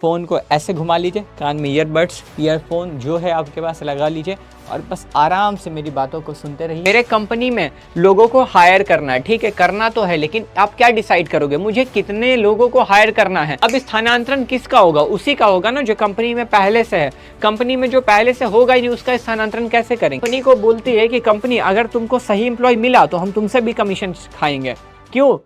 Phone को ऐसे घुमा लीजिए, कान में ईयरबड्स ईयरफोन जो है आपके पास लगा लीजिए और बस आराम से मेरी बातों को सुनते रहिए। मेरे कंपनी में लोगों को हायर करना है, ठीक है, करना तो है, लेकिन आप क्या डिसाइड करोगे मुझे कितने लोगों को हायर करना है? अब स्थानांतरण किसका होगा? उसी का होगा ना जो कंपनी में पहले से है। कंपनी में जो पहले से होगा ही नहीं उसका स्थानांतरण कैसे करेंगे? कंपनी को बोलती है कि कंपनी अगर तुमको सही एम्प्लॉय मिला तो हम तुमसे भी कमीशन खाएंगे। क्यों?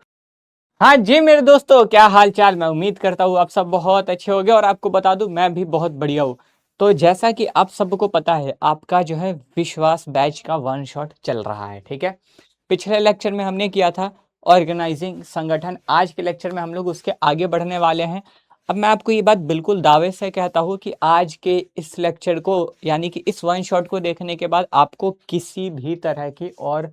हाँ जी मेरे दोस्तों, क्या हाल चाल। मैं उम्मीद करता हूँ आप सब बहुत अच्छे होंगे और आपको बता दूं मैं भी बहुत बढ़िया हूँ। तो जैसा कि आप सबको पता है, आपका जो है विश्वास बैच का वन शॉट चल रहा है, ठीक है। पिछले लेक्चर में हमने किया था ऑर्गेनाइजिंग संगठन, आज के लेक्चर में हम लोग उसके आगे बढ़ने वाले हैं। अब मैं आपको ये बात बिल्कुल दावे से कहता हूँ कि आज के इस लेक्चर को यानी कि इस वन शॉट को देखने के बाद आपको किसी भी तरह की और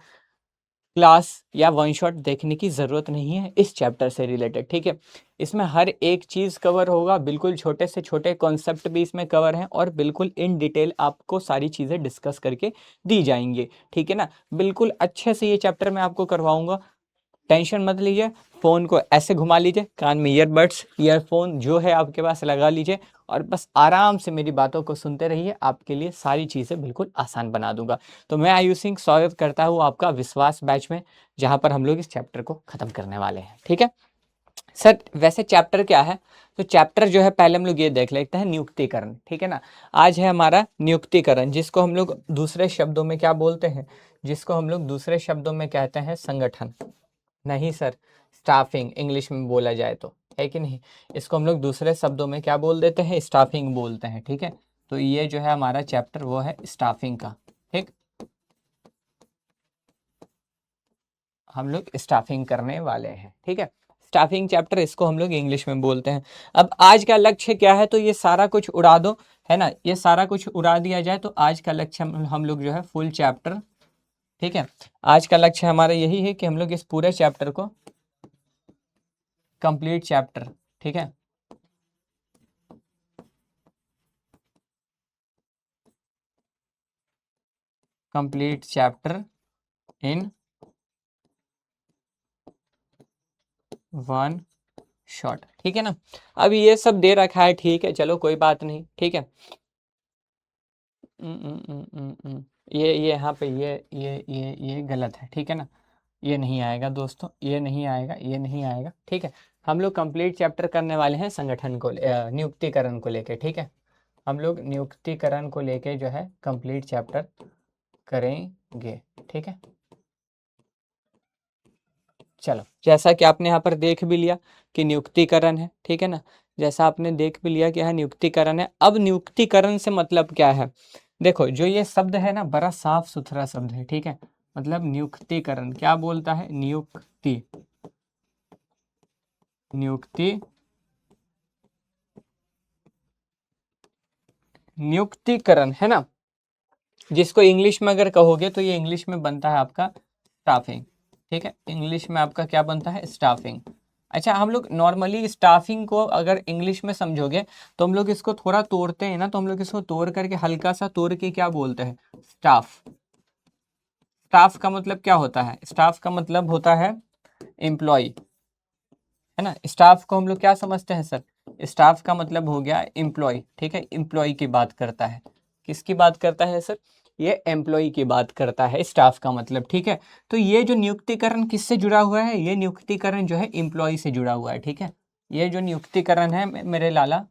क्लास या वन शॉट देखने की ज़रूरत नहीं है इस चैप्टर से रिलेटेड, ठीक है। इसमें हर एक चीज़ कवर होगा, बिल्कुल छोटे से छोटे कॉन्सेप्ट भी इसमें कवर हैं और बिल्कुल इन डिटेल आपको सारी चीज़ें डिस्कस करके दी जाएंगी, ठीक है ना। बिल्कुल अच्छे से ये चैप्टर मैं आपको करवाऊंगा, टेंशन मत लीजिए। फ़ोन को ऐसे घुमा लीजिए, कान में ईयरबड्स ईयरफोन जो है आपके पास लगा लीजिए और बस आराम से मेरी बातों को सुनते रहिए। आपके लिए सारी चीज़ें बिल्कुल आसान बना दूंगा। तो मैं आयुष सिंह स्वागत करता हूँ आपका विश्वास बैच में, जहाँ पर हम लोग इस चैप्टर को ख़त्म करने वाले हैं, ठीक है। सर वैसे चैप्टर क्या है? तो चैप्टर जो है पहले हम लोग ये देख लेते हैं, नियुक्तिकरण, ठीक है ना। आज है हमारा नियुक्तिकरण, जिसको हम लोग दूसरे शब्दों में क्या बोलते हैं? जिसको हम लोग दूसरे शब्दों में कहते हैं संगठन। नहीं सर, स्टाफिंग इंग्लिश में बोला जाए तो, है कि नहीं। इसको हम लोग दूसरे शब्दों में क्या बोल देते हैं? स्टाफिंग बोलते हैं, ठीक है। तो ये जो है हमारा चैप्टर वो है स्टाफिंग का, ठीक। हम लोग स्टाफिंग करने वाले हैं, ठीक है। स्टाफिंग चैप्टर इसको हम लोग इंग्लिश में बोलते हैं। अब आज का लक्ष्य क्या है? तो ये सारा कुछ उड़ा दो, है ना, ये सारा कुछ उड़ा दिया जाए तो आज का लक्ष्य हम लोग जो है फुल चैप्टर, ठीक है। आज का लक्ष्य हमारा यही है कि हम लोग इस पूरे चैप्टर को कंप्लीट चैप्टर, ठीक है, complete chapter in one shot, ठीक है ना। अब ये सब दे रखा है, ठीक है, चलो कोई बात नहीं, ठीक है। ये यहाँ पे ये गलत है, ठीक है ना। ये नहीं आएगा दोस्तों, ये नहीं आएगा, ये नहीं आएगा, ठीक है। हम लोग कंप्लीट चैप्टर करने वाले हैं संगठन को नियुक्तिकरण को लेके, ठीक है। हम लोग नियुक्तिकरण को लेके जो है कंप्लीट चैप्टर करेंगे, ठीक है। चलो, जैसा कि आपने यहाँ पर देख भी लिया कि नियुक्तिकरण है, ठीक है ना। जैसा आपने देख भी लिया कि यहाँ नियुक्तिकरण है। अब नियुक्तिकरण से मतलब क्या है? देखो, जो ये शब्द है ना, बड़ा साफ सुथरा शब्द है, ठीक है। मतलब नियुक्तिकरण क्या बोलता है? नियुक्ति, नियुक्ति, नियुक्तिकरण, है ना। जिसको इंग्लिश में अगर कहोगे तो ये इंग्लिश में बनता है आपका स्टाफिंग, ठीक है। इंग्लिश में आपका क्या बनता है? स्टाफिंग। अच्छा, हम लोग नॉर्मली स्टाफिंग को अगर इंग्लिश में समझोगे तो हम लोग इसको थोड़ा तोड़ते हैं ना, तो हम लोग इसको तोड़ करके हल्का सा तोड़ के क्या बोलते हैं? स्टाफ। स्टाफ का मतलब क्या होता है? स्टाफ का मतलब होता है एम्प्लॉय, है ना। स्टाफ को हम लोग क्या समझते हैं सर? स्टाफ का मतलब हो गया एम्प्लॉय, ठीक है। एम्प्लॉय की बात करता है, किसकी बात करता है सर? ये एम्प्लॉय की बात करता है, स्टाफ का मतलब, ठीक है। तो ये जो नियुक्तिकरण किससे जुड़ा हुआ है? ये नियुक्तिकरण जो है एम्प्लॉय से जुड़ा हुआ है, ठीक है। ये जो नियुक्तिकरण है मेरे लाला,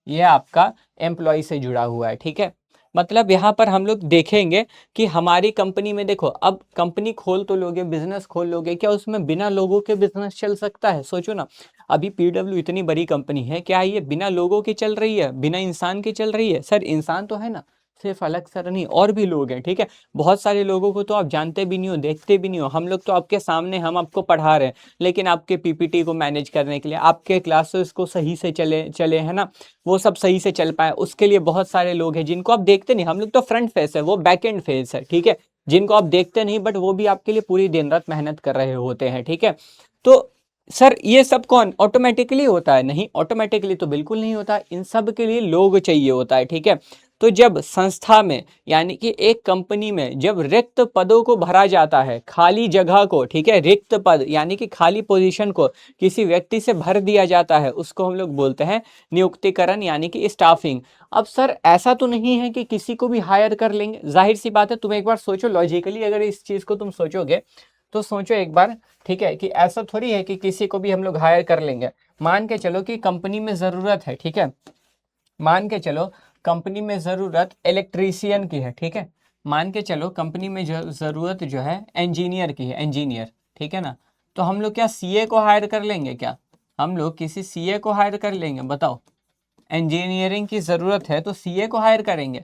ये आपका एम्प्लॉय से जुड़ा हुआ है, ठीक है। मतलब यहाँ पर हम लोग देखेंगे कि हमारी कंपनी में, देखो, अब कंपनी खोल तो लोगे, बिजनेस खोल लोगे, क्या उसमें बिना लोगों के बिजनेस चल सकता है? सोचो ना। अभी पीडब्ल्यू इतनी बड़ी कंपनी है, क्या ये बिना लोगों की चल रही है? बिना इंसान की चल रही है? सर इंसान तो है ना, सिर्फ अलग सर नहीं, और भी लोग हैं, ठीक है। बहुत सारे लोगों को तो आप जानते भी नहीं हो, देखते भी नहीं हो। हम लोग तो आपके सामने, हम आपको पढ़ा रहे हैं, लेकिन आपके पीपीटी को मैनेज करने के लिए, आपके क्लासेस को सही से चले चले, है ना, वो सब सही से चल पाए, उसके लिए बहुत सारे लोग हैं जिनको आप देखते नहीं। हम लोग तो फ्रंट फेस है, वो बैक एंड फेस है, ठीक है। जिनको आप देखते नहीं, बट वो भी आपके लिए पूरी दिन रात मेहनत कर रहे होते हैं, ठीक है। तो सर ये सब कौन ऑटोमेटिकली होता है? नहीं, ऑटोमेटिकली तो बिल्कुल नहीं होता। इन सब के लिए लोग चाहिए होता है, ठीक है। तो जब संस्था में यानी कि एक कंपनी में जब रिक्त पदों को भरा जाता है, खाली जगह को, ठीक है, रिक्त पद यानी कि खाली पोजीशन को किसी व्यक्ति से भर दिया जाता है, उसको हम लोग बोलते हैं नियुक्तिकरण यानी कि स्टाफिंग। अब सर ऐसा तो नहीं है कि किसी को भी हायर कर लेंगे, जाहिर सी बात है। तुम एक बार सोचो लॉजिकली, अगर इस चीज को तुम सोचोगे तो सोचो एक बार, ठीक है, कि ऐसा थोड़ी है कि किसी को भी हम लोग हायर कर लेंगे। मान के चलो कि कंपनी में जरूरत है, ठीक है, मान के चलो कंपनी में ज़रूरत इलेक्ट्रीशियन की है, ठीक है, मान के चलो कंपनी में ज़रूरत जो है इंजीनियर की है, इंजीनियर, ठीक है ना। तो हम लोग क्या सीए को हायर कर लेंगे क्या? हम लोग किसी सीए को हायर कर लेंगे? बताओ, इंजीनियरिंग की ज़रूरत है तो सीए को हायर करेंगे,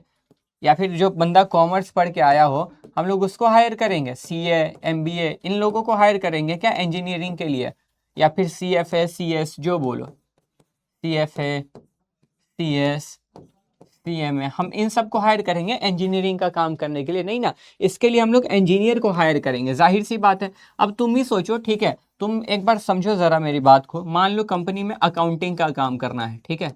या फिर जो बंदा कॉमर्स पढ़ के आया हो हम लोग उसको हायर करेंगे, सीए एमबीए इन लोगों को हायर करेंगे क्या इंजीनियरिंग के लिए? या फिर सीएफए सीएस जो बोलो, सीएफए सीएस सीएमए, हम इन सबको हायर करेंगे इंजीनियरिंग का काम करने के लिए? नहीं ना, इसके लिए हम लोग इंजीनियर को हायर करेंगे, जाहिर सी बात है। अब तुम ही सोचो, ठीक है, तुम एक बार समझो जरा मेरी बात को। मान लो कंपनी में अकाउंटिंग का काम करना है, ठीक है,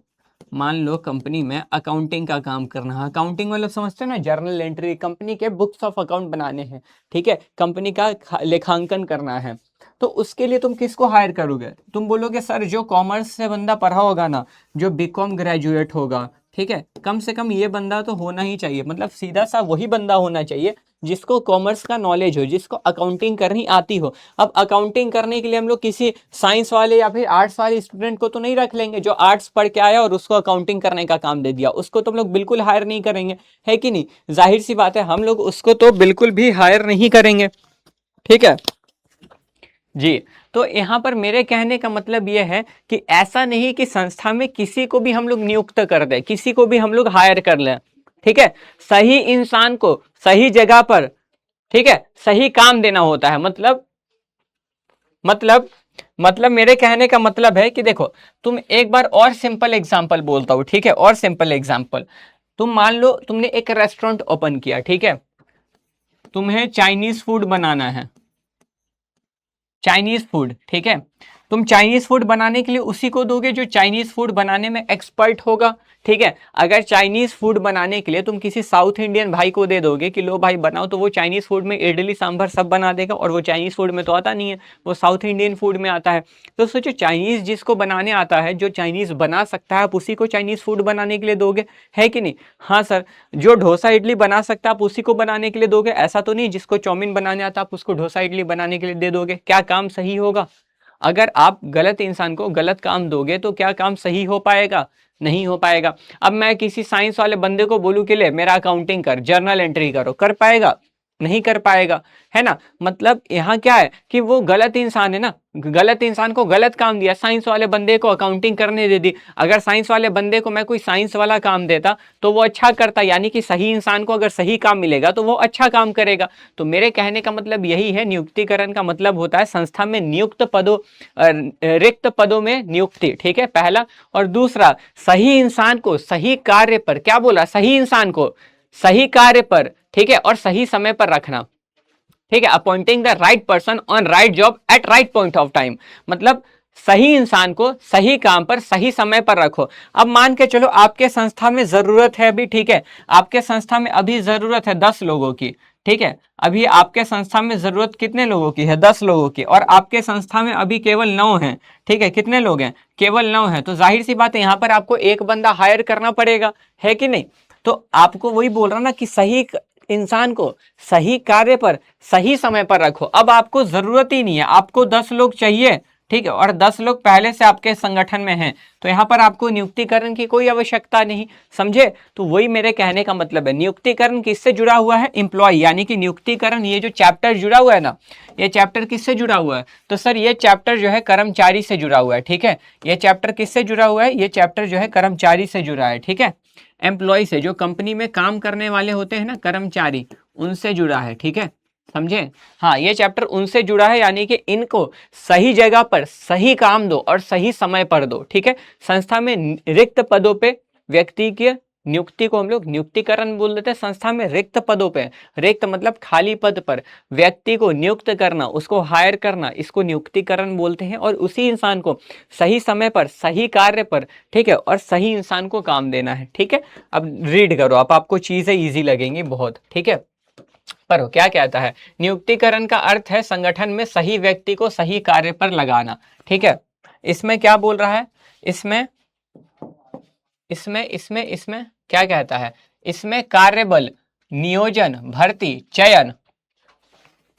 मान लो कंपनी में अकाउंटिंग का काम करना है। अकाउंटिंग मतलब समझते हैं ना, जर्नल एंट्री, कंपनी के बुक्स ऑफ अकाउंट बनाने हैं, ठीक है, कंपनी का लेखांकन करना है। तो उसके लिए तुम किसको हायर करोगे? तुम बोलोगे सर जो कॉमर्स से बंदा पढ़ा होगा ना, जो बीकॉम ग्रेजुएट होगा, ठीक है, कम से कम ये बंदा तो होना ही चाहिए, मतलब सीधा सा वही बंदा होना चाहिए जिसको कॉमर्स का नॉलेज हो, जिसको अकाउंटिंग करनी आती हो। अब अकाउंटिंग करने के लिए हम लोग किसी साइंस वाले या फिर आर्ट्स वाले स्टूडेंट को तो नहीं रख लेंगे जो आर्ट्स पढ़ के आया और उसको अकाउंटिंग करने का काम दे दिया, उसको तो हम लोग बिल्कुल हायर नहीं करेंगे, है कि नहीं? जाहिर सी बात है, हम लोग उसको तो बिल्कुल भी हायर नहीं करेंगे, ठीक है जी। तो यहाँ पर मेरे कहने का मतलब यह है कि ऐसा नहीं कि संस्था में किसी को भी हम लोग नियुक्त कर दें, किसी को भी हम लोग हायर कर लें, ठीक है, सही इंसान को सही जगह पर, ठीक है, सही काम देना होता है। मतलब मेरे कहने का मतलब है कि देखो, तुम एक बार और सिंपल एग्जांपल बोलता हूं, ठीक है, और सिंपल एग्जांपल, तुम मान लो तुमने एक रेस्टोरेंट ओपन किया, ठीक है, तुम्हें चाइनीज फूड बनाना है, चाइनीज फूड, ठीक है, तुम चाइनीज फूड बनाने के लिए उसी को दोगे जो चाइनीज फूड बनाने में एक्सपर्ट होगा, ठीक है। अगर चाइनीज फूड बनाने के लिए तुम किसी साउथ इंडियन भाई को दे दोगे कि लो भाई बनाओ, तो वो चाइनीज फूड में इडली सांभर सब बना देगा, और वो चाइनीज फूड में तो आता नहीं है, वो साउथ इंडियन फूड में आता है। तो सोचो, चाइनीज जिसको बनाने आता है, जो चाइनीज बना सकता है, आप उसी को चाइनीज फूड बनाने के लिए दोगे, है कि नहीं? हाँ सर, जो डोसा इडली बना सकता है आप उसी को बनाने के लिए दोगे, ऐसा तो नहीं जिसको चाउमीन बनाने आता आप उसको डोसा इडली बनाने के लिए दे दोगे। क्या काम सही होगा? अगर आप गलत इंसान को गलत काम दोगे तो क्या काम सही हो पाएगा? नहीं हो पाएगा। अब मैं किसी साइंस वाले बंदे को बोलूं कि ले मेरा अकाउंटिंग कर, जर्नल एंट्री करो, कर पाएगा? नहीं कर पाएगा, है ना। मतलब यहाँ क्या है कि वो गलत इंसान है ना, गलत इंसान को गलत काम दिया, साइंस वाले बंदे को अकाउंटिंग करने दे दी। अगर साइंस वाले बंदे को मैं कोई साइंस वाला काम देता तो वो अच्छा करता, यानी कि सही इंसान को अगर सही काम मिलेगा तो वो अच्छा काम करेगा। तो मेरे कहने का मतलब यही है, नियुक्तिकरण का मतलब होता है संस्था में नियुक्त पदों, रिक्त पदों में नियुक्ति, ठीक है, पहला। और दूसरा, सही इंसान को सही कार्य पर, क्या बोला, सही इंसान को सही कार्य पर, ठीक है, और सही समय पर रखना, ठीक है, appointing the right person on right job eight right point of time. मतलब सही इंसान को सही काम पर सही समय पर रखो। अब मान के चलो आपके संस्था में जरूरत है अभी, ठीक है, आपके संस्था में अभी जरूरत है 10 लोगों की, ठीक है, अभी आपके संस्था में जरूरत कितने लोगों की है? 10 लोगों की, और आपके संस्था में अभी केवल 9 हैं, ठीक है, कितने लोग हैं? केवल 9 हैं। तो जाहिर सी बात है यहाँ पर आपको एक बंदा हायर करना पड़ेगा, है कि नहीं? तो आपको वही बोल रहा ना कि सही इंसान को सही कार्य पर सही समय पर रखो। अब आपको जरूरत ही नहीं है, आपको 10 लोग चाहिए, ठीक है, और 10 लोग पहले से आपके संगठन में हैं, तो यहाँ पर आपको नियुक्तिकरण की कोई आवश्यकता नहीं, समझे? तो वही मेरे कहने का मतलब है। नियुक्तिकरण किससे जुड़ा हुआ है? एम्प्लॉय, यानी कि नियुक्तिकरण, ये जो चैप्टर जुड़ा हुआ है ना, ये चैप्टर किससे जुड़ा हुआ है? तो सर ये चैप्टर जो है कर्मचारी से जुड़ा हुआ है, ठीक है, ये चैप्टर किससे जुड़ा हुआ है? ये चैप्टर जो है कर्मचारी से जुड़ा है, ठीक है, एम्प्लॉय से, जो कंपनी में काम करने वाले होते हैं ना, कर्मचारी, उनसे जुड़ा है, ठीक है, समझे? हाँ, ये चैप्टर उनसे जुड़ा है, यानी कि इनको सही जगह पर सही काम दो और सही समय पर दो, ठीक है। संस्था में रिक्त पदों पे व्यक्ति के नियुक्ति को हम लोग नियुक्तिकरण बोल देते हैं। संस्था में रिक्त पदों पे, रिक्त मतलब खाली पद पर व्यक्ति को नियुक्त करना, उसको हायर करना, इसको नियुक्तिकरण बोलते हैं। और उसी इंसान को सही समय पर सही कार्य पर, ठीक है, और सही इंसान को काम देना है। ठीक है, अब रीड करो, अब आपको चीजें इजी लगेंगी बहुत। ठीक है, पर क्या कहता है, नियुक्तिकरण का अर्थ है संगठन में सही व्यक्ति को सही कार्य पर लगाना। ठीक है, इसमें क्या बोल रहा है, इसमें इसमें इसमें इसमें क्या कहता है, इसमें कार्यबल, नियोजन, भर्ती, चयन,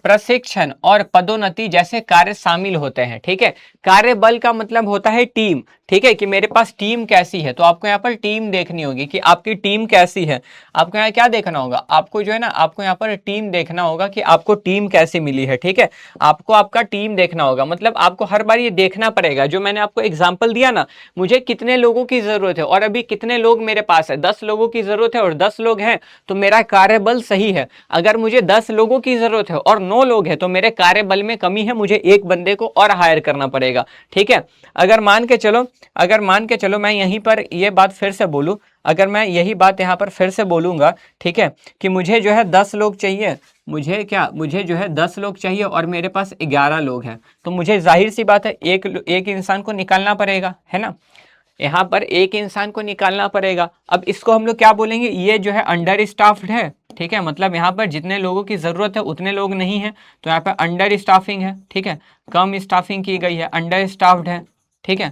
प्रशिक्षण और पदोन्नति जैसे कार्य शामिल होते हैं। ठीक है, कार्यबल का मतलब होता है टीम। ठीक है, कि मेरे पास टीम कैसी है, तो आपको यहाँ पर टीम देखनी होगी कि आपकी टीम कैसी है। आपको यहाँ क्या देखना होगा, आपको जो है ना, आपको यहाँ पर टीम देखना होगा कि आपको टीम कैसी मिली है। ठीक है, आपको आपका टीम देखना होगा, मतलब आपको हर बार ये देखना पड़ेगा, जो मैंने आपको एग्जाम्पल दिया ना, मुझे कितने लोगों की जरूरत है और अभी कितने लोग मेरे पास है, 10 लोगों की जरूरत है और 10 लोग हैं, तो मेरा कार्यबल सही है। अगर मुझे 10 लोगों की जरूरत है और 9 लोग हैं, तो मेरे कार्यबल में कमी है, मुझे एक बंदे को और हायर करना पड़ेगा। ठीक है, अगर मान के चलो मैं यहीं पर ये बात फिर से बोलूं, अगर मैं यही बात यहाँ पर फिर से बोलूंगा, ठीक है, कि मुझे जो है 10 लोग चाहिए, मुझे जो है 10 लोग चाहिए और मेरे पास 11 लोग हैं, तो मुझे जाहिर सी बात है एक इंसान को निकालना पड़ेगा, है ना, यहाँ पर एक इंसान को निकालना पड़ेगा। अब इसको हम लोग क्या बोलेंगे, ये जो है अंडर स्टाफ्ड है। ठीक है, मतलब यहाँ पर जितने लोगों की जरूरत है उतने लोग नहीं है, तो यहाँ पर अंडर स्टाफिंग है। ठीक है, कम स्टाफिंग की गई है, अंडर स्टाफ्ड है। ठीक है,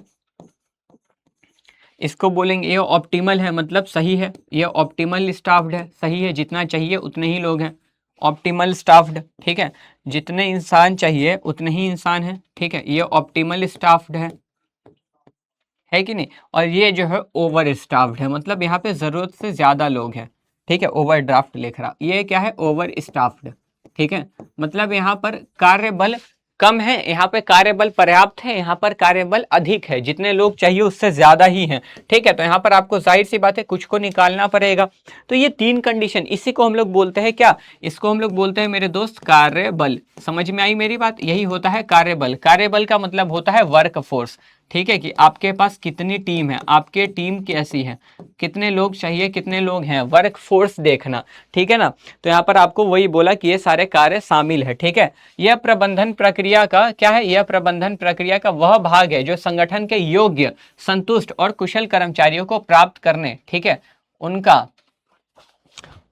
इसको बोलेंगे ये ऑप्टिमल है, मतलब सही है, ये ऑप्टिमल स्टाफ्ड है, सही है, जितना चाहिए उतने ही लोग हैं, ऑप्टिमल स्टाफ्ड। ठीक है, जितने इंसान चाहिए उतने ही इंसान हैं। ठीक है, ये ऑप्टिमल स्टाफ्ड है कि नहीं। और ये जो है ओवर स्टाफ्ड है, मतलब यहाँ पे जरूरत से ज्यादा लोग हैं। ठीक है, ओवर ड्राफ्ट लिख रहा, ये क्या है, ओवर स्टाफ्ड। ठीक है, मतलब यहाँ पर कार्यबल कम है, यहाँ पे कार्यबल पर्याप्त है, यहाँ पर कार्यबल अधिक है, जितने लोग चाहिए उससे ज्यादा ही हैं। ठीक है, तो यहाँ पर आपको जाहिर सी बात है कुछ को निकालना पड़ेगा। तो ये 3 कंडीशन, इसी को हम लोग बोलते हैं क्या, इसको हम लोग बोलते हैं मेरे दोस्त कार्यबल। समझ में आई मेरी बात, यही होता है कार्यबल। कार्यबल का मतलब होता है वर्क फोर्स। ठीक है, कि आपके पास कितनी टीम है, आपके टीम कैसी है, कितने लोग चाहिए, कितने लोग हैं, वर्क फोर्स देखना। ठीक है ना, तो यहाँ पर आपको वही बोला कि ये सारे कार्य शामिल है। ठीक है, यह प्रबंधन प्रक्रिया का क्या है, यह प्रबंधन प्रक्रिया का वह भाग है जो संगठन के योग्य, संतुष्ट और कुशल कर्मचारियों को प्राप्त करने, ठीक है, उनका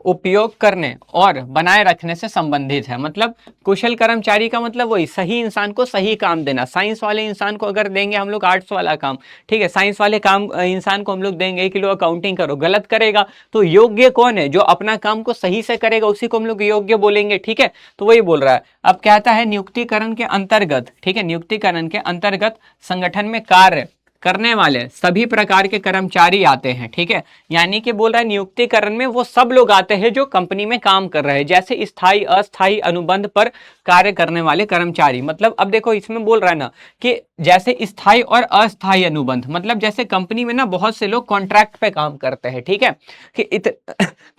उपयोग करने और बनाए रखने से संबंधित है। मतलब कुशल कर्मचारी का मतलब वही सही इंसान को सही काम देना। साइंस वाले इंसान को अगर देंगे हम लोग आर्ट्स वाला काम, ठीक है, साइंस वाले काम इंसान को हम लोग देंगे कि लो अकाउंटिंग करो, गलत करेगा, तो योग्य कौन है, जो अपना काम को सही से करेगा उसी को हम लोग योग्य बोलेंगे। ठीक है, तो वही बोल रहा है। अब कहता है नियुक्तिकरण के अंतर्गत, ठीक है, नियुक्तिकरण के अंतर्गत संगठन में कार्य करने वाले सभी प्रकार के कर्मचारी आते हैं। ठीक है, यानी कि बोल रहा है नियुक्तिकरण में वो सब लोग आते हैं जो कंपनी में काम कर रहे हैं, जैसे स्थायी अस्थायी अनुबंध पर कार्य करने वाले कर्मचारी। मतलब अब देखो इसमें बोल रहा है ना कि जैसे स्थायी और अस्थायी अनुबंध, मतलब जैसे कंपनी में ना बहुत से लोग कॉन्ट्रैक्ट पे काम करते हैं। ठीक है, कि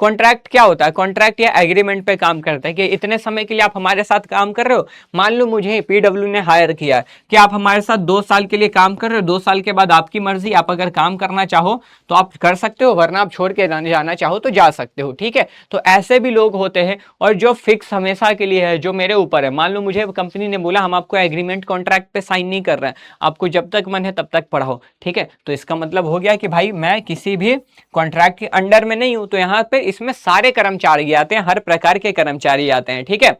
कॉन्ट्रैक्ट क्या होता है, कॉन्ट्रैक्ट या एग्रीमेंट पे काम करते हैं कि इतने समय के लिए आप हमारे साथ काम कर रहे हो। मान लो मुझे पीडब्ल्यू ने हायर किया है कि आप हमारे साथ 2 साल के लिए काम कर रहे हो, 2 साल के बाद आपकी मर्जी, आप अगर काम करना चाहो तो आप कर सकते हो, वरना आप छोड़ के जाना चाहो तो जा सकते हो। ठीक है, तो ऐसे भी लोग होते हैं। और जो फिक्स हमेशा के लिए है, जो मेरे ऊपर है, मान लो मुझे कंपनी ने बोला हम आपको एग्रीमेंट कॉन्ट्रैक्ट पे साइन नहीं कर रहे हैं, आपको जब तक मन है तब तक पढ़ाओ। ठीक है, तो इसका मतलब हो गया कि भाई मैं किसी भी कॉन्ट्रैक्ट के अंडर में नहीं हूं, तो यहाँ पे इसमें सारे कर्मचारी आते हैं, हर प्रकार के कर्मचारी आते हैं। ठीक है,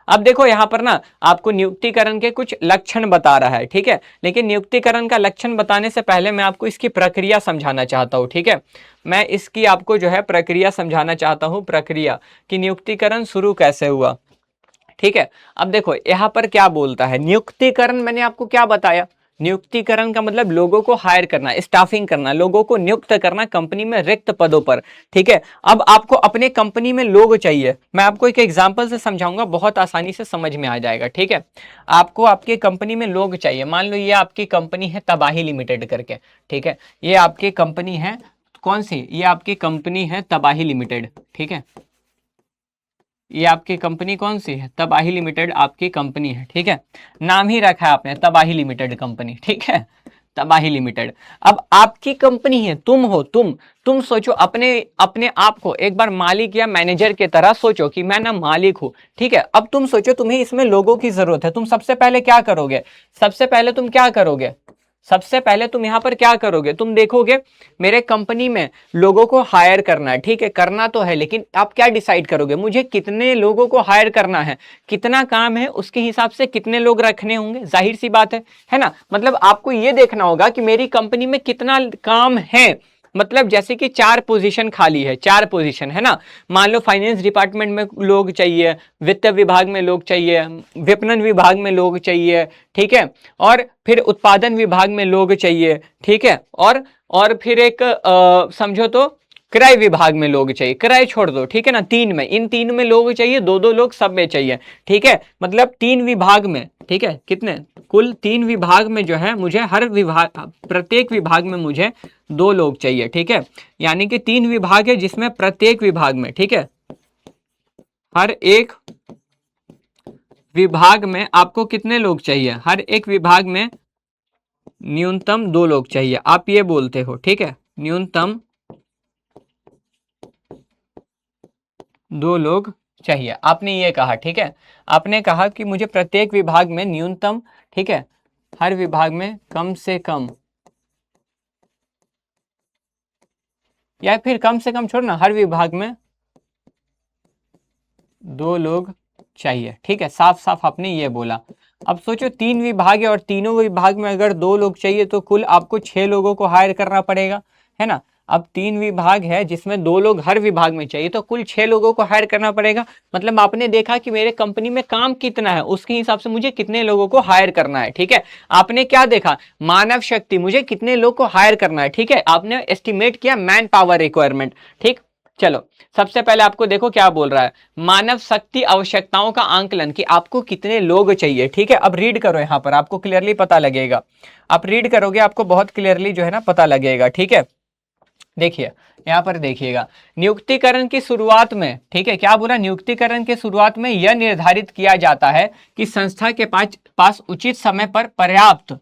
अब देखो यहाँ पर ना आपको नियुक्तिकरण के कुछ लक्षण बता रहा है। ठीक है, लेकिन नियुक्तिकरण का लक्षण बताने से पहले मैं आपको इसकी प्रक्रिया समझाना चाहता हूँ। ठीक है, मैं इसकी आपको जो है प्रक्रिया समझाना चाहता हूँ, प्रक्रिया कि नियुक्तिकरण शुरू कैसे हुआ। ठीक है, अब देखो यहाँ पर क्या बोलता है, नियुक्तिकरण मैंने आपको क्या बताया, नियुक्तिकरण का मतलब लोगों को हायर करना, स्टाफिंग करना, लोगों को नियुक्त करना कंपनी में रिक्त पदों पर। ठीक है, अब आपको अपने कंपनी में लोग चाहिए, मैं आपको एक एग्जांपल से समझाऊंगा, बहुत आसानी से समझ में आ जाएगा। ठीक है, आपको आपके कंपनी में लोग चाहिए, मान लो ये आपकी कंपनी है तबाही लिमिटेड करके। ठीक है, ये आपकी कंपनी है, कौन सी, ये आपकी कंपनी है तबाही लिमिटेड। ठीक है, ये आपकी कंपनी कौन सी है, तबाही लिमिटेड आपकी कंपनी है। ठीक है, नाम ही रखा है आपने तबाही लिमिटेड कंपनी। ठीक है, तबाही लिमिटेड। अब आपकी कंपनी है, तुम हो, तुम सोचो अपने अपने आप को एक बार मालिक या मैनेजर की तरह सोचो कि मैं ना मालिक हूं, ठीक है। अब तुम सोचो तुम्हें इसमें लोगों की जरूरत है, तुम सबसे पहले क्या करोगे? सबसे पहले तुम क्या करोगे? सबसे पहले तुम यहां पर क्या करोगे? तुम देखोगे मेरे कंपनी में लोगों को हायर करना है, ठीक है, करना तो है, लेकिन आप क्या डिसाइड करोगे? मुझे कितने लोगों को हायर करना है, कितना काम है, उसके हिसाब से कितने लोग रखने होंगे, जाहिर सी बात है ना। मतलब आपको यह देखना होगा कि मेरी कंपनी में कितना काम है। मतलब जैसे कि 4 पोजीशन खाली है, 4 पोजीशन है ना, मान लो फाइनेंस डिपार्टमेंट में लोग चाहिए, वित्त विभाग में लोग चाहिए, विपणन विभाग में लोग चाहिए, ठीक है, और फिर उत्पादन विभाग में लोग चाहिए, ठीक है, और फिर एक समझो तो क्रय विभाग में लोग चाहिए, क्रय छोड़ दो, ठीक है ना, 3 में, इन 3 में लोग चाहिए, 2-2 लोग सब में चाहिए, ठीक है। मतलब 3 विभाग में, ठीक है, कितने कुल 3 विभाग में जो है मुझे हर विभाग, प्रत्येक विभाग में मुझे 2 लोग चाहिए, ठीक है। यानी कि 3 विभाग है जिसमें प्रत्येक विभाग में, ठीक है, हर एक विभाग में आपको कितने लोग चाहिए? हर एक विभाग में न्यूनतम 2 लोग चाहिए, आप ये बोलते हो, ठीक है, न्यूनतम 2 लोग चाहिए, आपने ये कहा, ठीक है। आपने कहा कि मुझे प्रत्येक विभाग में न्यूनतम, ठीक है, हर विभाग में कम से कम, या फिर कम से कम छोड़ना, हर विभाग में 2 लोग चाहिए, ठीक है, साफ साफ आपने ये बोला। अब सोचो 3 विभाग है और तीनों विभाग में अगर 2 लोग चाहिए तो कुल आपको 6 लोगों को हायर करना पड़ेगा, है ना। अब 3 विभाग है जिसमें 2 लोग हर विभाग में चाहिए तो कुल 6 लोगों को हायर करना पड़ेगा। मतलब आपने देखा कि मेरे कंपनी में काम कितना है, उसके हिसाब से मुझे कितने लोगों को हायर करना है, ठीक है। आपने क्या देखा? मानव शक्ति, मुझे कितने लोग को हायर करना है, ठीक है, आपने एस्टिमेट किया मैन पावर रिक्वायरमेंट, ठीक। चलो सबसे पहले आपको देखो क्या बोल रहा है, मानव शक्ति आवश्यकताओं का आंकलन, कि आपको कितने लोग चाहिए, ठीक है। अब रीड करो, यहां पर आपको क्लियरली पता लगेगा, आप रीड करोगे आपको बहुत क्लियरली जो है ना पता लगेगा, ठीक है। देखिए यहां पर देखिएगा, नियुक्तिकरण की शुरुआत में, ठीक है, क्या बोला? नियुक्तिकरण के शुरुआत में यह निर्धारित किया जाता है कि संस्था के पास उचित समय पर पर्याप्त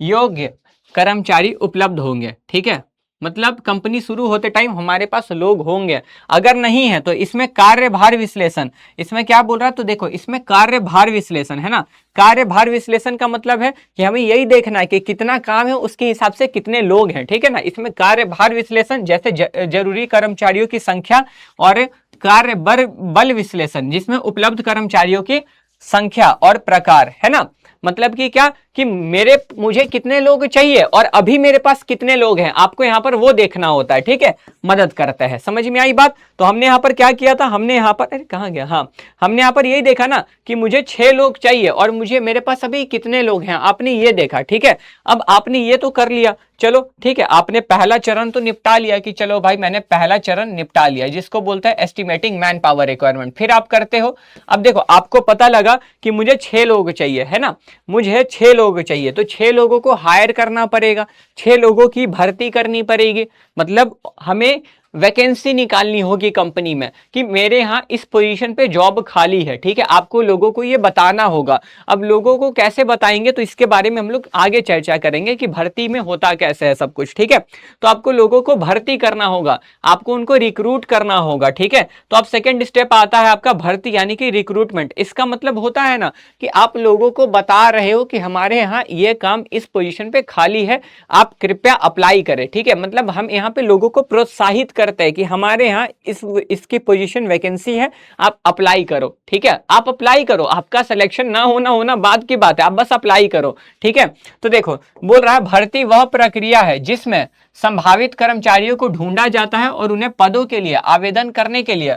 योग्य कर्मचारी उपलब्ध होंगे, ठीक है। मतलब कंपनी शुरू होते टाइम हमारे पास लोग होंगे, अगर नहीं है तो इसमें कार्यभार विश्लेषण, इसमें क्या बोल रहा है? तो देखो इसमें कार्यभार विश्लेषण है ना, कार्यभार विश्लेषण का मतलब है कि हमें यही देखना है कि कितना काम है उसके हिसाब से कितने लोग हैं, ठीक है ना। इसमें कार्यभार विश्लेषण जैसे जरूरी कर्मचारियों की संख्या, और कार्य बल विश्लेषण जिसमें उपलब्ध कर्मचारियों की संख्या और प्रकार, है ना। मतलब कि क्या कि मुझे कितने लोग चाहिए और अभी मेरे पास कितने लोग हैं, आपको यहां पर वो देखना होता है, ठीक है, मदद करता है। समझ में आई बात? तो हमने यहां पर क्या किया था, हमने यहां पर, अरे कहां गया, हाँ, हमने यहां पर यही देखा ना कि मुझे 6 लोग चाहिए और मेरे पास अभी कितने लोग हैं, आपने ये देखा, ठीक है। अब आपने ये तो कर लिया, चलो ठीक है, आपने पहला चरण तो निपटा लिया कि चलो भाई मैंने पहला चरण निपटा लिया, जिसको बोलते हैं एस्टिमेटिंग मैन पावर रिक्वायरमेंट। फिर आप करते हो, अब देखो आपको पता लगा कि मुझे 6 लोग चाहिए, है ना, मुझे 6 लोग चाहिए, तो 6 लोगों को हायर करना पड़ेगा, 6 लोगों की भर्ती करनी पड़ेगी। मतलब हमें वैकेंसी निकालनी होगी कंपनी में कि मेरे यहाँ इस पोजीशन पे जॉब खाली है, ठीक है, आपको लोगों को ये बताना होगा। अब लोगों को कैसे बताएंगे तो इसके बारे में हम लोग आगे चर्चा करेंगे कि भर्ती में होता कैसे है सब कुछ, ठीक है। तो आपको लोगों को भर्ती करना होगा, आपको उनको रिक्रूट करना होगा, ठीक है। तो अब सेकेंड स्टेप आता है आपका भर्ती यानी कि रिक्रूटमेंट। इसका मतलब होता है ना कि आप लोगों को बता रहे हो कि हमारे यहाँ ये काम इस पोजीशन पे खाली है, आप कृपया अप्लाई करें, ठीक है। मतलब हम यहाँ पे लोगों को प्रोत्साहित करते हैं कि हमारे यहाँ इसकी पोजीशन वैकेंसी है, आप अप्लाई करो, ठीक है, आप अप्लाई करो, आपका सिलेक्शन ना होना बाद की बात है, आप बस अप्लाई करो, ठीक है। तो देखो बोल रहा है भर्ती वह प्रक्रिया है जिसमें संभावित कर्मचारियों को ढूंढा जाता है और उन्हें पदों के लिए आवेदन करने के लिए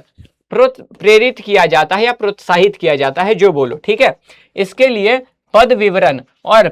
प्रेरित किया जाता है या प्रोत्साहित किया जाता है, जो बोलो, ठीक है। इसके लिए पद विवरण और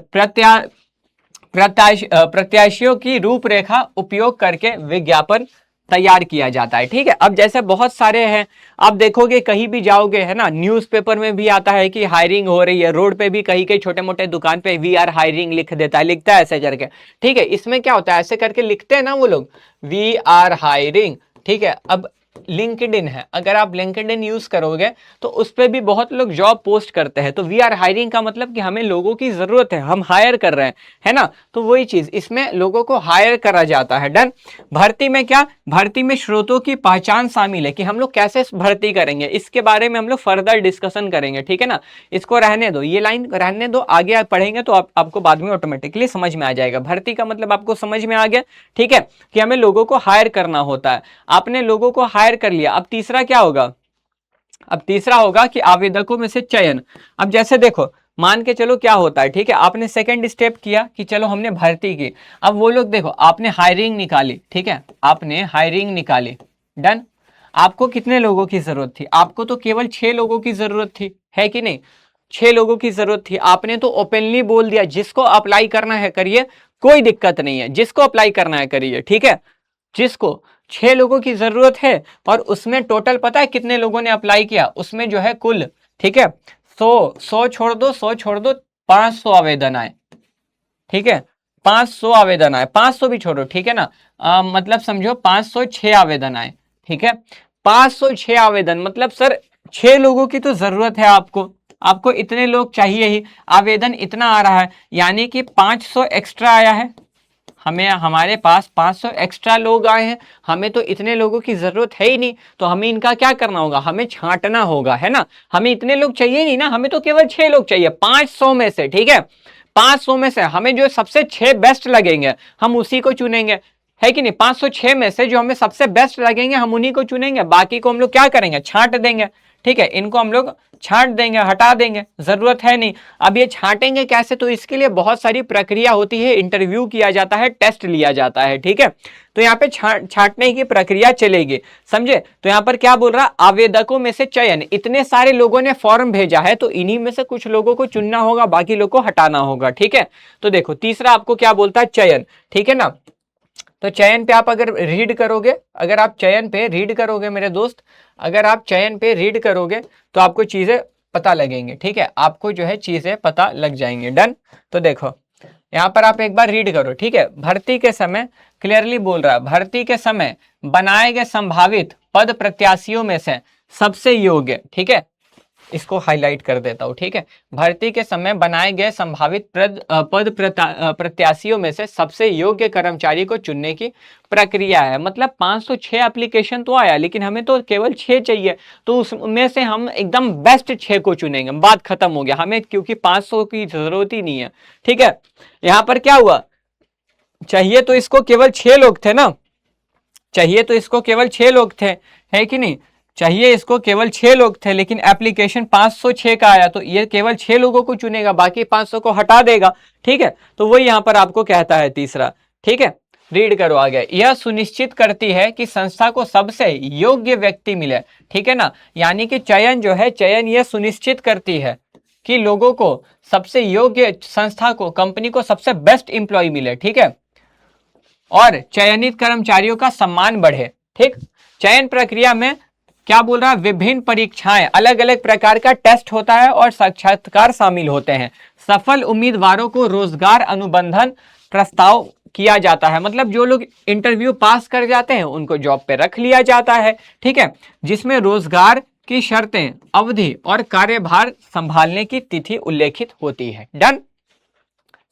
प्रत्याशियों की रूपरेखा उपयोग करके विज्ञापन तैयार किया जाता है, ठीक है। अब जैसे बहुत सारे हैं, आप देखोगे कहीं भी जाओगे, है ना, न्यूज़पेपर में भी आता है कि हायरिंग हो रही है, रोड पे भी कहीं कहीं छोटे मोटे दुकान पे वी आर हायरिंग लिख देता है, लिखता है ऐसे करके, ठीक है। इसमें क्या होता है, ऐसे करके लिखते हैं ना वो लोग, वी आर हायरिंग, ठीक है। अब लिंक्डइन है, अगर आप लिंक्डइन यूज करोगे तो उस पर भी बहुत लोग जॉब पोस्ट करते हैं। तो वी आर हायरिंग का मतलब कि हमें लोगों की जरूरत है, हम हायर कर रहे हैं, है ना। तो वही चीज इसमें लोगों को हायर करा जाता है। डन। भर्ती में क्या, भर्ती में स्रोतों की पहचान शामिल है कि हम लोग कैसे भर्ती करेंगे, इसके बारे में हम लोग फर्दर डिस्कशन करेंगे, ठीक है ना। इसको रहने दो, ये लाइन रहने दो, आगे आप पढ़ेंगे तो आपको बाद में ऑटोमेटिकली समझ में आ जाएगा। भर्ती का मतलब आपको समझ में आ गया, ठीक है, कि हमें लोगों को हायर करना होता है। आपने लोगों को हायर कर लिया, अब तीसरा क्या होगा, अब तीसरा होगा कि आवेदकों में से चयन। अब जैसे देखो, मान के चलो क्या होता है, ठीक है, आपने सेकंड स्टेप किया कि चलो हमने भर्ती की। अब वो लोग देखो, आपने हायरिंग निकाली, ठीक है, आपने हायरिंग निकाली। डन। आपको कितने लोगों की जरूरत थी, आपको तो केवल 6 लोगों की जरूरत थी, है कि नहीं। 6 लोगों की जरूरत थी, आपने तो ओपनली बोल दिया जिसको अप्लाई करना है करिए, कोई दिक्कत नहीं है, जिसको अप्लाई करना है करिए, ठीक है। जिसको 6 लोगों की जरूरत है, और उसमें टोटल पता है कितने लोगों ने अप्लाई किया, उसमें जो है कुल, ठीक है, 100 छोड़ दो, 100 छोड़ दो, 500 आवेदन आए, ठीक है, 500 आवेदन आए, 500 भी छोड़ो, ठीक है ना। मतलब समझो 506 आवेदन आए, ठीक है। 506 आवेदन मतलब सर 6 लोगों की तो जरूरत है आपको, आपको इतने लोग चाहिए ही, आवेदन इतना आ रहा है, यानी कि 500 एक्स्ट्रा आया है, हमें हमारे पास 500 एक्स्ट्रा लोग आए हैं, हमें तो इतने लोगों की जरूरत है ही नहीं, तो हमें इनका क्या करना होगा, हमें छांटना होगा, है ना। हमें इतने लोग चाहिए नहीं ना, हमें तो केवल 6 लोग चाहिए 500 में से, ठीक है। 500 में से हमें जो सबसे 6 बेस्ट लगेंगे हम उसी को चुनेंगे, है कि नहीं। 506 में से जो हमें सबसे बेस्ट लगेंगे हम उन्हीं को चुनेंगे, बाकी को हम लोग क्या करेंगे, छांट देंगे, ठीक है, इनको हम लोग छांट देंगे, हटा देंगे, जरूरत है नहीं। अब ये छांटेंगे कैसे, तो इसके लिए बहुत सारी प्रक्रिया होती है, इंटरव्यू किया जाता है, टेस्ट लिया जाता है, ठीक है। तो यहाँ पे छांटने की प्रक्रिया चलेगी, समझे। तो यहाँ पर क्या बोल रहा, आवेदकों में से चयन, इतने सारे लोगों ने फॉर्म भेजा है तो इन्हीं में से कुछ लोगों को चुनना होगा, बाकी लोग को हटाना होगा, ठीक है। तो देखो तीसरा आपको क्या बोलता है, चयन, ठीक है ना। तो चयन पे आप अगर रीड करोगे, अगर आप चयन पे रीड करोगे मेरे दोस्त, अगर आप चयन पे रीड करोगे तो आपको चीजें पता लगेंगे, ठीक है, आपको जो है चीजें पता लग जाएंगे। डन। तो देखो यहां पर आप एक बार रीड करो, ठीक है। भर्ती के समय, क्लियरली बोल रहा है, भर्ती के समय बनाए गए संभावित पद प्रत्याशियों में से सबसे योग्य, ठीक है, इसको हाईलाइट कर देता हूं, ठीक है। भर्ती के समय बनाए गए संभावित पद प्रत्याशियों में से सबसे योग्य कर्मचारी को चुनने की प्रक्रिया है। मतलब 506 एप्लीकेशन तो आया, लेकिन हमें तो केवल 6 चाहिए, तो उसमें से हम एकदम बेस्ट 6 को चुनेंगे, बात खत्म हो गया, हमें क्योंकि 500 की जरूरत ही नहीं है, ठीक है। यहां पर क्या हुआ, चाहिए तो इसको केवल 6 लोग थे ना, चाहिए तो इसको केवल 6 लोग थे, है कि नहीं। चाहिए इसको केवल 6 लोग थे, लेकिन एप्लीकेशन 506 का आया, तो ये केवल 6 लोगों को चुनेगा, बाकी 500 को हटा देगा, ठीक है। तो वही यहां पर आपको कहता है तीसरा, ठीक है। रीड करो आगे, यह सुनिश्चित करती है कि संस्था को सबसे योग्य व्यक्ति मिले, ठीक है ना। यानी कि चयन जो है, चयन यह सुनिश्चित करती है कि लोगों को सबसे योग्य, संस्था को, कंपनी को सबसे बेस्ट इंप्लॉय मिले, ठीक है, और चयनित कर्मचारियों का सम्मान बढ़े, ठीक। चयन प्रक्रिया में क्या बोल रहा है, विभिन्न परीक्षाएं, अलग अलग प्रकार का टेस्ट होता है और साक्षात्कार शामिल होते हैं। सफल उम्मीदवारों को रोजगार अनुबंधन प्रस्ताव किया जाता है, मतलब जो लोग इंटरव्यू पास कर जाते हैं उनको जॉब पे रख लिया जाता है, ठीक है, जिसमें रोजगार की शर्तें, अवधि और कार्यभार संभालने की तिथि उल्लेखित होती है। डन।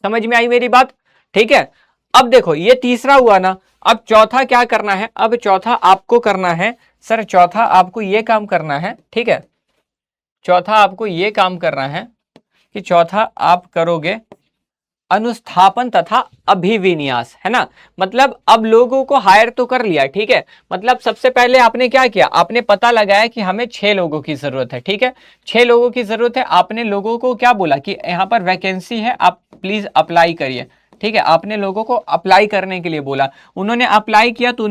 समझ में आई मेरी बात, ठीक है। अब देखो ये तीसरा हुआ ना, अब चौथा क्या करना है, अब चौथा आपको करना है, सर चौथा आपको ये काम करना है, ठीक है, चौथा आपको ये काम करना है कि चौथा आप करोगे अनुस्थापन तथा अभिविन्यास, है ना। मतलब अब लोगों को हायर तो कर लिया, ठीक है, मतलब सबसे पहले आपने क्या किया, आपने पता लगाया कि हमें 6 लोगों की जरूरत है, ठीक है, 6 लोगों की जरूरत है। आपने लोगों को क्या बोला कि यहाँ पर वैकेंसी है, आप प्लीज अप्लाई करिए, ठीक है, आपने लोगों को अप्लाई करने के लिए बोला, उन्होंने अप्लाई किया, तो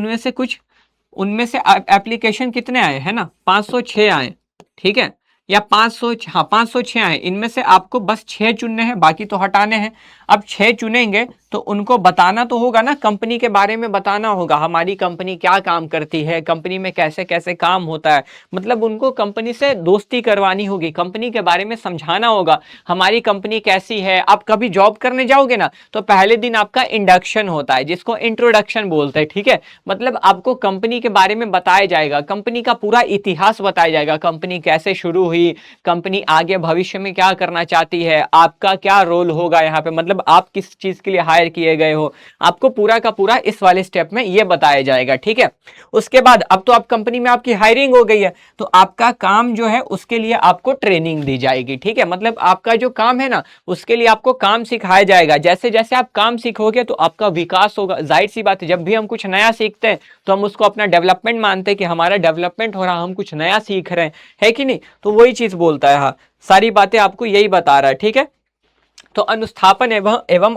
उनमें से एप्लीकेशन कितने आए, है ना, 506 आए, ठीक है, या 500, हाँ 506 आए, इनमें से आपको बस 6 चुनने हैं, बाकी तो हटाने हैं। अब 6 चुनेंगे तो उनको बताना तो होगा ना, कंपनी के बारे में बताना होगा, हमारी कंपनी क्या काम करती है, कंपनी में कैसे कैसे काम होता है, मतलब उनको कंपनी से दोस्ती करवानी होगी, कंपनी के बारे में समझाना होगा हमारी कंपनी कैसी है। आप कभी जॉब करने जाओगे ना तो पहले दिन आपका इंडक्शन होता है, जिसको इंट्रोडक्शन बोलते हैं, ठीक है। मतलब आपको कंपनी के बारे में बताया जाएगा, कंपनी का पूरा इतिहास बताया जाएगा, कंपनी कैसे शुरू हुई, कंपनी आगे भविष्य में क्या करना चाहती है, आपका क्या रोल होगा यहाँ पे, मतलब आप किस चीज के लिए हायर किए गए हो, आपको पूरा का पूरा इस वाले स्टेप में ये बताया जाएगा, ठीक है। उसके बाद अब तो आप कंपनी में आपकी हायरिंग हो गई है, तो आपका काम जो है उसके लिए आपको ट्रेनिंग दी जाएगी, ठीक है। मतलब आपका जो काम है ना उसके लिए आपको काम सिखाया जाएगा, जैसे जैसे आप काम सीखोगे तो आपका विकास होगा। जाहिर सी बात है, जब भी हम कुछ नया सीखते हैं तो हम उसको अपना डेवलपमेंट मानते हैं कि हमारा डेवलपमेंट हो रहा, हम कुछ नया सीख रहे हैं, है कि नहीं। तो वही चीज बोलता है, हाँ सारी बातें आपको यही बता रहा है, ठीक है। तो अनुस्थापन एवं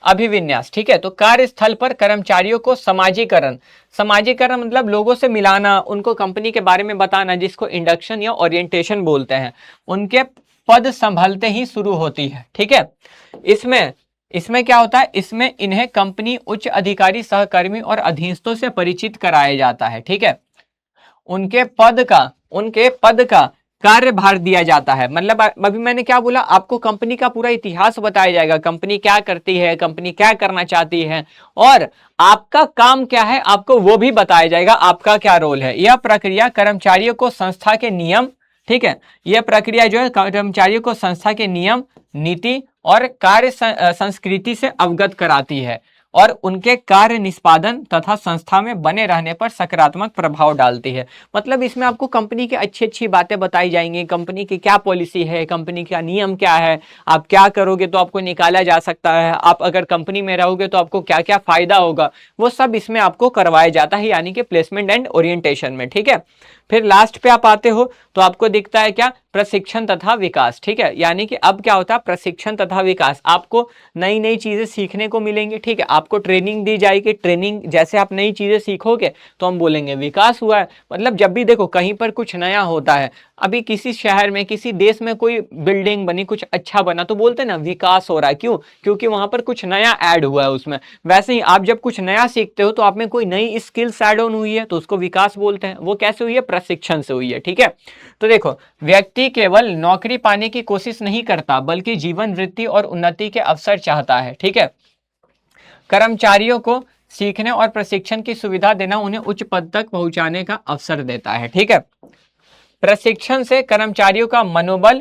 अभिविन्यास, ठीक है। तो कार्यस्थल पर कर्मचारियों को समाजीकरण, समाजीकरण मतलब लोगों से मिलाना, उनको कंपनी के बारे में बताना, जिसको इंडक्शन या ओरिएंटेशन बोलते हैं। उनके पद संभलते ही शुरू होती है, ठीक है। इसमें इसमें क्या होता है, इसमें इन्हें कंपनी उच्च अधिकारी सहकर्मी और अधीनस्थों से परिचित कराया जाता है, ठीक है। उनके पद का कार्यभार दिया जाता है, मतलब अभी मैंने क्या बोला, आपको कंपनी का पूरा इतिहास बताया जाएगा, कंपनी क्या करती है, कंपनी क्या करना चाहती है, और आपका काम क्या है आपको वो भी बताया जाएगा, आपका क्या रोल है। यह प्रक्रिया कर्मचारियों को संस्था के नियम, ठीक है, यह प्रक्रिया जो है कर्मचारियों को संस्था के नियम, नीति और कार्य संस्कृति से अवगत कराती है, और उनके कार्य निष्पादन तथा संस्था में बने रहने पर सकारात्मक प्रभाव डालती है। मतलब इसमें आपको कंपनी की अच्छी अच्छी बातें बताई जाएंगी, कंपनी की क्या पॉलिसी है, कंपनी का नियम क्या है, आप क्या करोगे तो आपको निकाला जा सकता है, आप अगर कंपनी में रहोगे तो आपको क्या क्या फायदा होगा, वो सब इसमें आपको करवाया जाता है, यानी कि प्लेसमेंट एंड ओरिएंटेशन में, ठीक है। फिर लास्ट पे आप आते हो तो आपको दिखता है क्या, प्रशिक्षण तथा विकास, ठीक है। यानी कि अब क्या होता है, प्रशिक्षण तथा विकास, आपको नई नई चीजें सीखने को मिलेंगी, ठीक है। आपको ट्रेनिंग दी जाएगी, ट्रेनिंग जैसे आप नई चीजें सीखोगे तो हम बोलेंगे विकास हुआ है। मतलब जब भी देखो कहीं पर कुछ नया होता है, अभी किसी शहर में किसी देश में कोई बिल्डिंग बनी, कुछ अच्छा बना, तो बोलते हैं ना विकास हो रहा है, क्यों, क्योंकि वहां पर कुछ नया ऐड हुआ है उसमें। वैसे ही आप जब कुछ नया सीखते हो तो आप में कोई नई स्किल्स ऐड ऑन हुई है तो उसको विकास बोलते हैं। वो कैसे हुई है, प्रशिक्षण से हुई है, ठीक है। तो देखो, व्यक्ति केवल नौकरी पाने की कोशिश नहीं करता बल्कि जीवन वृद्धि और उन्नति के अवसर चाहता है, ठीक है। कर्मचारियों को सीखने और प्रशिक्षण की सुविधा देना उन्हें उच्च पद तक पहुंचाने का अवसर देता है, ठीक है। प्रशिक्षण से कर्मचारियों का मनोबल,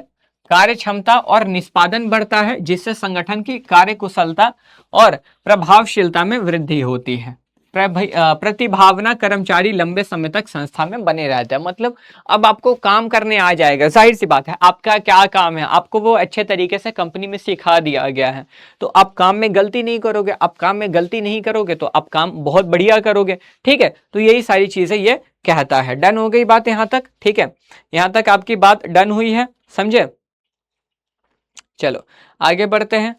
कार्य क्षमता और निष्पादन बढ़ता है, जिससे संगठन की कार्यकुशलता और प्रभावशीलता में वृद्धि होती है। प्रतिभावना कर्मचारी लंबे समय तक संस्था में बने रहते हैं। मतलब अब आपको काम करने आ जाएगा, जाहिर सी बात है, आपका क्या काम है आपको वो अच्छे तरीके से कंपनी में सिखा दिया गया है, तो आप काम में गलती नहीं करोगे, आप काम में गलती नहीं करोगे तो आप काम बहुत बढ़िया करोगे, ठीक है। तो यही सारी चीजें ये कहता है। डन हो गई बात यहां तक, ठीक है, यहां तक आपकी बात डन हुई है, समझे। चलो आगे बढ़ते हैं,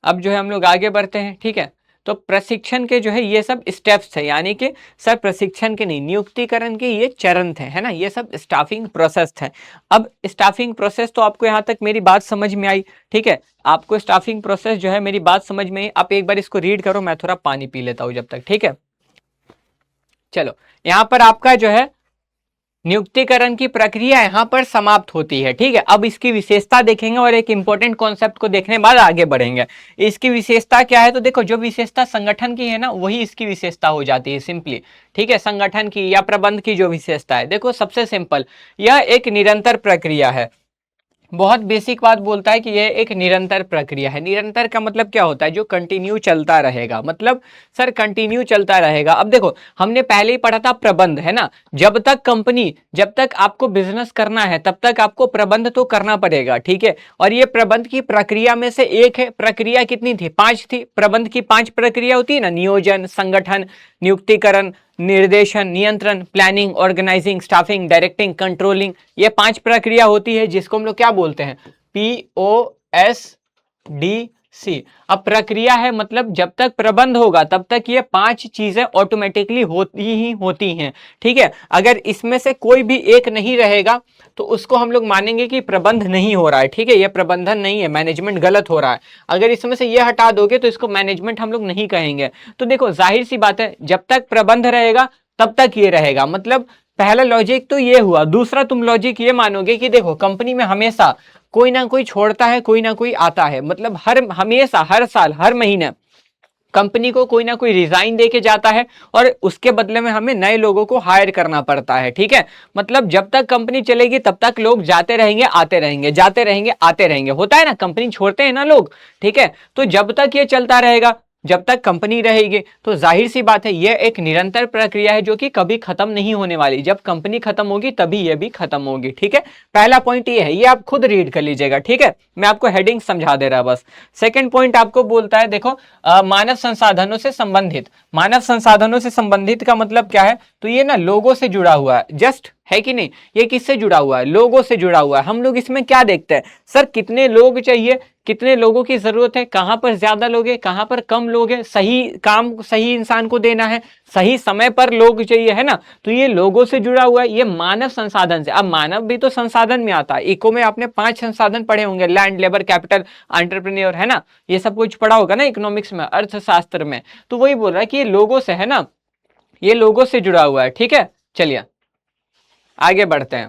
अब जो है हम लोग आगे बढ़ते हैं, ठीक है। तो प्रशिक्षण के जो है ये सब स्टेप्स थे, यानी कि सर प्रशिक्षण के नहीं, नियुक्तिकरण के ये चरण थे, है ना, ये सब स्टाफिंग प्रोसेस थे। अब स्टाफिंग प्रोसेस तो आपको यहाँ तक मेरी बात समझ में आई, ठीक है। आपको स्टाफिंग प्रोसेस जो है मेरी बात समझ में आई, आप एक बार इसको रीड करो, मैं थोड़ा पानी पी लेता हूँ जब तक, ठीक है। चलो यहाँ पर आपका जो है नियुक्तिकरण की प्रक्रिया यहाँ पर समाप्त होती है, ठीक है। अब इसकी विशेषता देखेंगे और एक इंपॉर्टेंट कॉन्सेप्ट को देखने बाद आगे बढ़ेंगे। इसकी विशेषता क्या है, तो देखो जो विशेषता संगठन की है ना वही इसकी विशेषता हो जाती है सिंपली, ठीक है। संगठन की या प्रबंध की जो विशेषता है, देखो सबसे सिंपल, यह एक निरंतर प्रक्रिया है। बहुत बेसिक बात बोलता है कि यह एक निरंतर प्रक्रिया है। निरंतर का मतलब क्या होता है, जो कंटिन्यू चलता रहेगा, मतलब सर कंटिन्यू चलता रहेगा। अब देखो हमने पहले ही पढ़ा था प्रबंध, है ना, जब तक आपको बिजनेस करना है तब तक आपको प्रबंध तो करना पड़ेगा, ठीक है। और ये प्रबंध की प्रक्रिया में से एक है। प्रक्रिया कितनी थी, 5 थी। प्रबंध की 5 प्रक्रिया होती है ना, नियोजन, संगठन, नियुक्तिकरण, निर्देशन, नियंत्रण, planning, organising, staffing, directing, controlling, ये 5 प्रक्रिया होती है, जिसको हम लोग क्या बोलते हैं, POSDQ, सी। अब प्रक्रिया है मतलब जब तक प्रबंध होगा तब तक ये 5 चीजें ऑटोमेटिकली होती ही होती हैं, ठीक है। अगर इसमें से कोई भी एक नहीं रहेगा तो उसको हम लोग मानेंगे कि प्रबंध नहीं हो रहा है, ठीक है, ये प्रबंधन नहीं है, मैनेजमेंट गलत हो रहा है। अगर इसमें से ये हटा दोगे तो इसको मैनेजमेंट हम लोग नहीं कहेंगे। तो देखो जाहिर सी बात है, जब तक प्रबंध रहेगा तब तक ये रहेगा, मतलब पहला लॉजिक तो ये हुआ। दूसरा तुम लॉजिक ये मानोगे कि देखो कंपनी में हमेशा कोई ना कोई छोड़ता है, कोई ना कोई आता है, मतलब हमेशा हर साल हर महीने कंपनी को कोई ना कोई रिजाइन दे के जाता है और उसके बदले में हमें नए लोगों को हायर करना पड़ता है, ठीक है। मतलब जब तक कंपनी चलेगी तब तक लोग जाते रहेंगे आते रहेंगे, जाते रहेंगे आते रहेंगे, होता है ना, कंपनी छोड़ते हैं ना लोग, ठीक है। तो जब तक ये चलता रहेगा, जब तक कंपनी रहेगी, तो जाहिर सी बात है ये एक निरंतर प्रक्रिया है जो कि कभी खत्म नहीं होने वाली। जब कंपनी खत्म होगी तभी ये भी खत्म होगी, ठीक है। पहला पॉइंट ये है, ये आप खुद रीड कर लीजिएगा, ठीक है, मैं आपको हेडिंग समझा दे रहा बस। सेकंड पॉइंट आपको बोलता है, देखो मानव संसाधनों से संबंधित। मानव संसाधनों से संबंधित का मतलब क्या है, तो ये ना लोगों से जुड़ा हुआ है, जस्ट है कि नहीं, ये किससे जुड़ा हुआ है, लोगों से जुड़ा हुआ है। हम लोग इसमें क्या देखते हैं, सर कितने लोग चाहिए, कितने लोगों की जरूरत है, कहां पर ज्यादा लोग हैं, कहां पर कम लोग हैं, सही काम सही इंसान को देना है, सही समय पर लोग चाहिए, है ना। तो ये लोगों से जुड़ा हुआ है, ये मानव संसाधन से। अब मानव भी तो संसाधन में आता है, इको में आपने 5 संसाधन पढ़े होंगे, लैंड, लेबर, कैपिटल, एंटरप्रेन्योर, है ना, ये सब कुछ पढ़ा होगा ना इकोनॉमिक्स में, अर्थशास्त्र में। तो वही बोल रहा है कि ये लोगों से है ना, ये लोगों से जुड़ा हुआ है, ठीक है। चलिए आगे बढ़ते हैं,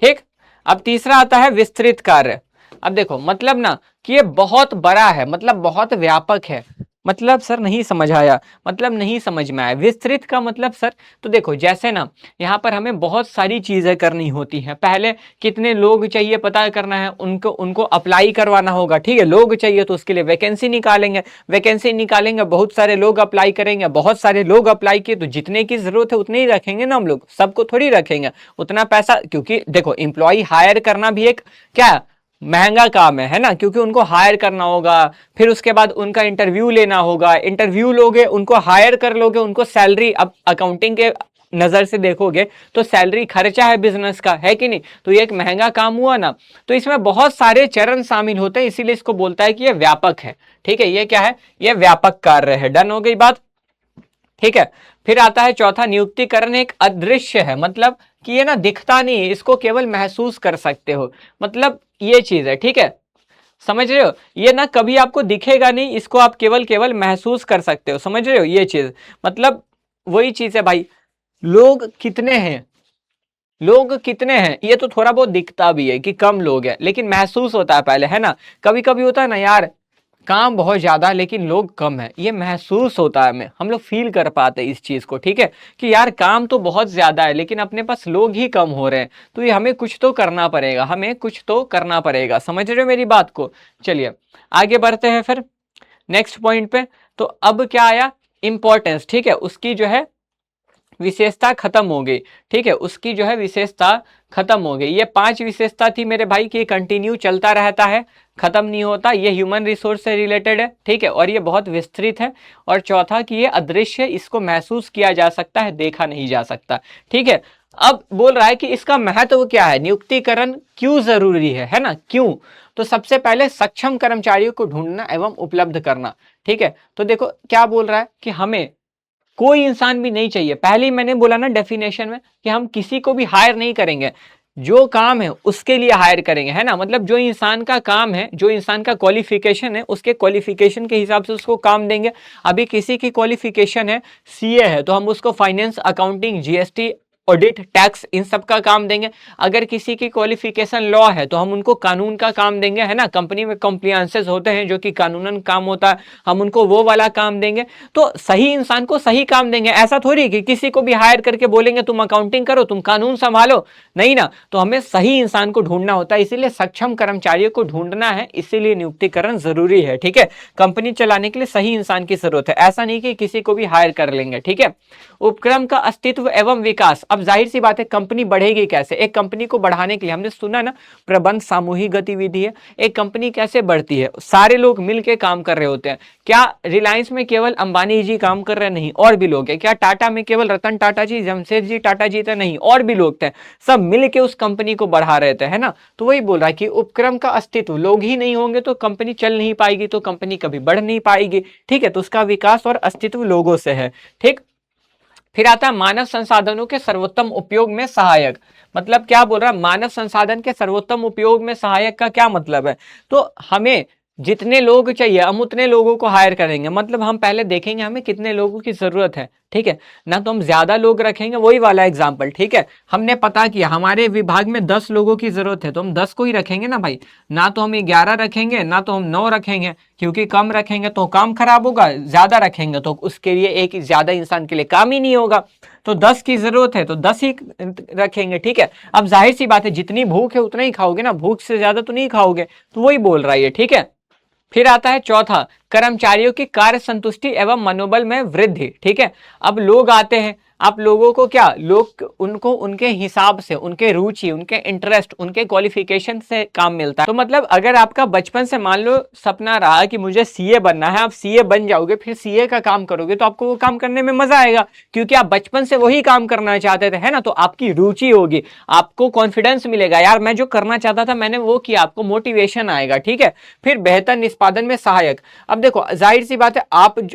ठीक। अब तीसरा आता है विस्तृत कार्य। अब देखो मतलब ना कि ये बहुत बड़ा है, मतलब बहुत व्यापक है। मतलब सर नहीं समझ आया, मतलब नहीं समझ में आया, विस्तृत का मतलब सर, तो देखो जैसे ना यहाँ पर हमें बहुत सारी चीजें करनी होती हैं। पहले कितने लोग चाहिए पता करना है, उनको उनको अप्लाई करवाना होगा, ठीक है। लोग चाहिए तो उसके लिए वैकेंसी निकालेंगे, वैकेंसी निकालेंगे, बहुत सारे लोग अप्लाई करेंगे, बहुत सारे लोग अप्लाई किए तो जितने की जरूरत है उतने ही रखेंगे ना हम लोग, सबको थोड़ी रखेंगे उतना पैसा, क्योंकि देखो एम्प्लॉय हायर करना भी एक क्या महंगा काम है ना, क्योंकि उनको हायर करना होगा, फिर उसके बाद उनका इंटरव्यू लेना होगा, इंटरव्यू लोगे, उनको हायर कर लोगे, उनको सैलरी, अब अकाउंटिंग के नजर से देखोगे तो सैलरी खर्चा है बिजनेस का, है कि नहीं, तो ये एक महंगा काम हुआ ना। तो इसमें बहुत सारे चरण शामिल होते हैं, इसीलिए इसको बोलता है कि ये व्यापक है, ठीक है। ये क्या है, ये व्यापक कार्य है। डन हो गई बात, ठीक है। फिर आता है चौथा, नियुक्तिकरण एक अदृश्य है, मतलब कि ये ना दिखता नहीं है, इसको केवल महसूस कर सकते हो, मतलब ये चीज है, ठीक है, समझ रहे हो। ये ना कभी आपको दिखेगा नहीं, इसको आप केवल केवल महसूस कर सकते हो, समझ रहे हो ये चीज, मतलब वही चीज है भाई। लोग कितने हैं, लोग कितने हैं, ये तो थोड़ा बहुत दिखता भी है कि कम लोग हैं, लेकिन महसूस होता है पहले, है ना। कभी कभी होता है ना यार काम बहुत ज्यादा है लेकिन लोग कम है, ये महसूस होता है, हमें हम लोग फील कर पाते हैं इस चीज को, ठीक है, कि यार काम तो बहुत ज्यादा है लेकिन अपने पास लोग ही कम हो रहे हैं, तो ये हमें कुछ तो करना पड़ेगा, हमें कुछ तो करना पड़ेगा, समझ रहे हो मेरी बात को। चलिए आगे बढ़ते हैं फिर नेक्स्ट पॉइंट पे। तो अब क्या आया, इंपॉर्टेंस, ठीक है, उसकी जो है विशेषता खत्म हो गई, ठीक है, उसकी जो है विशेषता खत्म हो गई। ये 5 विशेषता थी मेरे भाई की, कंटिन्यू चलता रहता है, खत्म नहीं होता, ये ह्यूमन रिसोर्स से रिलेटेड है, ठीक है, और ये बहुत विस्तृत है। और चौथा कि ये अदृश्य है, इसको महसूस किया जा सकता है, देखा नहीं जा सकता, ठीक है। अब बोल रहा है कि इसका महत्व क्या है, नियुक्तिकरण क्यों जरूरी है ना, क्यों। तो सबसे पहले सक्षम कर्मचारियों को ढूंढना एवं उपलब्ध करना, ठीक है। तो देखो क्या बोल रहा है कि हमें कोई इंसान भी नहीं चाहिए, पहले ही मैंने बोला ना डेफिनेशन में कि हम किसी को भी हायर नहीं करेंगे, जो काम है उसके लिए हायर करेंगे, है ना, मतलब जो इंसान का काम है, जो इंसान का क्वालिफिकेशन है, उसके क्वालिफिकेशन के हिसाब से उसको काम देंगे। अभी किसी की क्वालिफिकेशन है सीए है तो हम उसको finance, accounting, GST, audit, tax, इन सब का काम देंगे। अगर किसी की क्वालिफिकेशन लॉ है तो हम उनको कानून का काम देंगे, है ना, कंपनी में कॉम्प्लियंसेस होते हैं जो कि कानूनन काम होता है, हम उनको वो वाला काम देंगे। तो सही इंसान को सही काम देंगे, ऐसा थोड़ी कि किसी को भी हायर करके बोलेंगे तुम अकाउंटिंग करो, तुम कानून संभालो, नहीं ना। तो हमें सही इंसान को ढूंढना होता है, इसीलिए सक्षम कर्मचारियों को ढूंढना है, इसीलिए नियुक्तिकरण जरूरी है, ठीक है। कंपनी चलाने के लिए सही इंसान की जरूरत है, ऐसा नहीं कि किसी को भी हायर कर लेंगे, ठीक है। उपक्रम का अस्तित्व एवं विकास, अब जाहिर सी बात है कंपनी बढ़ेगी कैसे? एक कंपनी को बढ़ाने के लिए हमने सुना ना, प्रबंध सामूहिक गतिविधि है। एक कंपनी कैसे बढ़ती है? सारे लोग मिलके काम कर रहे होते हैं। क्या रिलायंस में केवल अंबानी जी काम कर रहे? नहीं, और भी लोग हैं। क्या टाटा में केवल रतन टाटा जी, जमशेद जी टाटा जी थे? नहीं, और भी लोग थे। सब मिलके उस कंपनी को बढ़ा रहे थे, है ना। तो वही बोल रहा है कि उपक्रम का अस्तित्व, लोग ही नहीं होंगे तो कंपनी चल नहीं पाएगी, तो कंपनी कभी बढ़ नहीं पाएगी। ठीक है, तो उसका विकास और अस्तित्व लोगों से है। ठीक, फिर आता है मानव संसाधनों के सर्वोत्तम उपयोग में सहायक। मतलब क्या बोल रहा है? मानव संसाधन के सर्वोत्तम उपयोग में सहायक का क्या मतलब है? तो हमें जितने लोग चाहिए हम उतने लोगों को हायर करेंगे। मतलब हम पहले देखेंगे हमें कितने लोगों की जरूरत है। ठीक है ना, तो हम ज्यादा लोग रखेंगे। वही वाला एग्जाम्पल, ठीक है, हमने पता किया हमारे विभाग में 10 लोगों की जरूरत है, तो हम 10 को ही रखेंगे ना भाई। ना तो हम 11 रखेंगे, ना तो हम 9 रखेंगे, क्योंकि कम रखेंगे तो काम खराब होगा, ज्यादा रखेंगे तो उसके लिए एक ज्यादा इंसान के लिए काम ही नहीं होगा। तो 10 की जरूरत है तो 10 ही रखेंगे। ठीक है, अब जाहिर सी बात है जितनी भूख है उतना ही खाओगे ना, भूख से ज्यादा तो नहीं खाओगे। तो वही बोल रहा है ये। ठीक है, फिर आता है चौथा, कर्मचारियों की कार्य संतुष्टि एवं मनोबल में वृद्धि। ठीक है, अब लोग आते हैं, आप लोगों को क्या, लोग उनको उनके हिसाब से, उनके रुचि, उनके इंटरेस्ट, उनके क्वालिफिकेशन से काम मिलता है। तो मतलब अगर आपका बचपन से मान लो सपना रहा कि मुझे सीए बनना है, आप सीए बन जाओगे, फिर सीए का काम करोगे तो आपको वो काम करने में मजा आएगा, क्योंकि आप बचपन से वही काम करना चाहते थे, है ना। तो आपकी रुचि होगी, आपको कॉन्फिडेंस मिलेगा, यार मैं जो करना चाहता था मैंने वो किया, आपको मोटिवेशन आएगा। ठीक है, फिर बेहतर निष्पादन में सहायक। अब देखो जाहिर सी बात है,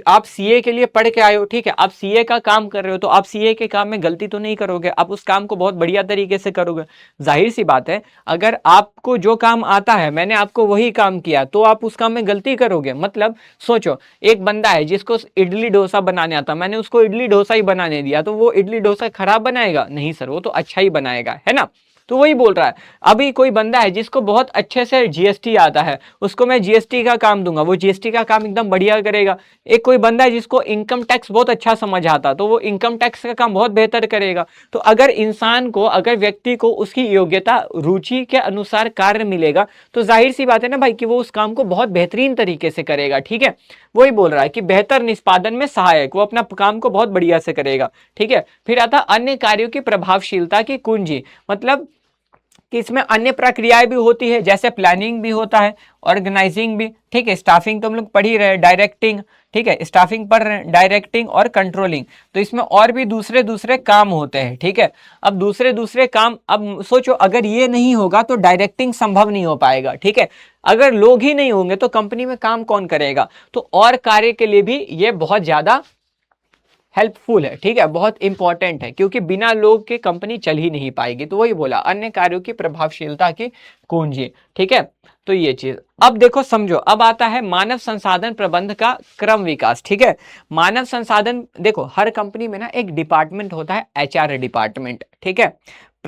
आप सीए के लिए पढ़ के आए हो, ठीक है, आप सीए का काम कर रहे हो, तो आप सीए के काम में गलती तो नहीं करोगे, आप उस काम को बहुत बढ़िया तरीके से करोगे। जाहिर सी बात है, अगर आपको जो काम आता है, मैंने आपको वही काम किया, तो आप उस काम में गलती करोगे। मतलब सोचो, एक बंदा है जिसको इडली डोसा बनाने आता, मैंने उसको इडली डोसा ही बनाने दिया, तो वो इडली डोसा खराब बनाएगा? नहीं सर, वो तो अच्छा ही बनाएगा, है ना। तो वही बोल रहा है। अभी कोई बंदा है जिसको बहुत अच्छे से जीएसटी आता है, उसको मैं जीएसटी का काम दूंगा, वो जीएसटी का काम एकदम बढ़िया करेगा। एक कोई बंदा है जिसको इनकम टैक्स बहुत अच्छा समझ आता, तो वो इनकम टैक्स का काम बहुत बेहतर करेगा। तो अगर इंसान को, अगर व्यक्ति को उसकी योग्यता, रुचि के अनुसार कार्य मिलेगा, तो जाहिर सी बात है ना भाई कि वो उस काम को बहुत बेहतरीन तरीके से करेगा। ठीक है, वही बोल रहा है कि बेहतर निष्पादन में सहायक, वो अपना काम को बहुत बढ़िया से करेगा। ठीक है, फिर आता अन्य कार्यों की प्रभावशीलता की कुंजी। मतलब कि इसमें अन्य प्रक्रियाएं भी होती है, जैसे प्लानिंग भी होता है, ऑर्गेनाइजिंग भी। ठीक है, स्टाफिंग तो हम लोग पढ़ ही रहे हैं, डायरेक्टिंग। ठीक है, स्टाफिंग पढ़ रहे हैं, डायरेक्टिंग और कंट्रोलिंग। तो इसमें और भी दूसरे दूसरे काम होते हैं। ठीक है, अब दूसरे दूसरे काम, अब सोचो अगर ये नहीं होगा तो डायरेक्टिंग संभव नहीं हो पाएगा। ठीक है, अगर लोग ही नहीं होंगे तो कंपनी में काम कौन करेगा? तो और कार्य के लिए भी ये बहुत ज्यादा हेल्पफुल है। ठीक है, बहुत इंपॉर्टेंट है, क्योंकि बिना लोग के कंपनी चल ही नहीं पाएगी। तो वही बोला, अन्य कार्यों की प्रभावशीलता की कुंजी। ठीक है, तो ये चीज अब देखो समझो। अब आता है मानव संसाधन प्रबंध का क्रम विकास। ठीक है, मानव संसाधन, देखो हर कंपनी में ना एक डिपार्टमेंट होता है, एचआर डिपार्टमेंट। ठीक है,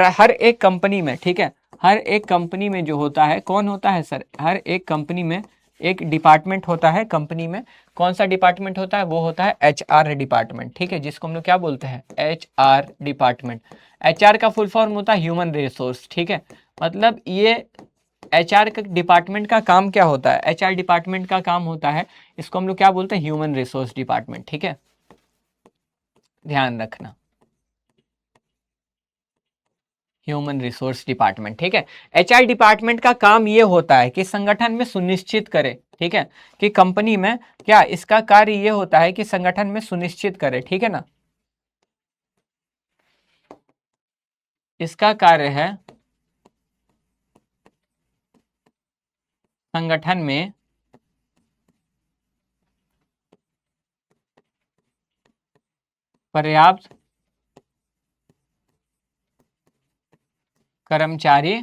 हर एक कंपनी में, ठीक है, हर एक कंपनी में जो होता है, कौन होता है सर? हर एक कंपनी में एक डिपार्टमेंट होता है। कंपनी में कौन सा डिपार्टमेंट होता है? वो होता है एचआर डिपार्टमेंट। ठीक है, जिसको हम लोग क्या बोलते हैं? HR department. एचआर का फुल फॉर्म होता है ह्यूमन रिसोर्स। ठीक है, मतलब ये एचआर का डिपार्टमेंट का काम क्या होता है? एचआर डिपार्टमेंट का काम होता है, इसको हम लोग क्या बोलते हैं? Human resource department. ठीक है, ध्यान रखना, ह्यूमन रिसोर्स डिपार्टमेंट। ठीक है, एचआर डिपार्टमेंट का काम ये होता है कि संगठन में सुनिश्चित करे, ठीक है, कि कंपनी में क्या, इसका कार्य ये होता है कि संगठन में सुनिश्चित करे। ठीक है ना, इसका कार्य है संगठन में पर्याप्त कर्मचारी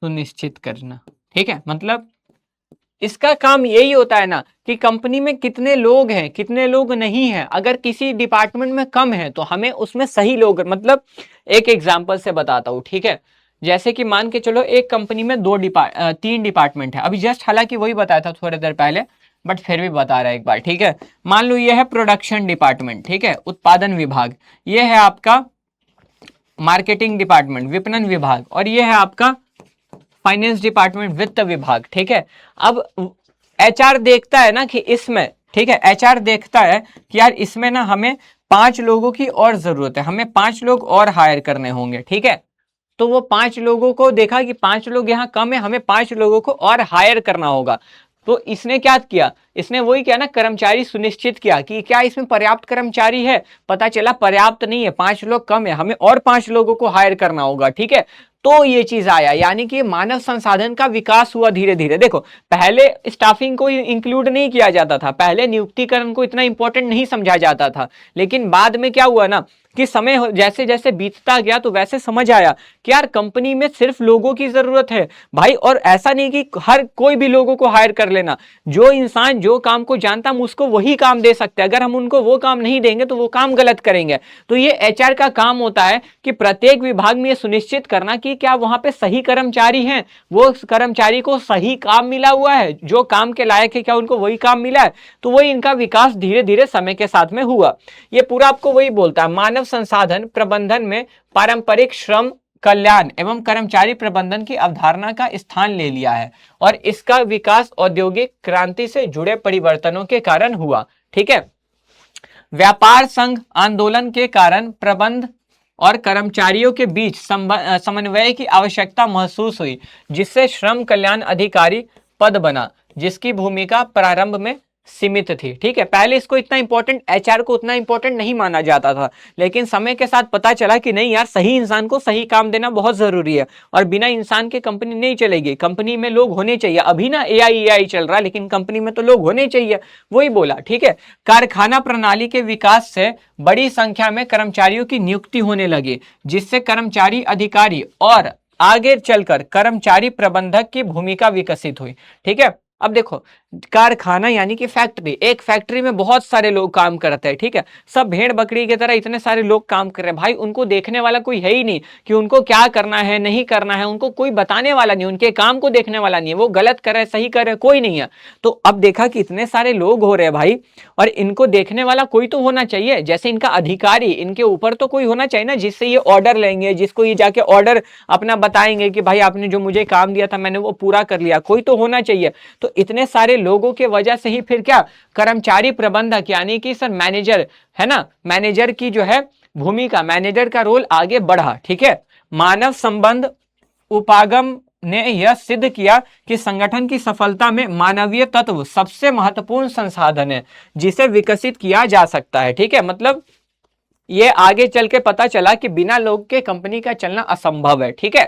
सुनिश्चित करना। ठीक है, मतलब इसका काम यही होता है ना कि कंपनी में कितने लोग हैं, कितने लोग नहीं हैं। अगर किसी डिपार्टमेंट में कम है तो हमें उसमें सही लोग, मतलब एक एग्जांपल से बताता हूँ। ठीक है, जैसे कि मान के चलो एक कंपनी में 3 डिपार्टमेंट है। अभी जस्ट हालांकि वही बताया था थोड़ी देर पहले, बट फिर भी बता रहा है एक बार। ठीक है, मान लो ये है प्रोडक्शन डिपार्टमेंट, ठीक है, उत्पादन विभाग। ये है आपका मार्केटिंग डिपार्टमेंट, विपणन विभाग। और ये है आपका फाइनेंस डिपार्टमेंट, वित्त विभाग। ठीक है, अब एचआर देखता है ना कि इसमें, ठीक है, एचआर देखता है कि यार इसमें ना हमें 5 लोगों की और जरूरत है, हमें 5 लोग और हायर करने होंगे, ठीक है। तो वो 5 लोगों को देखा कि 5 लोग यहाँ कम है, हमें 5 लोगों को और हायर करना होगा। तो इसने क्या किया, इसने वही किया ना, कर्मचारी सुनिश्चित किया कि क्या इसमें पर्याप्त कर्मचारी है। पता चला पर्याप्त नहीं है, 5 लोग कम है, हमें और 5 लोगों को हायर करना होगा, ठीक है। तो ये चीज आया, यानी कि मानव संसाधन का विकास हुआ धीरे धीरे। देखो पहले स्टाफिंग को इंक्लूड नहीं किया जाता था, पहले नियुक्तिकरण को इतना इंपॉर्टेंट नहीं समझा जाता था, लेकिन बाद में क्या हुआ ना कि समय जैसे जैसे बीतता गया तो वैसे समझ आया कि यार कंपनी में सिर्फ लोगों की जरूरत है भाई। और ऐसा नहीं कि हर कोई भी लोगों को हायर कर लेना, जो इंसान जो काम को जानता हम उसको वही काम दे सकते हैं, अगर हम उनको वो काम नहीं देंगे तो वो काम गलत करेंगे। तो ये एचआर का काम होता है कि प्रत्येक विभाग में ये सुनिश्चित करना कि क्या वहां पे सही कर्मचारी हैं, वो कर्मचारी को सही काम मिला हुआ है, जो काम के लायक है क्या उनको वही काम मिला है। तो वही इनका विकास धीरे धीरे समय के साथ में हुआ। ये पूरा आपको वही बोलता है, मानव संसाधन प्रबंधन में पारंपरिक श्रम कल्याण एवं कर्मचारी प्रबंधन की अवधारणा का स्थान ले लिया है, और इसका विकास औद्योगिक क्रांति से जुड़े परिवर्तनों के कारण हुआ, ठीक है। व्यापार संघ आंदोलन के कारण प्रबंध और कर्मचारियों के बीच समन्वय की आवश्यकता महसूस हुई, जिससे श्रम कल्याण अधिकारी पद बना, जिसकी भूमिका प्रारंभ में सीमित थी, ठीक है। पहले इसको इतना इंपॉर्टेंट, एचआर को उतना इंपॉर्टेंट नहीं माना जाता था, लेकिन समय के साथ पता चला कि नहीं यार, सही इंसान को सही काम देना बहुत जरूरी है, और बिना इंसान के कंपनी नहीं चलेगी, कंपनी में लोग होने चाहिए। अभी ना एआई चल रहा है, लेकिन कंपनी में तो लोग होने चाहिए, वही बोला, ठीक है। कारखाना प्रणाली के विकास से बड़ी संख्या में कर्मचारियों की नियुक्ति होने लगी, जिससे कर्मचारी अधिकारी और आगे चलकर कर्मचारी प्रबंधक की भूमिका विकसित हुई, ठीक है। अब देखो कारखाना यानी कि फैक्ट्री, एक फैक्ट्री में बहुत सारे लोग काम करते हैं, ठीक है, सब भेड़ बकरी की तरह इतने सारे लोग काम कर रहे हैं भाई, उनको देखने वाला कोई है ही नहीं कि उनको क्या करना है नहीं करना है, उनको कोई बताने वाला नहीं, उनके काम को देखने वाला नहीं है, वो गलत कर रहे सही कर रहे कोई नहीं है। तो अब देखा कि इतने सारे लोग हो रहे हैं भाई, और इनको देखने वाला कोई तो होना चाहिए, जैसे इनका अधिकारी, इनके ऊपर तो कोई होना चाहिए ना, जिससे ये ऑर्डर लेंगे, जिसको ये जाके ऑर्डर अपना बताएंगे कि भाई आपने जो मुझे काम दिया था मैंने वो पूरा कर लिया, कोई तो होना चाहिए। तो इतने सारे लोगों के वजह से ही फिर क्या, कर्मचारी प्रबंधक यानी कि सर मैनेजर है ना, मैनेजर की जो है भूमिका, मैनेजर का रोल आगे बढ़ा, ठीक है। मानव संबंध उपागम ने यह सिद्ध किया कि संगठन की सफलता में मानवीय तत्व सबसे महत्वपूर्ण संसाधन है, जिसे विकसित किया जा सकता है, ठीक है। मतलब ये आगे चल के पता चला कि बिना लोग के कंपनी का चलना असंभव है, ठीक है।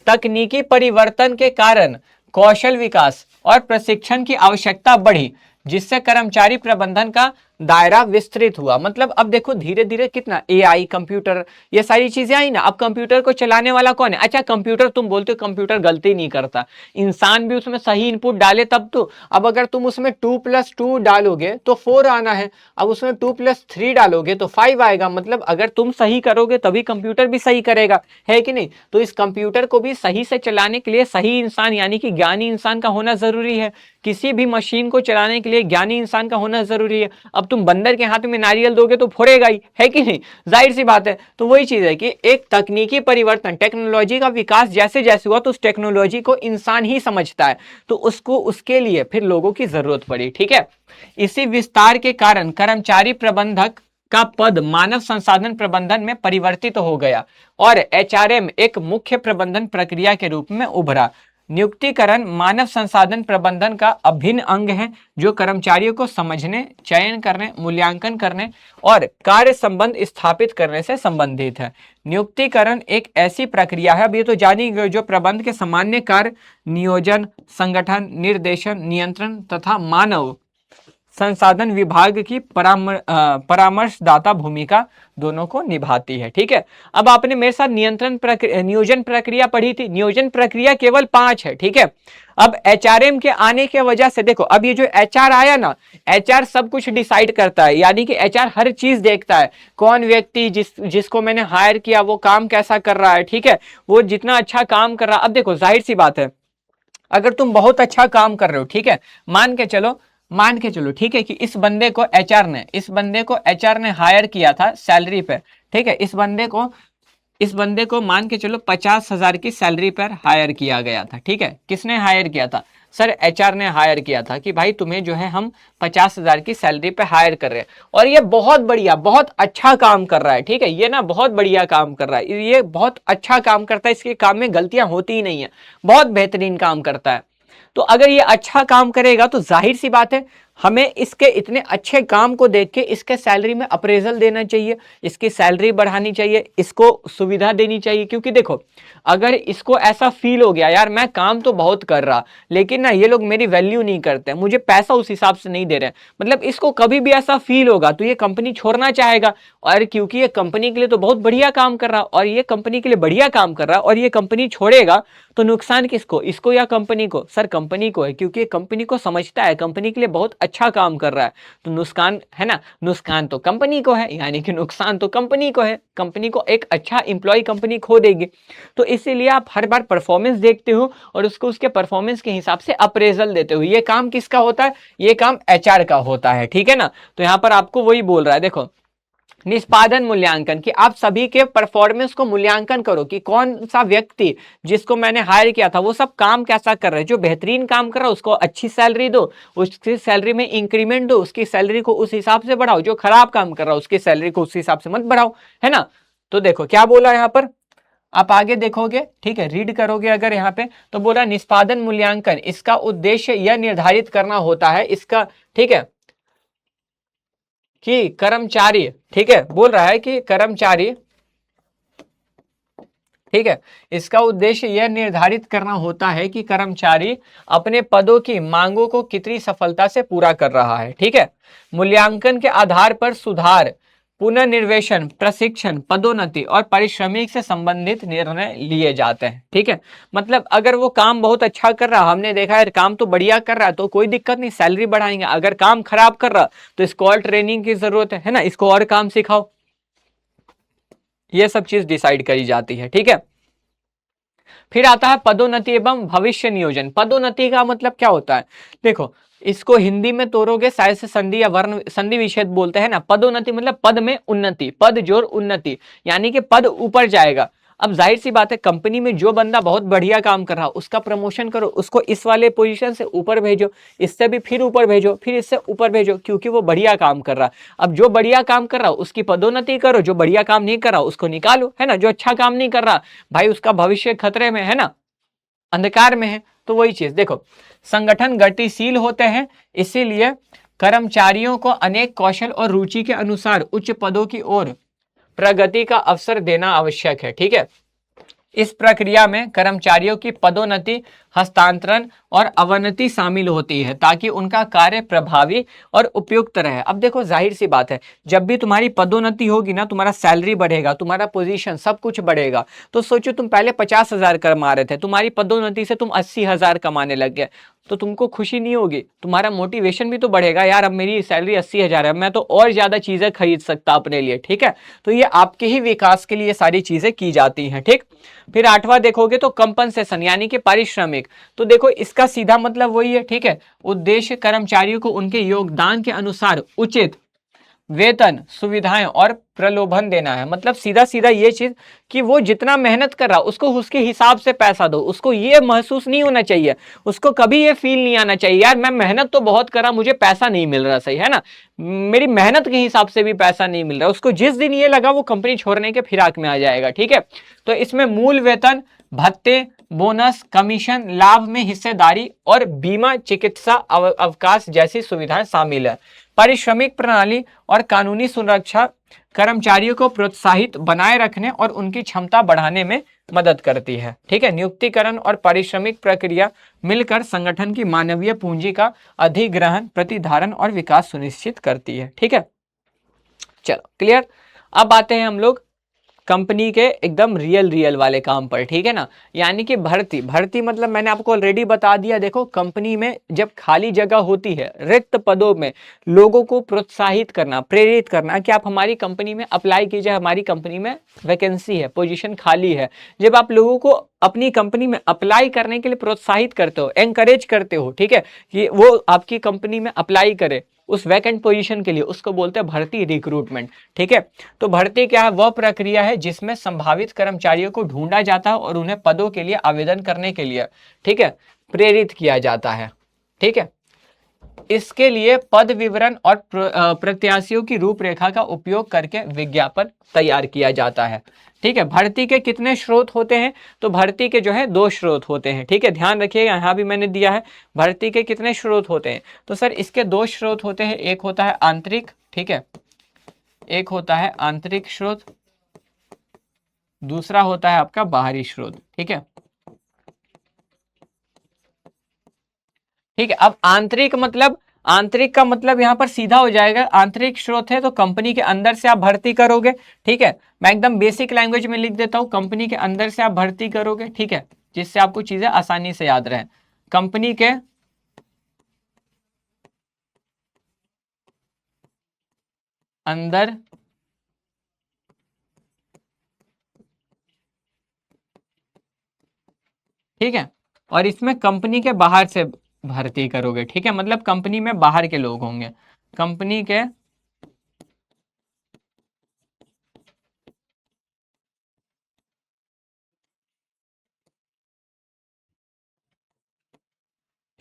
तकनीकी परिवर्तन के कारण कौशल विकास और प्रशिक्षण की आवश्यकता बढ़ी, जिससे कर्मचारी प्रबंधन का दायरा विस्तृत हुआ। मतलब अब देखो धीरे धीरे कितना एआई, कंप्यूटर, ये सारी चीजें आई ना। अब कंप्यूटर को चलाने वाला कौन है? अच्छा कंप्यूटर, तुम बोलते हो कंप्यूटर गलती नहीं करता, इंसान भी उसमें सही इनपुट डाले तब तो। अब अगर तुम उसमें 2+2 डालोगे तो 4 आना है, अब उसमें 2+3 डालोगे तो 5 आएगा। मतलब अगर तुम सही करोगे तभी कंप्यूटर भी सही करेगा, है कि नहीं। तो इस कंप्यूटर को भी सही से चलाने के लिए सही इंसान यानी कि ज्ञानी इंसान का होना जरूरी है। किसी भी मशीन को चलाने के लिए ज्ञानी इंसान का होना जरूरी है। अब तुम बंदर के हाथ में नारियल दोगे तो फोड़ेगा ही, है कि नहीं, जाहिर सी बात है। तो वही चीज है कि एक तकनीकी परिवर्तन, टेक्नोलॉजी का विकास जैसे जैसे हुआ तो उस टेक्नोलॉजी को इंसान ही समझता है, तो उसको उसके लिए फिर लोगों की जरूरत पड़ी, ठीक है। इसी विस्तार के कारण कर्मचारी प्रबंधक का पद मानव संसाधन प्रबंधन में परिवर्तित हो गया और एचआरएम एक मुख्य प्रबंधन प्रक्रिया के रूप में उभरा। नियुक्तिकरण मानव संसाधन प्रबंधन का अभिन्न अंग है, जो कर्मचारियों को समझने, चयन करने, मूल्यांकन करने और कार्य संबंध स्थापित करने से संबंधित है। नियुक्तिकरण एक ऐसी प्रक्रिया है, अब ये तो जानिए, जो प्रबंध के सामान्य कार्य नियोजन, संगठन, निर्देशन, नियंत्रण तथा मानव संसाधन विभाग की परामर्शदाता भूमिका दोनों को निभाती है, ठीक है। अब आपने मेरे साथ नियोजन प्रक्रिया पढ़ी थी। नियोजन प्रक्रिया केवल 5 है, ठीक है। अब एचआरएम के आने के वजह से देखो, अब ये जो एचआर आया ना, एचआर सब कुछ डिसाइड करता है, यानी कि एचआर हर चीज देखता है, कौन व्यक्ति जिसको मैंने हायर किया वो काम कैसा कर रहा है, ठीक है, वो जितना अच्छा काम कर रहा है। अब देखो जाहिर सी बात है, अगर तुम बहुत अच्छा काम कर रहे हो, ठीक है, मान के चलो ठीक है, कि इस बंदे को एचआर ने हायर किया था सैलरी पे, ठीक है। इस बंदे को मान के चलो 50,000 की सैलरी पर हायर किया गया था, ठीक है। किसने हायर किया था? सर एचआर ने हायर किया था कि भाई तुम्हें जो है हम 50,000 की सैलरी पे हायर कर रहे हैं, और ये बहुत बढ़िया बहुत अच्छा काम कर रहा है, ठीक है, ये ना बहुत बढ़िया काम कर रहा है, ये बहुत अच्छा काम करता है, इसके काम में गलतियां होती ही नहीं है, बहुत बेहतरीन काम करता है। तो अगर ये अच्छा काम करेगा तो जाहिर सी बात है हमें इसके इतने अच्छे काम को देख के इसके सैलरी में अप्रेजल देना चाहिए, इसकी सैलरी बढ़ानी चाहिए, इसको सुविधा देनी चाहिए। क्योंकि देखो अगर इसको ऐसा फील हो गया यार मैं काम तो बहुत कर रहा लेकिन ना ये लोग मेरी वैल्यू नहीं करते, मुझे पैसा उस हिसाब से नहीं दे रहे, मतलब इसको कभी भी ऐसा फील होगा तो ये कंपनी छोड़ना चाहेगा। और क्योंकि ये कंपनी के लिए तो बहुत बढ़िया काम कर रहा, और ये कंपनी के लिए बढ़िया काम कर रहा, और ये कंपनी छोड़ेगा तो नुकसान किसको, इसको या कंपनी को? सर कंपनी को है, क्योंकि कंपनी को समझता है कंपनी के लिए बहुत अच्छा काम कर रहा है, तो नुकसान है ना, नुकसान तो कंपनी को है, यानी कि नुकसान तो कंपनी को है, कंपनी को एक अच्छा इंप्लॉय कंपनी खो देगी। तो इसीलिए आप हर बार परफॉर्मेंस देखते हो और उसको उसके परफॉर्मेंस के हिसाब से अप्रेजल देते हो। ये काम किसका होता है? ये काम एचआर का होता है, ठीक है ना। तो यहां पर आपको वही बोल रहा है, देखो निष्पादन मूल्यांकन, कि आप सभी के परफॉर्मेंस को मूल्यांकन करो कि कौन सा व्यक्ति जिसको मैंने हायर किया था वो सब काम कैसा कर रहा है। जो बेहतरीन काम कर रहा है उसको अच्छी सैलरी दो, उसकी सैलरी में इंक्रीमेंट दो, उसकी सैलरी को उस हिसाब से बढ़ाओ, जो खराब काम कर रहा है उसकी सैलरी को उस हिसाब से मत बढ़ाओ, है ना। तो देखो क्या बोला यहाँ पर, आप आगे देखोगे, ठीक है, रीड करोगे अगर यहाँ पे, तो बोला निष्पादन मूल्यांकन इसका उद्देश्य यह निर्धारित करना होता है, इसका, ठीक है, कि कर्मचारी, ठीक है, बोल रहा है कि कर्मचारी, ठीक है, इसका उद्देश्य यह निर्धारित करना होता है कि कर्मचारी अपने पदों की मांगों को कितनी सफलता से पूरा कर रहा है, ठीक है। मूल्यांकन के आधार पर सुधार, पुनर्निर्वेशन, प्रशिक्षण, पदोन्नति और पारिश्रमिक से संबंधित निर्णय लिए जाते हैं, ठीक है। मतलब अगर वो काम बहुत अच्छा कर रहा, हमने देखा है काम तो बढ़िया कर रहा है तो कोई दिक्कत नहीं, सैलरी बढ़ाएंगे। अगर काम खराब कर रहा तो इसको और ट्रेनिंग की जरूरत है ना, इसको और काम सिखाओ, ये सब चीज डिसाइड करी जाती है, ठीक है। फिर आता है पदोन्नति एवं भविष्य नियोजन। पदोन्नति का मतलब क्या होता है, देखो इसको हिंदी में तोड़ोगे शायद से संधि या वर्ण संधि विच्छेद बोलते हैं ना। पदोन्नति मतलब पद में उन्नति, पद जोड़ उन्नति, यानी कि पद ऊपर जाएगा। अब जाहिर सी बात है कंपनी में जो बंदा बहुत बढ़िया काम कर रहा है उसका प्रमोशन करो, उसको इस वाले पोजीशन से ऊपर भेजो, इससे भी फिर ऊपर भेजो, फिर इससे ऊपर भेजो, क्योंकि वो बढ़िया काम कर रहा है। अब जो बढ़िया काम कर रहा है उसकी पदोन्नति करो, जो बढ़िया काम नहीं कर रहा उसको निकालो, है ना। जो अच्छा काम नहीं कर रहा भाई उसका भविष्य खतरे में है ना, अंधकार में है। तो वही चीज देखो, संगठन गतिशील होते हैं, इसीलिए कर्मचारियों को अनेक कौशल और रुचि के अनुसार उच्च पदों की ओर प्रगति का अवसर देना आवश्यक है, ठीक है। इस प्रक्रिया में कर्मचारियों की पदोन्नति, हस्तांतरण और अवनति शामिल होती है ताकि उनका कार्य प्रभावी और उपयुक्त रहे। अब देखो जाहिर सी बात है जब भी तुम्हारी पदोन्नति होगी ना, तुम्हारा सैलरी बढ़ेगा, तुम्हारा पोजीशन सब कुछ बढ़ेगा। तो सोचो तुम पहले 50,000 कमा रहे थे, तुम्हारी पदोन्नति से तुम 80,000 कमाने लग गए, तो तुमको खुशी नहीं होगी, तुम्हारा मोटिवेशन भी तो बढ़ेगा, यार अब मेरी सैलरी 80,000 है, मैं तो और ज्यादा चीजें खरीद सकता अपने लिए, ठीक है। तो ये आपके ही विकास के लिए सारी चीजें की जाती हैं, ठीक। फिर 8वां देखोगे तो कंपनसेशन यानी कि पारिश्रमिक। तो देखो इसका सीधा मतलब वही है, ठीक है, उद्देश्य कर्मचारियों को उनके योगदान के अनुसार उचित वेतन, सुविधाएं और प्रलोभन देना है। मतलब सीधा सीधा ये चीज कि वो जितना मेहनत कर रहा उसको उसके हिसाब से पैसा दो, उसको ये महसूस नहीं होना चाहिए, उसको कभी ये फील नहीं आना चाहिए यार मैं मेहनत तो बहुत कर रहा मुझे पैसा नहीं मिल रहा, सही है ना, मेरी मेहनत के हिसाब से भी पैसा नहीं मिल रहा। उसको जिस दिन ये लगा वो कंपनी छोड़ने के फिराक में आ जाएगा, ठीक है। तो इसमें मूल वेतन, भत्ते, बोनस, कमीशन, लाभ में हिस्सेदारी और बीमा, चिकित्सा अवकाश जैसी सुविधाएं शामिल है। पारिश्रमिक प्रणाली और कानूनी सुरक्षा कर्मचारियों को प्रोत्साहित बनाए रखने और उनकी क्षमता बढ़ाने में मदद करती है, ठीक है। नियुक्तिकरण और पारिश्रमिक प्रक्रिया मिलकर संगठन की मानवीय पूंजी का अधिग्रहण, प्रतिधारण और विकास सुनिश्चित करती है, ठीक है। चलो क्लियर। अब आते हैं हम लोग कंपनी के एकदम रियल वाले काम पर, ठीक है ना। यानी कि भर्ती मतलब मैंने आपको ऑलरेडी बता दिया। देखो कंपनी में जब खाली जगह होती है, रिक्त पदों में लोगों को प्रोत्साहित करना, प्रेरित करना कि आप हमारी कंपनी में अप्लाई कीजिए, हमारी कंपनी में वैकेंसी है, पोजीशन खाली है। जब आप लोगों को अपनी कंपनी में अप्लाई करने के लिए प्रोत्साहित करते हो, एनकरेज करते हो, ठीक है, कि वो आपकी कंपनी में अप्लाई करे उस वैकेंट पोजीशन के लिए, उसको बोलते हैं भर्ती, रिक्रूटमेंट, ठीक है। तो भर्ती क्या है, वह प्रक्रिया है जिसमें संभावित कर्मचारियों को ढूंढा जाता है और उन्हें पदों के लिए आवेदन करने के लिए, ठीक है, प्रेरित किया जाता है। ठीक है, इसके लिए पद विवरण और प्रत्याशियों की रूपरेखा का उपयोग करके विज्ञापन तैयार किया जाता है। ठीक है, भर्ती के कितने स्रोत होते हैं? तो भर्ती के जो है 2 स्रोत होते हैं। ठीक है, ध्यान रखिएगा, यहाँ भी मैंने दिया है भर्ती के कितने स्रोत होते हैं। तो सर इसके 2 स्रोत होते हैं, एक होता है आंतरिक, ठीक है, एक होता है आंतरिक स्रोत, दूसरा होता है आपका बाहरी स्रोत। ठीक है, ठीक है। अब आंतरिक का मतलब यहाँ पर सीधा हो जाएगा, आंतरिक स्रोत है तो कंपनी के अंदर से आप भर्ती करोगे। ठीक है, मैं एकदम बेसिक लैंग्वेज में लिख देता हूँ, कंपनी के अंदर से आप भर्ती करोगे। ठीक है, जिससे आपको चीजें आसानी से याद रहे। कंपनी के अंदर ठीक है, और इसमें कंपनी के बाहर से भर्ती करोगे। ठीक है, मतलब कंपनी में बाहर के लोग होंगे, कंपनी के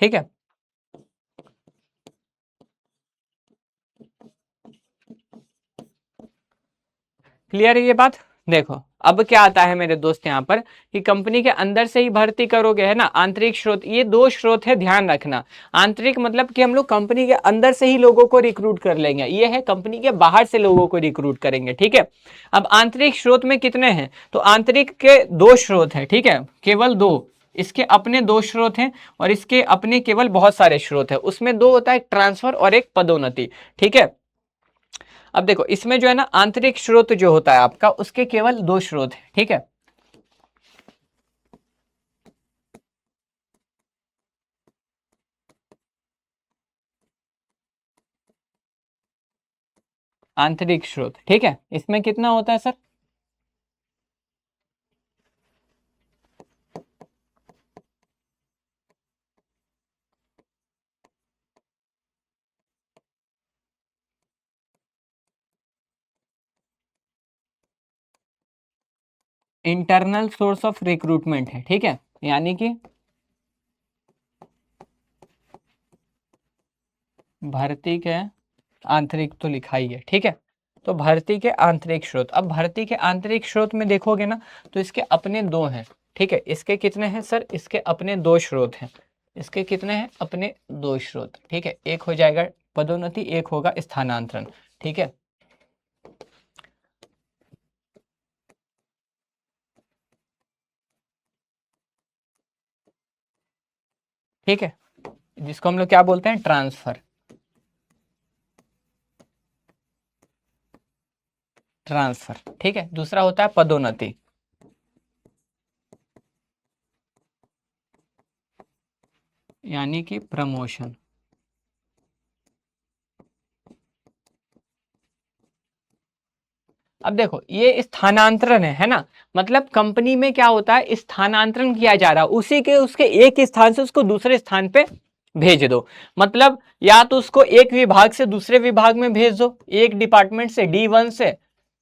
ठीक है, क्लियर है ये बात? देखो अब क्या आता है मेरे दोस्त यहाँ पर कि कंपनी के अंदर से ही भर्ती करोगे, है ना। आंतरिक स्रोत, ये 2 स्रोत है, ध्यान रखना। आंतरिक मतलब कि हम लोग कंपनी के अंदर से ही लोगों को रिक्रूट कर लेंगे, ये है कंपनी के बाहर से लोगों को रिक्रूट करेंगे। ठीक है, अब आंतरिक स्रोत में कितने हैं? तो आंतरिक के 2 स्रोत है। ठीक है, केवल 2, इसके अपने 2 स्रोत हैं और इसके अपने केवल बहुत सारे स्रोत है। उसमें 2 होता है, ट्रांसफर और एक पदोन्नति। ठीक है, अब देखो इसमें जो है ना आंतरिक स्रोत जो होता है आपका, उसके केवल 2 स्रोत है। ठीक है, आंतरिक स्रोत। ठीक है, इसमें कितना होता है sir? Internal source of recruitment है। ठीक है, यानी कि भर्ती के आंतरिक तो लिखा ही है। ठीक है, तो भर्ती के आंतरिक स्रोत, अब भर्ती के आंतरिक स्रोत में देखोगे ना तो इसके अपने 2 हैं। ठीक है, इसके कितने हैं सर? इसके अपने 2 स्रोत हैं। इसके कितने हैं? अपने 2 स्रोत। ठीक है, एक हो जाएगा पदोन्नति, एक होगा स्थानांतरण। ठीक है, ठीक है, जिसको हम लोग क्या बोलते हैं? ट्रांसफर। ट्रांसफर, ठीक है। दूसरा होता है पदोन्नति, यानी कि प्रमोशन। अब देखो ये स्थानांतरण है ना, मतलब कंपनी में क्या होता है, स्थानांतरण किया जा रहा है, उसी के उसके एक स्थान से उसको दूसरे स्थान पे भेज दो। मतलब या तो उसको एक विभाग से दूसरे विभाग में भेज दो, एक डिपार्टमेंट से D1 से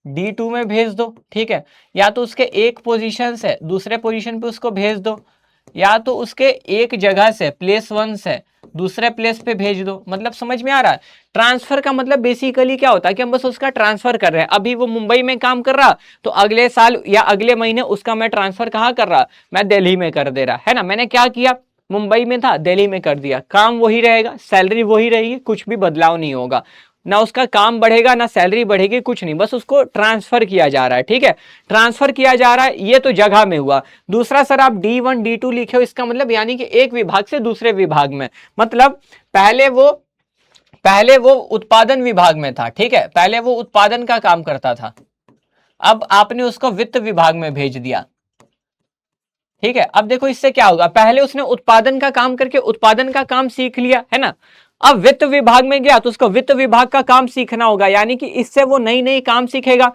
D2 में भेज दो। ठीक है, या तो उसके एक पोजीशन से दूसरे पोजीशन पे उसको भेज दो, या तो उसके एक जगह से प्लेस 1 से दूसरे प्लेस पे भेज दो। मतलब समझ में आ रहा है? ट्रांसफर का मतलब बेसिकली क्या होता है कि हम बस उसका ट्रांसफर कर रहे हैं। अभी वो मुंबई में काम कर रहा तो अगले साल या अगले महीने उसका मैं ट्रांसफर कहाँ कर रहा, मैं दिल्ली में कर दे रहा, है ना। मैंने क्या किया, मुंबई में था दिल्ली में कर दिया, काम वही रहेगा, सैलरी वही रहेगी, कुछ भी बदलाव नहीं होगा, ना उसका काम बढ़ेगा ना सैलरी बढ़ेगी, कुछ नहीं, बस उसको ट्रांसफर किया जा रहा है। ठीक है, ट्रांसफर किया जा रहा है, ये तो जगह में हुआ। दूसरा सर आप D1 D2 लिखे हो, इसका मतलब यानी कि एक विभाग से दूसरे विभाग में, मतलब पहले वो उत्पादन विभाग में था। ठीक है, पहले वो उत्पादन का काम करता था, अब आपने उसको वित्त विभाग में भेज दिया। ठीक है, अब देखो इससे क्या होगा, पहले उसने उत्पादन का काम करके उत्पादन का काम सीख लिया, है ना। अब वित्त विभाग में गया तो उसको वित्त विभाग का काम सीखना होगा, यानी कि इससे वो नई नई काम सीखेगा,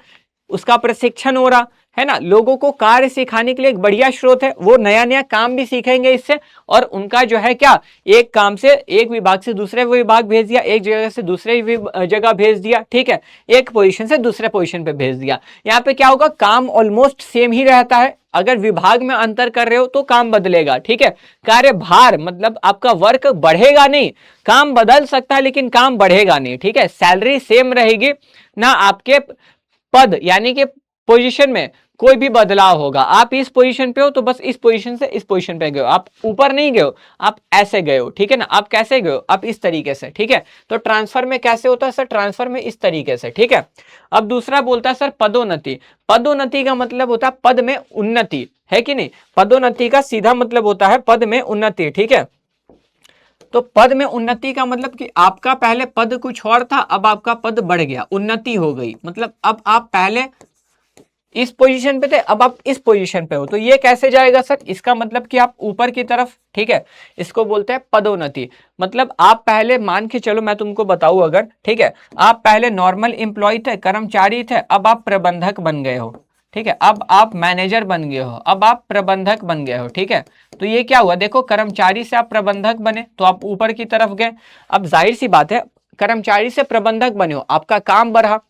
उसका प्रशिक्षण हो रहा, है ना, लोगों को कार्य सिखाने के लिए एक बढ़िया स्रोत है, वो नया नया काम भी सीखेंगे इससे, और उनका जो है क्या, एक काम से एक विभाग से दूसरे विभाग भेज दिया, एक जगह से दूसरे जगह भेज दिया, ठीक है, एक पोजीशन से दूसरे पोजीशन पे भेज दिया। यहाँ पे क्या होगा, काम ऑलमोस्ट सेम ही रहता है, अगर विभाग में अंतर कर रहे हो तो काम बदलेगा, ठीक है। कार्यभार मतलब आपका वर्क बढ़ेगा नहीं, काम बदल सकता है लेकिन काम बढ़ेगा नहीं, ठीक है। सैलरी सेम रहेगी ना, आपके पद यानी कि पोजीशन में कोई भी बदलाव होगा। आप इस पोजीशन पे हो तो बस इस पोजीशन से इस पोजीशन पे गए हो, आप ऊपर नहीं गए हो, आप ऐसे गए हो, ठीक है ना। आप कैसे गए हो, आप इस तरीके से, ठीक है। तो ट्रांसफर में कैसे होता है सर, ट्रांसफर में इस तरीके से, ठीक है। अब दूसरा बोलता है सर पदोन्नति। पदोन्नति का मतलब होता है पद में उन्नति, है कि नहीं। पदोन्नति का सीधा मतलब होता है पद में उन्नति, ठीक है। तो पद में उन्नति का मतलब कि आपका पहले पद कुछ और था, अब आपका पद बढ़ गया, उन्नति हो गई। मतलब अब आप पहले इस पोजीशन पे थे, अब आप इस पोजीशन पे हो। तो ये कैसे जाएगा सर, इसका मतलब कि आप ऊपर की तरफ, ठीक है, इसको बोलते हैं पदोन्नति। मतलब आप पहले मान के चलो, मैं तुमको बताऊं अगर, ठीक है, आप पहले नॉर्मल एम्प्लॉय थे, कर्मचारी थे, अब आप प्रबंधक बन गए हो, ठीक है, अब आप मैनेजर बन गए हो, अब आप प्रबंधक बन गए हो, ठीक है। तो ये क्या हुआ, देखो कर्मचारी से आप प्रबंधक बने तो आप ऊपर की तरफ गए। अब जाहिर सी बात है, कर्मचारी से प्रबंधक बने हो, आपका काम बढ़ा,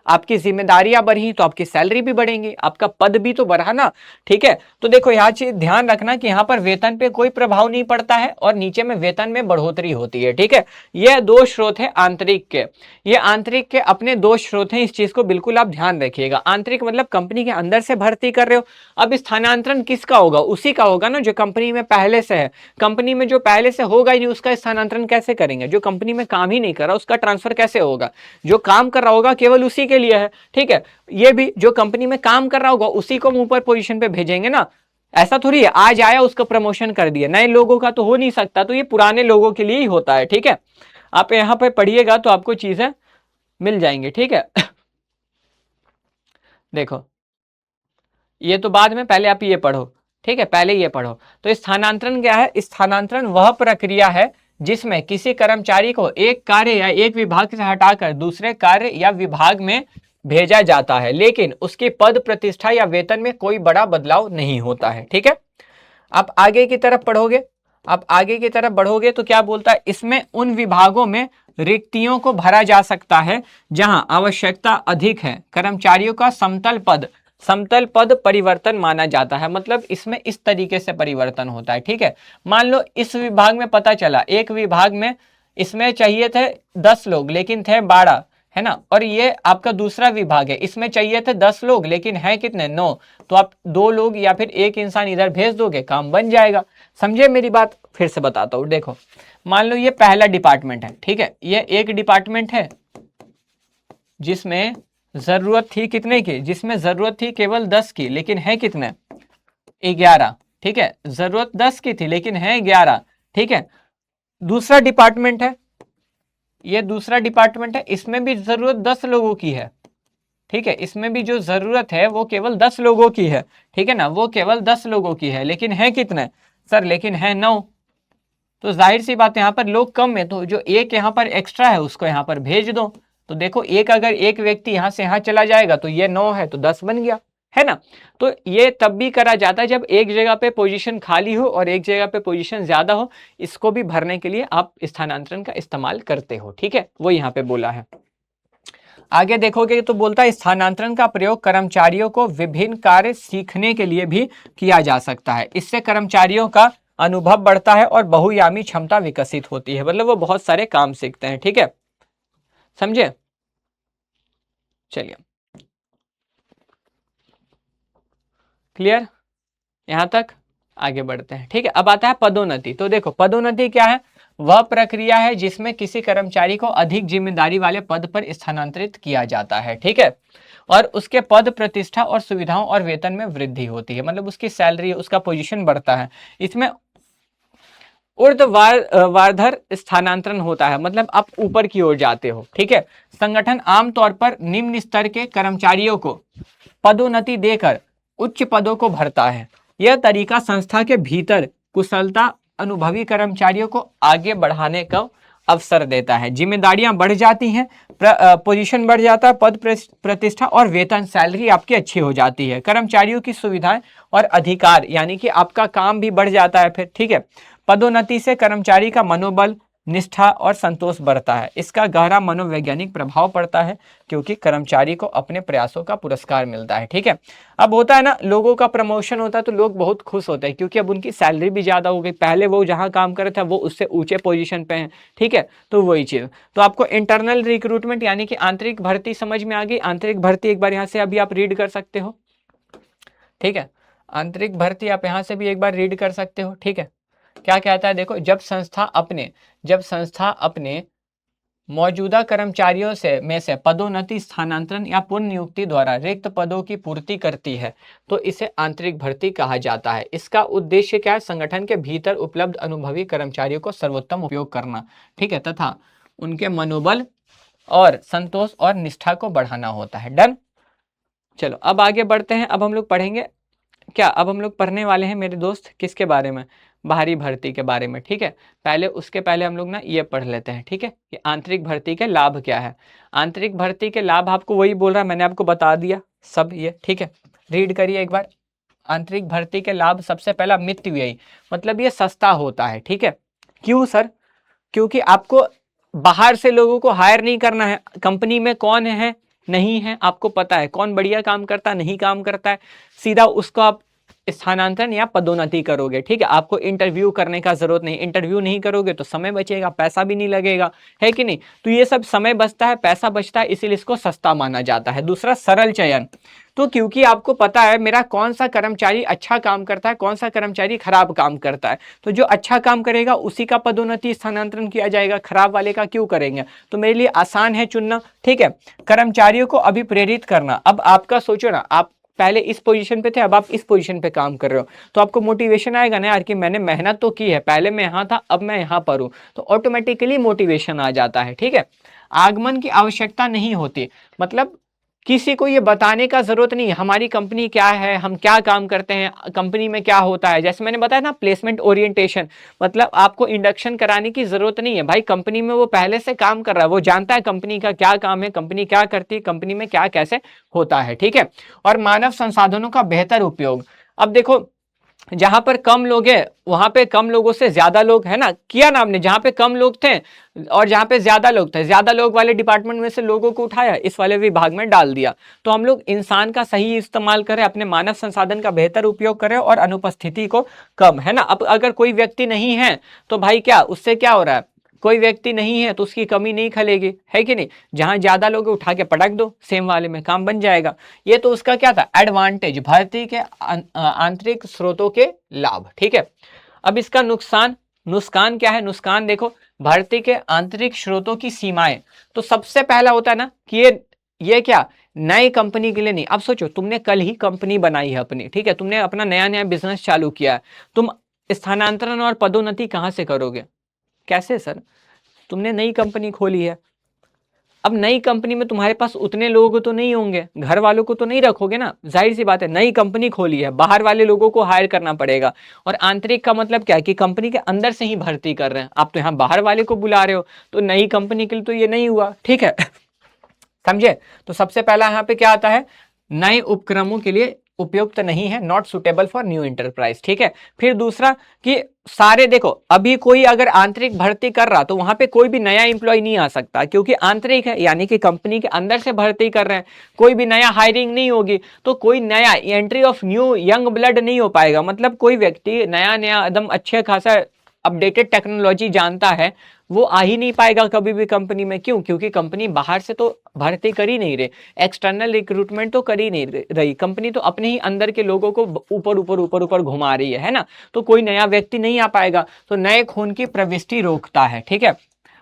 आपकी जिम्मेदारियां बढ़ी तो आपकी सैलरी भी बढ़ेंगी, आपका पद भी तो बढ़ा ना, ठीक है। तो देखो यहाँ चीज ध्यान रखना कि यहाँ पर वेतन पे कोई प्रभाव नहीं पड़ता है और नीचे में वेतन में बढ़ोतरी होती है, ठीक है। ये दो स्रोत है आंतरिक के, ये आंतरिक के अपने दो स्रोत हैं, इस चीज को बिल्कुल आप ध्यान रखिएगा। आंतरिक मतलब कंपनी के अंदर से भर्ती कर रहे हो। अब स्थानांतरण किसका होगा, उसी का होगा ना जो कंपनी में पहले से है। कंपनी में जो पहले से होगा ही नहीं उसका स्थानांतरण कैसे करेंगे, जो कंपनी में काम ही नहीं कर रहा उसका ट्रांसफर कैसे होगा, जो काम कर रहा होगा केवल उसी के लिए है, ठीक है। ये भी जो कंपनी में काम कर रहा होगा उसी को हम ऊपर पोजीशन पे भेजेंगे ना। ऐसा थोड़ी है आज आया उसका प्रमोशन कर दिया, नए लोगों का तो हो नहीं सकता, तो ये पुराने लोगों के लिए ही होता है, ठीक है। आप यहां पे पढ़िएगा तो आपको चीजें मिल जाएंगी, ठीक है। देखो ये तो बाद में, पहले आप ये पढ़ो, ठीक है, पहले ये पढ़ो। तो स्थानांतरण क्या है, स्थानांतरण वह प्रक्रिया है जिसमें किसी कर्मचारी को एक कार्य या एक विभाग से हटाकर दूसरे कार्य या विभाग में भेजा जाता है, लेकिन उसकी पद प्रतिष्ठा या वेतन में कोई बड़ा बदलाव नहीं होता है, ठीक है। आप आगे की तरफ पढ़ोगे, आप आगे की तरफ बढ़ोगे तो क्या बोलता है, इसमें उन विभागों में रिक्तियों को भरा जा सकता है जहां आवश्यकता अधिक है। कर्मचारियों का समतल पद परिवर्तन माना जाता है। मतलब इसमें इस तरीके से परिवर्तन होता है, ठीक है। मान लो इस विभाग में पता चला, एक विभाग में इसमें चाहिए थे 10 लोग लेकिन थे 12, है ना, और ये आपका दूसरा विभाग है, इसमें चाहिए थे 10 लोग लेकिन है कितने, 9। तो आप 2 लोग या फिर एक इंसान इधर भेज दोगे, काम बन जाएगा। समझे मेरी बात, फिर से बताता हूं। देखो मान लो ये पहला डिपार्टमेंट है, ठीक है, ये एक डिपार्टमेंट है जिसमें जरूरत थी कितने की, जिसमें जरूरत थी केवल 10 की लेकिन है कितने, 11, ठीक है। जरूरत 10 की थी लेकिन है 11, ठीक है। दूसरा डिपार्टमेंट है, ये दूसरा डिपार्टमेंट है, इसमें भी जरूरत 10 लोगों की है, ठीक है। इसमें भी जो जरूरत है वो केवल 10 लोगों की है, ठीक है ना, वो केवल 10 लोगों की है, लेकिन है कितने सर, लेकिन है 9। तो जाहिर सी बात है यहाँ पर लोग कम है, तो जो एक यहाँ पर एक्स्ट्रा है उसको यहाँ पर भेज दो। तो देखो एक अगर एक व्यक्ति यहाँ से यहाँ चला जाएगा तो ये 9 है तो 10 बन गया, है ना। तो ये तब भी करा जाता है जब एक जगह पे पोजीशन खाली हो और एक जगह पे पोजीशन ज्यादा हो, इसको भी भरने के लिए आप स्थानांतरण का इस्तेमाल करते हो, ठीक है, वो यहाँ पे बोला है। आगे देखोगे तो बोलता है स्थानांतरण का प्रयोग कर्मचारियों को विभिन्न कार्य सीखने के लिए भी किया जा सकता है। इससे कर्मचारियों का अनुभव बढ़ता है और बहुआयामी क्षमता विकसित होती है। मतलब वो बहुत सारे काम सीखते हैं, ठीक है, समझे। चलिए क्लियर यहां तक, आगे बढ़ते हैं, ठीक है। अब आता है पदोन्नति। तो देखो पदोन्नति क्या है, वह प्रक्रिया है जिसमें किसी कर्मचारी को अधिक जिम्मेदारी वाले पद पर स्थानांतरित किया जाता है, ठीक है, और उसके पद प्रतिष्ठा और सुविधाओं और वेतन में वृद्धि होती है। मतलब उसकी सैलरी, उसका पोजीशन बढ़ता है। इसमें ऊर्ध्वाधर स्थानांतरण होता है, मतलब आप ऊपर की ओर जाते हो, ठीक है। संगठन आमतौर पर निम्न स्तर के कर्मचारियों को पदोन्नति देकर उच्च पदों को भरता है। यह तरीका संस्था के भीतर कुशलता अनुभवी कर्मचारियों को आगे बढ़ाने का अवसर देता है, जिम्मेदारियां बढ़ जाती हैं, पोजीशन बढ़ जाता है, पद प्रतिष्ठा और वेतन सैलरी आपकी अच्छी हो जाती है, कर्मचारियों की सुविधाएं और अधिकार यानी कि आपका काम भी बढ़ जाता है फिर, ठीक है। पदोन्नति से कर्मचारी का मनोबल, निष्ठा और संतोष बढ़ता है। इसका गहरा मनोवैज्ञानिक प्रभाव पड़ता है क्योंकि कर्मचारी को अपने प्रयासों का पुरस्कार मिलता है, ठीक है। अब होता है ना, लोगों का प्रमोशन होता है तो लोग बहुत खुश होते हैं क्योंकि अब उनकी सैलरी भी ज्यादा हो गई, पहले वो जहां काम कर रहे थे वो उससे ऊंचे पोजीशन पे हैं, ठीक है। तो वही चीज, तो आपको इंटरनल रिक्रूटमेंट यानी कि आंतरिक भर्ती समझ में आ गई। आंतरिक भर्ती एक बार यहाँ से अभी आप रीड कर सकते हो, ठीक है। आंतरिक भर्ती आप यहाँ से भी एक बार रीड कर सकते हो, ठीक है। क्या कहता है देखो, जब संस्था अपने मौजूदा कर्मचारियों से पदोन्नति, स्थानांतरण या पुनः नियुक्ति द्वारा रिक्त पदों की पूर्ति करती है तो इसे आंतरिक भर्ती कहा जाता है। इसका उद्देश्य क्या है? संगठन के भीतर उपलब्ध अनुभवी कर्मचारियों को सर्वोत्तम उपयोग करना, ठीक है, तथा उनके मनोबल और संतोष और निष्ठा को बढ़ाना होता है। डन। चलो अब आगे बढ़ते हैं। अब हम लोग पढ़ेंगे क्या, अब हम लोग पढ़ने वाले हैं मेरे दोस्त किसके बारे में? बाहरी भर्ती के बारे में, ठीक है। पहले उसके पहले हम लोग ना ये पढ़ लेते हैं, ठीक है, कि आंतरिक भर्ती के लाभ क्या है। आंतरिक भर्ती के लाभ आपको वही बोल रहा है, मैंने आपको बता दिया सब ये, ठीक है। रीड करिए एक बार। आंतरिक भर्ती के लाभ, सबसे पहला मित व्यय, मतलब ये सस्ता होता है, ठीक है। क्यों सर? क्योंकि आपको बाहर से लोगों को हायर नहीं करना है। कंपनी में कौन है नहीं है आपको पता है, कौन बढ़िया काम करता है नहीं काम करता है, सीधा उसको आप स्थानांतरण या पदोन्नति करोगे, ठीक है। आपको इंटरव्यू करने का जरूरत नहीं, इंटरव्यू नहीं करोगे तो समय बचेगा, पैसा भी नहीं लगेगा, है कि नहीं। तो ये सब समय बचता है, पैसा बचता है, इसीलिए इसको सस्ता माना जाता है। दूसरा, सरल चयन, तो क्योंकि आपको पता है मेरा कौन सा कर्मचारी अच्छा काम करता है, कौन सा कर्मचारी खराब काम करता है, तो जो अच्छा काम करेगा उसी का पदोन्नति स्थानांतरण किया जाएगा, खराब वाले का क्यों करेंगे। तो मेरे लिए आसान है चुनना, ठीक है। कर्मचारियों को अभिप्रेरित करना, अब आपका सोचो ना, आप पहले इस पोजीशन पे थे, अब आप इस पोजीशन पे काम कर रहे हो, तो आपको मोटिवेशन आएगा ना यार कि मैंने मेहनत तो की है, पहले मैं यहाँ था अब मैं यहाँ पर हूँ, तो ऑटोमेटिकली मोटिवेशन आ जाता है, ठीक है। आगमन की आवश्यकता नहीं होती, मतलब किसी को ये बताने का जरूरत नहीं है हमारी कंपनी क्या है, हम क्या काम करते हैं, कंपनी में क्या होता है। जैसे मैंने बताया ना, प्लेसमेंट ओरिएंटेशन, मतलब आपको इंडक्शन कराने की जरूरत नहीं है भाई, कंपनी में वो पहले से काम कर रहा है, वो जानता है कंपनी का क्या काम है, कंपनी क्या करती है, कंपनी में क्या कैसे होता है, ठीक है। और मानव संसाधनों का बेहतर उपयोग, अब देखो जहां पर कम लोग हैं वहां पे कम लोगों से ज्यादा लोग, है ना, किया ना आपने, जहां पे कम लोग थे और जहां पे ज्यादा लोग थे, ज्यादा लोग वाले डिपार्टमेंट में से लोगों को उठाया इस वाले विभाग में डाल दिया। तो हम लोग इंसान का सही इस्तेमाल करें, अपने मानव संसाधन का बेहतर उपयोग करें और अनुपस्थिति को कम, है ना। अब अगर कोई व्यक्ति नहीं है तो भाई क्या उससे क्या हो रहा है, कोई व्यक्ति नहीं है तो उसकी कमी नहीं खलेगी, है कि नहीं। जहां ज्यादा लोग उठा के पटक दो, सेम वाले में काम बन जाएगा। ये तो उसका क्या था, एडवांटेज, भर्ती के आंतरिक स्रोतों के लाभ, ठीक है। अब इसका नुकसान, नुकसान क्या है? नुकसान देखो, भर्ती के आंतरिक स्रोतों की सीमाएं, तो सबसे पहला होता है ना कि ये क्या, नई कंपनी के लिए नहीं। अब सोचो तुमने कल ही कंपनी बनाई है अपनी, ठीक है, तुमने अपना नया नया बिजनेस चालू किया है, तुम स्थानांतरण और पदोन्नति कहां से करोगे? कैसे सर? तुमने नई कंपनी खोली है, अब नई कंपनी में तुम्हारे पास उतने लोग तो नहीं होंगे, घर वालों को तो नहीं रखोगे ना, जाहिर सी बात है, नई कंपनी खोली है, बाहर वाले लोगों को हायर करना पड़ेगा। और आंतरिक का मतलब क्या है कि कंपनी के अंदर से ही भर्ती कर रहे हैं, आप तो यहाँ बाहर वाले को बुला रहे हो, तो नई कंपनी के लिए तो ये नहीं हुआ, ठीक है। समझे? तो सबसे पहला यहाँ पे क्या आता है, नए उपक्रमों के लिए उपयुक्त नहीं है, not suitable for new enterprise, ठीक है। फिर दूसरा कि सारे देखो, अभी कोई अगर आंतरिक भर्ती कर रहा तो वहां पे कोई भी नया इंप्लॉय नहीं आ सकता क्योंकि आंतरिक है, यानी कि कंपनी के अंदर से भर्ती कर रहे हैं, कोई भी नया हायरिंग नहीं होगी, तो कोई नया entry of new young blood नहीं हो पाएगा। मतलब कोई व्यक्ति नया नया एकदम अच्छे खासा अपडेटेड टेक्नोलॉजी जानता है, वो आ ही नहीं पाएगा कभी भी कंपनी में। क्यों? क्योंकि कंपनी बाहर से तो भर्ती कर ही नहीं रही, एक्सटर्नल रिक्रूटमेंट तो कर ही नहीं रही, कंपनी तो अपने ही अंदर के लोगों को ऊपर ऊपर ऊपर ऊपर घुमा रही है ना। तो कोई नया व्यक्ति नहीं आ पाएगा, तो नए खून की प्रविष्टि रोकता है, ठीक है।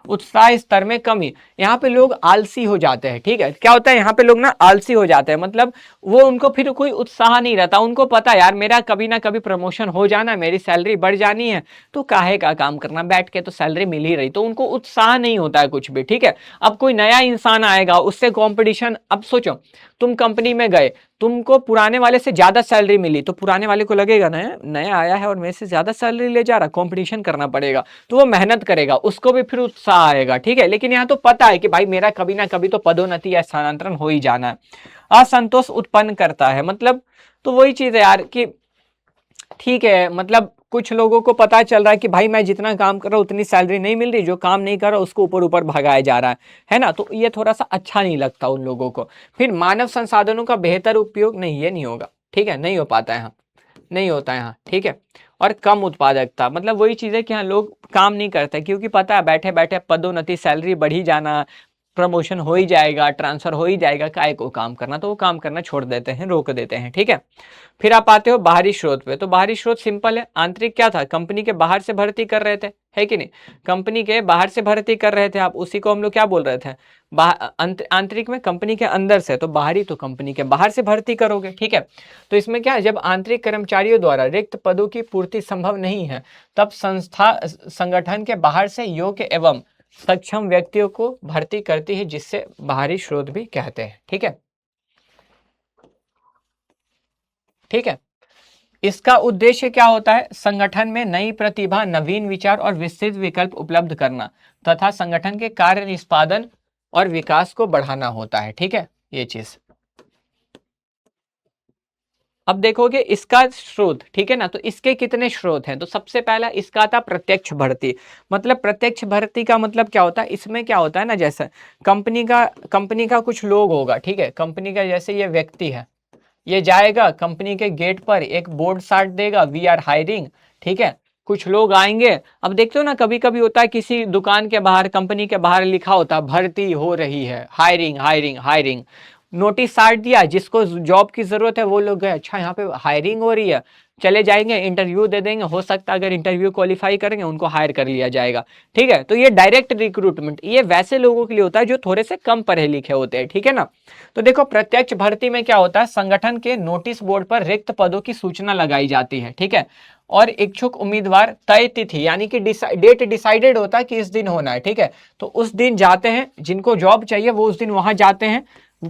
उत्साह स्तर में कमी, यहाँ पे लोग आलसी हो जाते हैं, ठीक है। क्या होता है यहाँ पे लोग ना आलसी हो जाते हैं, मतलब वो उनको फिर कोई उत्साह नहीं रहता, उनको पता यार मेरा कभी ना कभी प्रमोशन हो जाना, मेरी सैलरी बढ़ जानी है, तो काहे का काम करना, बैठ के तो सैलरी मिल ही रही, तो उनको उत्साह नहीं होता है कुछ भी, ठीक है। अब कोई नया इंसान आएगा, उससे कॉम्पिटिशन, अब सोचो तुम कंपनी में गए, तुमको पुराने वाले से ज्यादा सैलरी मिली, तो पुराने वाले को लगेगा नया नया आया है और मेरे से ज्यादा सैलरी ले जा रहा, कंपटीशन करना पड़ेगा, तो वो मेहनत करेगा, उसको भी फिर उत्साह आएगा, ठीक है। लेकिन यहाँ तो पता है कि भाई मेरा कभी ना कभी तो पदोन्नति या स्थानांतरण हो ही जाना है। असंतोष उत्पन्न करता है, मतलब तो वही चीज है यार कि ठीक है, मतलब कुछ लोगों को पता चल रहा है कि भाई मैं जितना काम कर रहा हूँ उतनी सैलरी नहीं मिल रही, जो काम नहीं कर रहा उसको ऊपर ऊपर भगाया जा रहा है ना, तो ये थोड़ा सा अच्छा नहीं लगता उन लोगों को। फिर मानव संसाधनों का बेहतर उपयोग, नहीं ये नहीं होगा, ठीक है, नहीं हो पाता है यहाँ, नहीं होता है यहाँ, ठीक है। और कम उत्पादकता, मतलब वही चीज है कि यहाँ लोग काम नहीं करते क्योंकि पता है बैठे बैठे पदोन्नति सैलरी बढ़ी जाना, प्रमोशन हो ही जाएगा, ट्रांसफर हो ही जाएगा, काय को काम करना, तो वो काम करना छोड़ देते हैं, रोक देते हैं, ठीक है। फिर आप आते हो बाहरी स्रोत पे, तो बाहरी स्रोत सिंपल है, आंतरिक क्या था, कंपनी के बाहर से भर्ती कर रहे थे, है कि नहीं, कंपनी के बाहर से भर्ती कर रहे थे आप, उसी को हम लोग क्या बोल रहे थे, आंतरिक में कंपनी के अंदर से, तो बाहरी तो कंपनी के बाहर से भर्ती करोगे, ठीक है। तो इसमें क्या है, जब आंतरिक कर्मचारियों द्वारा रिक्त पदों की पूर्ति संभव नहीं है, तब संस्था संगठन के बाहर से योग्य एवं सक्षम व्यक्तियों को भर्ती करती है, जिससे बाहरी स्रोत भी कहते हैं, ठीक है, ठीक है। इसका उद्देश्य क्या होता है, संगठन में नई प्रतिभा, नवीन विचार और विस्तृत विकल्प उपलब्ध करना तथा संगठन के कार्य निष्पादन और विकास को बढ़ाना होता है, ठीक है, ये चीज। अब देखोगे इसका स्रोत, ठीक है ना, तो इसके कितने स्रोत हैं, तो सबसे पहला इसका था प्रत्यक्ष भर्ती। मतलब प्रत्यक्ष भर्ती का मतलब क्या होता है, इसमें क्या होता है ना, जैसे कंपनी का कुछ लोग होगा, ठीक है, कंपनी का जैसे ये व्यक्ति है, ये जाएगा कंपनी के गेट पर एक बोर्ड साट देगा, वी आर हायरिंग, ठीक है, कुछ लोग आएंगे। अब देखते हो ना कभी कभी होता है किसी दुकान के बाहर, कंपनी के बाहर लिखा होता है भर्ती हो रही है, हायरिंग हायरिंग हायरिंग, नोटिस साट दिया, जिसको जॉब की जरूरत है वो लोग गए, अच्छा यहाँ पे हायरिंग हो रही है, चले जाएंगे, इंटरव्यू दे देंगे, हो सकता है अगर इंटरव्यू क्वालिफाई करेंगे उनको हायर कर लिया जाएगा, ठीक है। तो ये डायरेक्ट रिक्रूटमेंट, ये वैसे लोगों के लिए होता है जो थोड़े से कम पढ़े लिखे होते हैं, ठीक है ना। तो देखो प्रत्यक्ष भर्ती में क्या होता है, संगठन के नोटिस बोर्ड पर रिक्त पदों की सूचना लगाई जाती है, ठीक है, और इच्छुक उम्मीदवार तय तिथि यानी कि डेट डिसाइडेड होता है कि इस दिन होना है, ठीक है, तो उस दिन जाते हैं, जिनको जॉब चाहिए वो उस दिन वहां जाते हैं,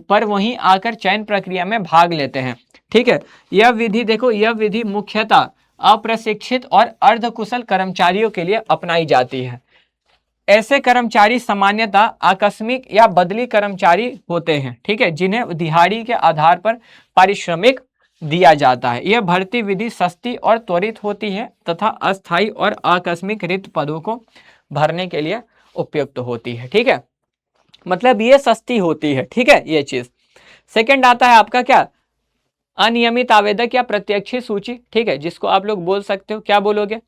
पर वहीं आकर चयन प्रक्रिया में भाग लेते हैं, ठीक है। यह विधि देखो, यह विधि मुख्यतः अप्रशिक्षित और अर्धकुशल कर्मचारियों के लिए अपनाई जाती है। ऐसे कर्मचारी सामान्यतः आकस्मिक या बदली कर्मचारी होते हैं, ठीक है, जिन्हें दिहाड़ी के आधार पर पारिश्रमिक दिया जाता है। यह भर्ती विधि सस्ती और त्वरित होती है तथा अस्थायी और आकस्मिक रिक्त पदों को भरने के लिए उपयुक्त होती है, ठीक है, मतलब ये सस्ती होती है, ठीक है, ये चीज। सेकंड आता है आपका क्या, अनियमित आवेदक या प्रत्याशी सूची, ठीक है, जिसको आप लोग बोल सकते हो, क्या बोलोगे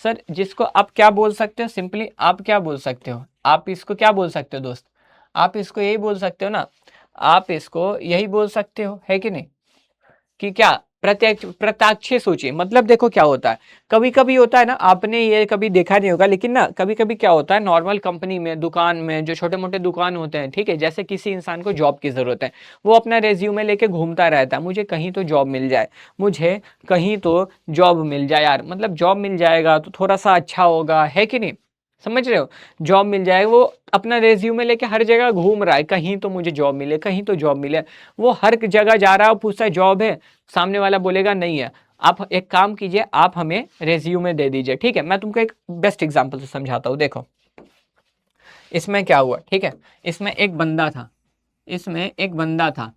सर, जिसको आप क्या बोल सकते हो, सिंपली आप क्या बोल सकते हो, आप इसको क्या बोल सकते हो दोस्त, आप इसको यही बोल सकते हो ना, आप इसको यही बोल सकते हो, है कि नहीं, कि क्या प्रत्यक्ष सूची, मतलब देखो क्या होता है, कभी कभी होता है ना, आपने ये कभी देखा नहीं होगा, लेकिन ना कभी कभी क्या होता है, नॉर्मल कंपनी में, दुकान में, जो छोटे मोटे दुकान होते हैं, ठीक है, जैसे किसी इंसान को जॉब की जरूरत है, वो अपना रेज्यूमे लेके घूमता रहता है, मुझे कहीं तो जॉब मिल जाए, मुझे कहीं तो जॉब मिल जाए यार, मतलब जॉब मिल जाएगा तो थोड़ा सा अच्छा होगा, है कि नहीं, समझ रहे हो, जॉब मिल जाएगा, वो अपना रेज्यूमे लेके हर जगह घूम रहा है, कहीं तो मुझे जॉब मिले, कहीं तो जॉब मिले, वो हर जगह जा रहा है, पूछता है जॉब है, सामने वाला बोलेगा नहीं है, आप एक काम कीजिए, आप हमें रेज्यूमे दे दीजिए, ठीक है। मैं तुमको एक बेस्ट एग्जांपल से समझाता हूँ, देखो इसमें क्या हुआ, ठीक है, इसमें एक बंदा था, इसमें एक बंदा था,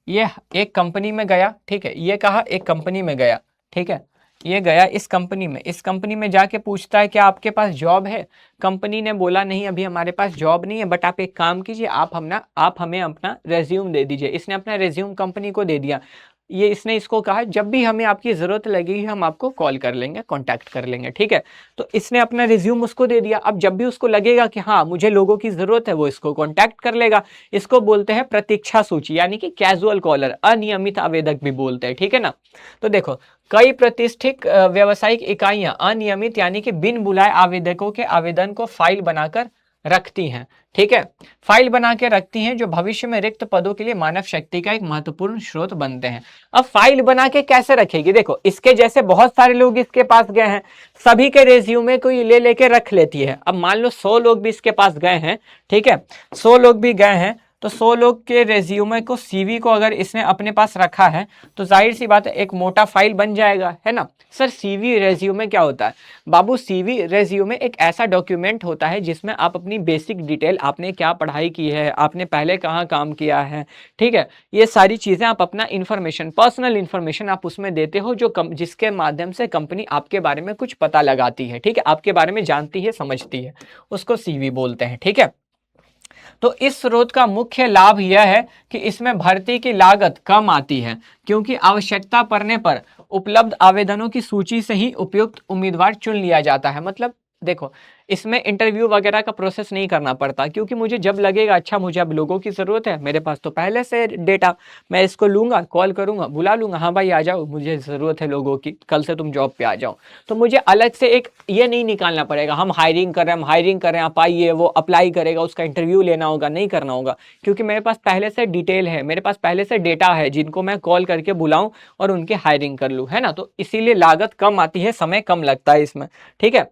ये एक कंपनी में गया, ठीक है, ये कहा एक कंपनी में गया, ठीक है, ये गया इस कंपनी में जाके पूछता है क्या आपके पास जॉब है, कंपनी ने बोला नहीं अभी हमारे पास जॉब नहीं है, बट आप एक काम कीजिए, आप हमें अपना रेज्यूम दे दीजिए। इसने अपना रेज्यूम कंपनी को दे दिया, ये इसने इसको कहा जब भी हमें आपकी ज़रूरत लगेगी हम आपको कॉल कर लेंगे, कांटेक्ट कर लेंगे, ठीक है। तो इसने अपना रिज्यूम उसको दे दिया, अब जब भी उसको लगेगा कि हाँ मुझे लोगों की ज़रूरत है वो इसको कांटेक्ट कर लेगा। इसको बोलते हैं प्रतीक्षा सूची यानी कि कैजुअल कॉलर, अनियमित आवेदक भी बोलते हैं, ठीक है ना। तो देखो कई प्रतिष्ठित व्यावसायिक इकाइयां अनियमित यानी कि बिन बुलाए आवेदकों के आवेदन को फाइल बनाकर रखती हैं, ठीक है, फाइल बना के रखती हैं जो भविष्य में रिक्त पदों के लिए मानव शक्ति का एक महत्वपूर्ण स्रोत बनते हैं। अब फाइल बना के कैसे रखेगी, देखो इसके जैसे बहुत सारे लोग इसके पास गए हैं, सभी के रेज्यूमे को ये ले लेके रख लेती है। अब मान लो 100 लोग भी इसके पास गए हैं, ठीक है, 100 लोग भी गए हैं, तो 100 लोग के रेज्यूमे को, सीवी को अगर इसने अपने पास रखा है तो जाहिर सी बात है एक मोटा फाइल बन जाएगा, है ना। सर सीवी रेज्यूमे क्या होता है बाबू? सीवी रेज्यूमे एक ऐसा डॉक्यूमेंट होता है जिसमें आप अपनी बेसिक डिटेल, आपने क्या पढ़ाई की है, आपने पहले कहाँ काम किया है, ठीक है, ये सारी चीज़ें आप अपना इन्फॉर्मेशन, पर्सनल इन्फॉर्मेशन आप उसमें देते हो, जो जिसके माध्यम से कंपनी आपके बारे में कुछ पता लगाती है, ठीक है, आपके बारे में जानती है, समझती है, उसको सीवी बोलते हैं, ठीक है। तो इस स्रोत का मुख्य लाभ यह है कि इसमें भर्ती की लागत कम आती है, क्योंकि आवश्यकता पड़ने पर उपलब्ध आवेदनों की सूची से ही उपयुक्त उम्मीदवार चुन लिया जाता है। मतलब देखो, इसमें इंटरव्यू वगैरह का प्रोसेस नहीं करना पड़ता, क्योंकि मुझे जब लगेगा अच्छा मुझे अब लोगों की ज़रूरत है, मेरे पास तो पहले से डेटा, मैं इसको लूँगा, कॉल करूँगा, बुला लूँगा, हाँ भाई आ जाओ, मुझे ज़रूरत है लोगों की, कल से तुम जॉब पे आ जाओ। तो मुझे अलग से एक ये नहीं निकालना पड़ेगा, हम हायरिंग कर रहे हैं, हम हायरिंग कर रहे हैं, आप आइए, वो अप्लाई करेगा, उसका इंटरव्यू लेना होगा, नहीं करना होगा, क्योंकि मेरे पास पहले से डिटेल है, मेरे पास पहले से डेटा है, जिनको मैं कॉल करके बुलाऊँ और उनकी हायरिंग कर लूँ, है ना। तो इसीलिए लागत कम आती है, समय कम लगता है इसमें, ठीक है।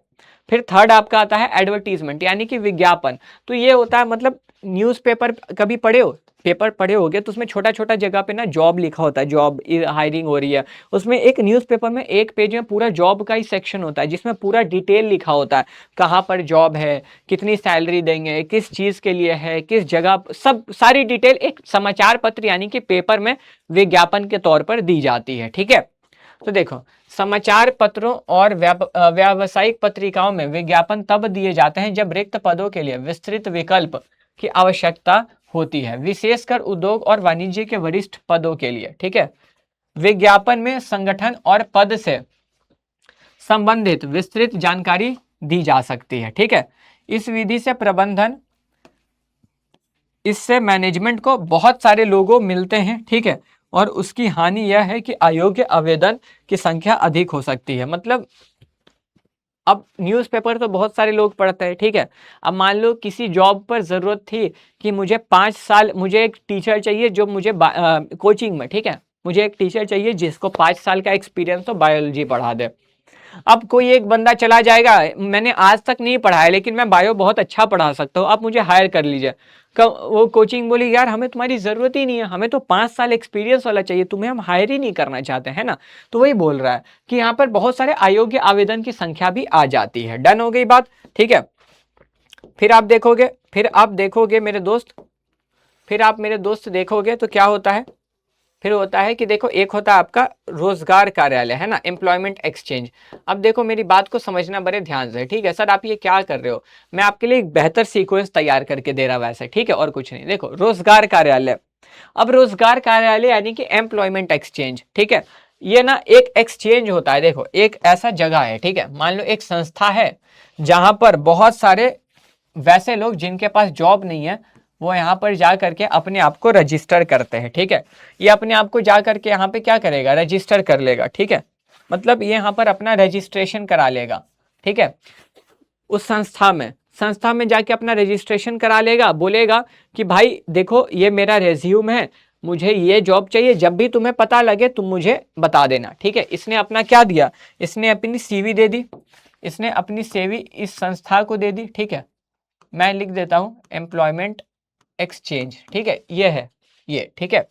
फिर थर्ड आपका आता है एडवर्टीजमेंट, यानी कि विज्ञापन। तो ये होता है, मतलब न्यूज़पेपर कभी पढ़े हो, पेपर पढ़े होगे, तो उसमें छोटा छोटा जगह पे ना जॉब लिखा होता है, जॉब हायरिंग हो रही है, उसमें एक न्यूज़पेपर में एक पेज में पूरा जॉब का ही सेक्शन होता है, जिसमें पूरा डिटेल लिखा होता है, कहाँ पर जॉब है, कितनी सैलरी देंगे, किस चीज़ के लिए है, किस जगह, सब सारी डिटेल एक समाचार पत्र यानी कि पेपर में विज्ञापन के तौर पर दी जाती है, ठीक है। तो देखो, समाचार पत्रों और व्यावसायिक पत्रिकाओं में विज्ञापन तब दिए जाते हैं जब रिक्त पदों के लिए विस्तृत विकल्प की आवश्यकता होती है, विशेषकर उद्योग और वाणिज्य के वरिष्ठ पदों के लिए, ठीक है। विज्ञापन में संगठन और पद से संबंधित विस्तृत जानकारी दी जा सकती है, ठीक है। इस विधि से प्रबंधन, इससे मैनेजमेंट को बहुत सारे लोगों मिलते हैं, ठीक है, और उसकी हानि यह है कि अयोग्य आवेदन की संख्या अधिक हो सकती है। मतलब अब न्यूज़पेपर तो बहुत सारे लोग पढ़ते हैं, ठीक है। अब मान लो किसी जॉब पर ज़रूरत थी कि मुझे 5 साल, मुझे एक टीचर चाहिए जो मुझे कोचिंग में, ठीक है, मुझे एक टीचर चाहिए जिसको 5 साल का एक्सपीरियंस हो, बायोलॉजी पढ़ा दे। अब कोई एक बंदा चला जाएगा, मैंने आज तक नहीं पढ़ा है लेकिन मैं बायो बहुत अच्छा पढ़ा सकता हूँ, आप मुझे हायर कर लीजिए। वो कोचिंग बोली यार हमें तुम्हारी ज़रूरत ही नहीं है, हमें तो 5 साल एक्सपीरियंस वाला चाहिए, तुम्हें हम हायर ही नहीं करना चाहते, है ना। तो वही बोल रहा है कि यहाँ पर बहुत सारे अयोग्य आवेदन की संख्या भी आ जाती है। डन हो गई बात, ठीक है। फिर आप देखोगे मेरे दोस्त, फिर आप मेरे दोस्त देखोगे तो क्या होता है, फिर होता है कि देखो, एक होता है आपका रोजगार कार्यालय, है ना, एम्प्लॉयमेंट एक्सचेंज। अब देखो मेरी बात को समझना बड़े ध्यान से, ठीक है। सर आप ये क्या कर रहे हो, मैं आपके लिए एक बेहतर सीक्वेंस तैयार करके दे रहा वैसे, ठीक है, और कुछ नहीं। देखो रोजगार कार्यालय, अब रोजगार कार्यालय यानी कि एम्प्लॉयमेंट एक्सचेंज, ठीक है, ये ना एक एक्सचेंज होता है। देखो एक ऐसा जगह है, ठीक है, मान लो एक संस्था है जहां पर बहुत सारे वैसे लोग जिनके पास जॉब नहीं है, वो यहाँ पर जा करके अपने आप को रजिस्टर करते हैं, ठीक है। ये अपने आप को जा करके यहाँ पे क्या करेगा, रजिस्टर कर लेगा, ठीक है, मतलब ये यहाँ पर अपना रजिस्ट्रेशन करा लेगा, ठीक है, उस संस्था में जाके अपना रजिस्ट्रेशन करा लेगा, बोलेगा कि भाई देखो ये मेरा रेज्यूम है, मुझे ये जॉब चाहिए, जब भी तुम्हें पता लगे तुम मुझे बता देना, ठीक है। इसने अपना क्या दिया, इसने अपनी सीवी दे दी, इसने अपनी सीवी इस संस्था को दे दी, ठीक है। मैं लिख देता हूं एम्प्लॉयमेंट एक्सचेंज, ठीक है, ये है ये, ठीक है।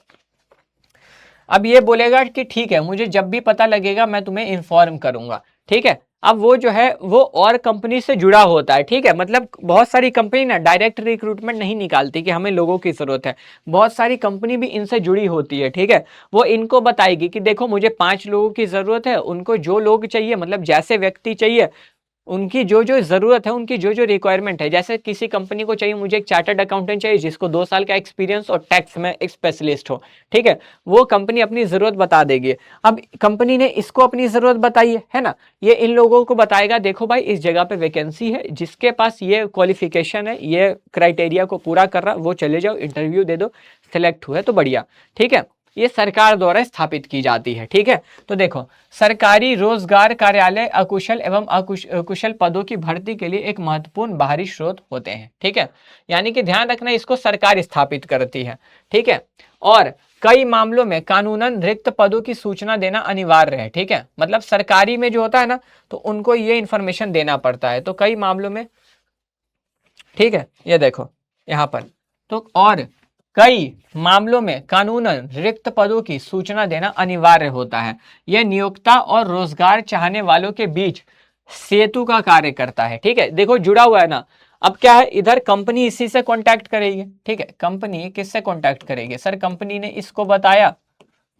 अब ये बोलेगा कि ठीक है मुझे जब भी पता लगेगा मैं तुम्हें इन्फॉर्म करूंगा, ठीक है। अब वो जो है वो और कंपनी से जुड़ा होता है, ठीक है, मतलब बहुत सारी कंपनी ना डायरेक्ट रिक्रूटमेंट नहीं निकालती कि हमें लोगों की जरूरत है, बहुत सारी कंपनी भी इनसे जुड़ी होती है, ठीक है। वो इनको बताएगी कि देखो मुझे 5 लोगों की जरूरत है, उनको जो लोग चाहिए, मतलब जैसे व्यक्ति चाहिए, उनकी जो जो ज़रूरत है, उनकी जो जो रिक्वायरमेंट है, जैसे किसी कंपनी को चाहिए मुझे एक चार्टर्ड अकाउंटेंट चाहिए जिसको 2 साल का एक्सपीरियंस और टैक्स में एक स्पेशलिस्ट हो, ठीक है, वो कंपनी अपनी ज़रूरत बता देगी। अब कंपनी ने इसको अपनी ज़रूरत बताई है ना, ये इन लोगों को बताएगा देखो भाई इस जगह पे वैकेंसी है, जिसके पास ये क्वालिफिकेशन है, ये क्राइटेरिया को पूरा कर रहा, वो चले जाओ इंटरव्यू दे दो, सिलेक्ट हुए तो बढ़िया, ठीक है। ये सरकार द्वारा स्थापित की जाती है, ठीक है। तो देखो सरकारी रोजगार कार्यालय अकुशल एवं कुशल पदों की भर्ती के लिए एक महत्वपूर्ण बाहरी स्रोत होते हैं, ठीक है, यानी कि ध्यान रखना इसको सरकार स्थापित करती है, ठीक है। और कई मामलों में कानूनन रिक्त पदों की सूचना देना अनिवार्य है, ठीक है, मतलब सरकारी में जो होता है ना तो उनको ये इंफॉर्मेशन देना पड़ता है, तो कई मामलों में, ठीक है, ये देखो यहाँ पर तो, और कई मामलों में कानूनन रिक्त पदों की सूचना देना अनिवार्य होता है। यह नियोक्ता और रोजगार चाहने वालों के बीच सेतु का कार्य करता है। ठीक है, देखो जुड़ा हुआ है ना। अब क्या है, इधर कंपनी इसी से कांटेक्ट करेगी। ठीक है, कंपनी किससे कांटेक्ट करेगी? सर कंपनी ने इसको बताया,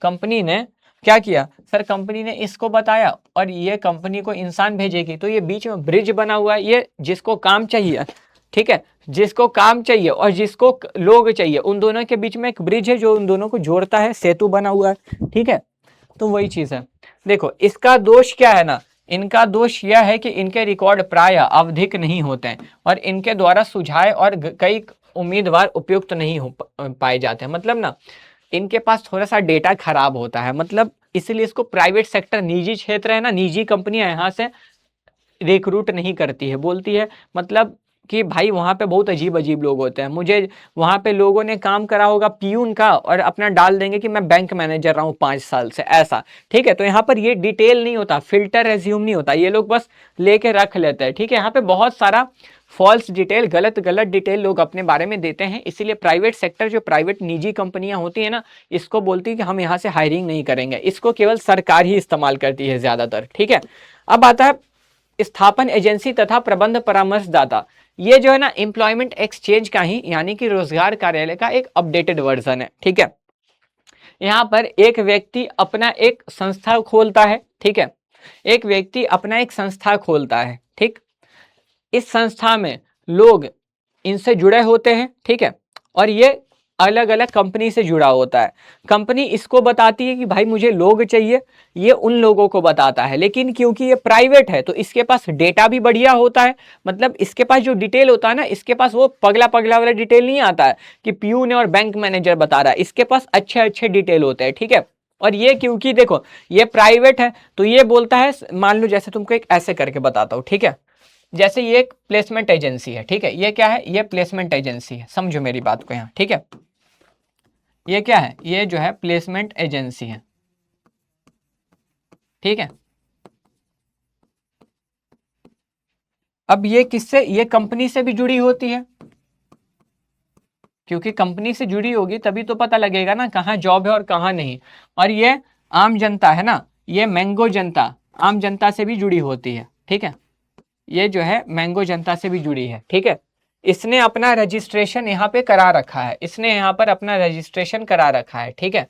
कंपनी ने क्या किया सर, कंपनी ने इसको बताया और ये कंपनी को इंसान भेजेगी। तो ये बीच में ब्रिज बना हुआ है, ये जिसको काम चाहिए, ठीक है, जिसको काम चाहिए और जिसको लोग चाहिए, उन दोनों के बीच में एक ब्रिज है जो उन दोनों को जोड़ता है, सेतु बना हुआ है। ठीक है, तो वही चीज है। देखो इसका दोष क्या है ना, इनका दोष यह है कि इनके रिकॉर्ड प्राय आवधिक नहीं होते हैं और इनके द्वारा सुझाए और कई उम्मीदवार उपयुक्त नहीं हो पाए जाते हैं। मतलब ना, इनके पास थोड़ा सा डेटा खराब होता है, मतलब इसीलिए इसको प्राइवेट सेक्टर, निजी क्षेत्र है ना, निजी कंपनियां यहाँ से रिक्रूट नहीं करती है। बोलती है मतलब कि भाई वहाँ पे बहुत अजीब अजीब लोग होते हैं, मुझे वहाँ पे लोगों ने काम करा होगा पियून का और अपना डाल देंगे कि मैं बैंक मैनेजर रहा हूँ 5 साल से, ऐसा। ठीक है, तो यहाँ पर ये डिटेल नहीं होता, फिल्टर रेज्यूम नहीं होता, ये लोग बस लेके रख लेते हैं। ठीक है, यहाँ पे बहुत सारा फॉल्स डिटेल, गलत गलत डिटेल लोग अपने बारे में देते हैं। इसीलिए प्राइवेट सेक्टर, जो प्राइवेट निजी कंपनियां होती है ना, इसको बोलती है कि हम यहाँ से हायरिंग नहीं करेंगे, इसको केवल सरकार ही इस्तेमाल करती है ज्यादातर। ठीक है, अब आता है स्थापन एजेंसी तथा प्रबंध परामर्शदाता। ये जो है ना एम्प्लॉयमेंट एक्सचेंज का ही, यानी कि रोजगार कार्यालय का एक अपडेटेड वर्जन है। ठीक है, यहाँ पर एक व्यक्ति अपना एक संस्था खोलता है। ठीक है, एक व्यक्ति अपना एक संस्था खोलता है। ठीक, इस संस्था में लोग इनसे जुड़े होते हैं। ठीक है, और ये अलग अलग कंपनी से जुड़ा होता है। कंपनी इसको बताती है कि भाई मुझे लोग चाहिए, ये उन लोगों को बताता है। लेकिन क्योंकि ये प्राइवेट है तो इसके पास डेटा भी बढ़िया होता है, मतलब इसके पास जो डिटेल होता है ना, इसके पास वो पगला पगला वाला डिटेल नहीं आता है कि पियून और बैंक मैनेजर बता रहा है, इसके पास अच्छे अच्छे डिटेल होते हैं। ठीक है, और ये क्योंकि देखो ये प्राइवेट है तो ये बोलता है, मान लो जैसे तुमको एक ऐसे करके बताता हूँ। ठीक है, जैसे ये एक प्लेसमेंट एजेंसी है। ठीक है, ये क्या है, ये प्लेसमेंट एजेंसी है, समझो मेरी बात को यहाँ। ठीक है, ये क्या है, ये जो है प्लेसमेंट एजेंसी है। ठीक है, अब ये किससे, ये कंपनी से भी जुड़ी होती है, क्योंकि कंपनी से जुड़ी होगी तभी तो पता लगेगा ना कहाँ जॉब है और कहाँ नहीं। और ये आम जनता है ना, ये मैंगो जनता, आम जनता से भी जुड़ी होती है। ठीक है, ये जो है मैंगो जनता से भी जुड़ी है। ठीक है, इसने अपना रजिस्ट्रेशन यहाँ पे करा रखा है, इसने यहाँ पर अपना रजिस्ट्रेशन करा रखा है। ठीक है,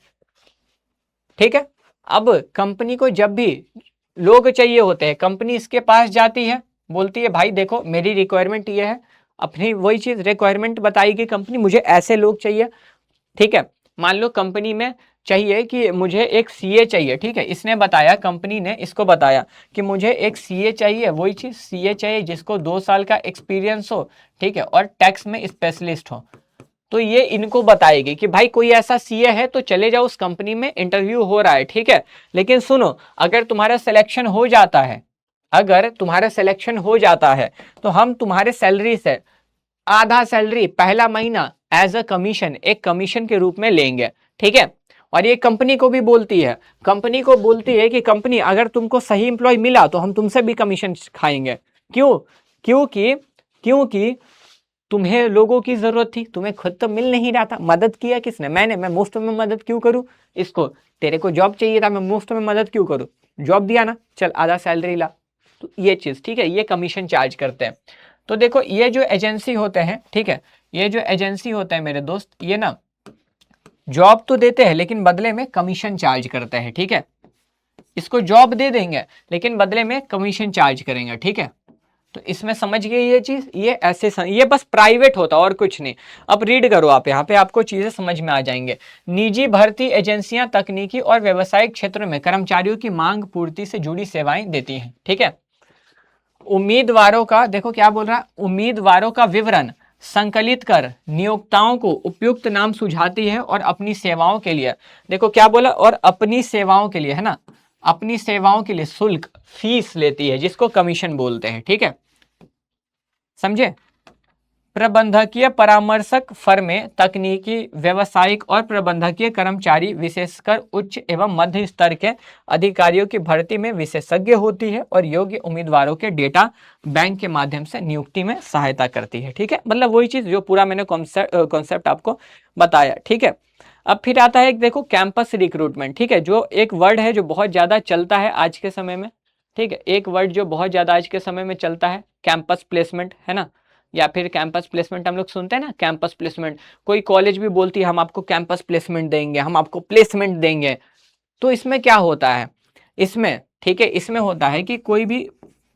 ठीक है, अब कंपनी को जब भी लोग चाहिए होते हैं, कंपनी इसके पास जाती है, बोलती है भाई देखो मेरी रिक्वायरमेंट ये है, अपनी वही चीज रिक्वायरमेंट बताएगी कंपनी, मुझे ऐसे लोग चाहिए। ठीक है, मान लो कंपनी में चाहिए कि मुझे एक सीए चाहिए। ठीक है, इसने बताया, कंपनी ने इसको बताया कि मुझे एक सीए चाहिए, वही चीज सीए चाहिए जिसको 2 साल का एक्सपीरियंस हो। ठीक है, और टैक्स में स्पेशलिस्ट हो। तो ये इनको बताएगी कि भाई कोई ऐसा सीए है तो चले जाओ, उस कंपनी में इंटरव्यू हो रहा है। ठीक है, लेकिन सुनो, अगर तुम्हारा सिलेक्शन हो जाता है, अगर तुम्हारा सिलेक्शन हो जाता है तो हम तुम्हारे सैलरी से आधा सैलरी पहला महीना एज अ कमीशन, एक कमीशन के रूप में लेंगे। ठीक है, और ये कंपनी को भी बोलती है, कंपनी को बोलती है कि कंपनी अगर तुमको सही एम्प्लॉय मिला तो हम तुमसे भी कमीशन खाएंगे। क्यों? क्योंकि क्योंकि तुम्हें लोगों की जरूरत थी, तुम्हें खुद तो मिल नहीं रहा था। मदद किया किसने? मैंने। मैं मुफ्त में मदद क्यों करूं इसको? तेरे को जॉब चाहिए था, मैं मुफ्त में मदद क्यों करूं? जॉब दिया ना, चल आधा सैलरी ला। तो ये चीज, ठीक है, ये कमीशन चार्ज करते हैं। तो देखो ये जो एजेंसी होते हैं, ठीक है, ये जो एजेंसी होते हैं मेरे दोस्त, ये ना जॉब तो देते हैं लेकिन बदले में कमीशन चार्ज करते हैं। ठीक है, इसको जॉब दे देंगे लेकिन बदले में कमीशन चार्ज करेंगे। ठीक है, तो इसमें समझ गए ये चीज, ये ऐसे ये बस प्राइवेट होता और कुछ नहीं। अब रीड करो आप, यहाँ पे आपको चीजें समझ में आ जाएंगे। निजी भर्ती एजेंसियां तकनीकी और व्यवसायिक क्षेत्रों में कर्मचारियों की मांग पूर्ति से जुड़ी सेवाएं देती हैं। ठीक है, उम्मीदवारों का, देखो क्या बोल रहा है, उम्मीदवारों का विवरण संकलित कर नियोक्ताओं को उपयुक्त नाम सुझाती है और अपनी सेवाओं के लिए, देखो क्या बोला, और अपनी सेवाओं के लिए, है ना, अपनी सेवाओं के लिए शुल्क, फीस लेती है, जिसको कमीशन बोलते हैं। ठीक है, समझे? प्रबंधकीय परामर्शक फर्में तकनीकी, व्यावसायिक और प्रबंधकीय कर्मचारी विशेषकर उच्च एवं मध्य स्तर के अधिकारियों की भर्ती में विशेषज्ञ होती है और योग्य उम्मीदवारों के डेटा बैंक के माध्यम से नियुक्ति में सहायता करती है। ठीक है, मतलब वही चीज जो पूरा मैंने कॉन्सेप्ट आपको बताया। ठीक है, अब फिर आता है एक देखो कैंपस रिक्रूटमेंट। ठीक है, जो एक वर्ड है जो बहुत ज्यादा चलता है आज के समय में। ठीक है, एक वर्ड जो बहुत ज्यादा आज के समय में चलता है कैंपस प्लेसमेंट, है ना, या फिर कैंपस प्लेसमेंट हम लोग सुनते हैं ना, कैंपस प्लेसमेंट। कोई कॉलेज भी बोलती है हम आपको कैंपस प्लेसमेंट देंगे, हम आपको प्लेसमेंट देंगे। तो इसमें क्या होता है, इसमें ठीक है, इसमें होता है कि कोई भी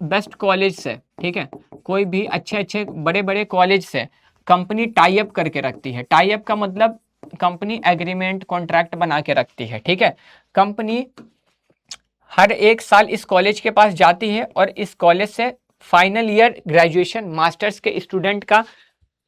बेस्ट कॉलेज से, ठीक है, कोई भी अच्छे अच्छे बड़े बड़े कॉलेज से कंपनी टाई अप करके रखती है। टाई अप का मतलब कंपनी एग्रीमेंट कॉन्ट्रैक्ट बना के रखती है। ठीक है, कंपनी हर एक साल इस कॉलेज के पास जाती है और इस कॉलेज से फाइनल ईयर ग्रेजुएशन मास्टर्स के स्टूडेंट का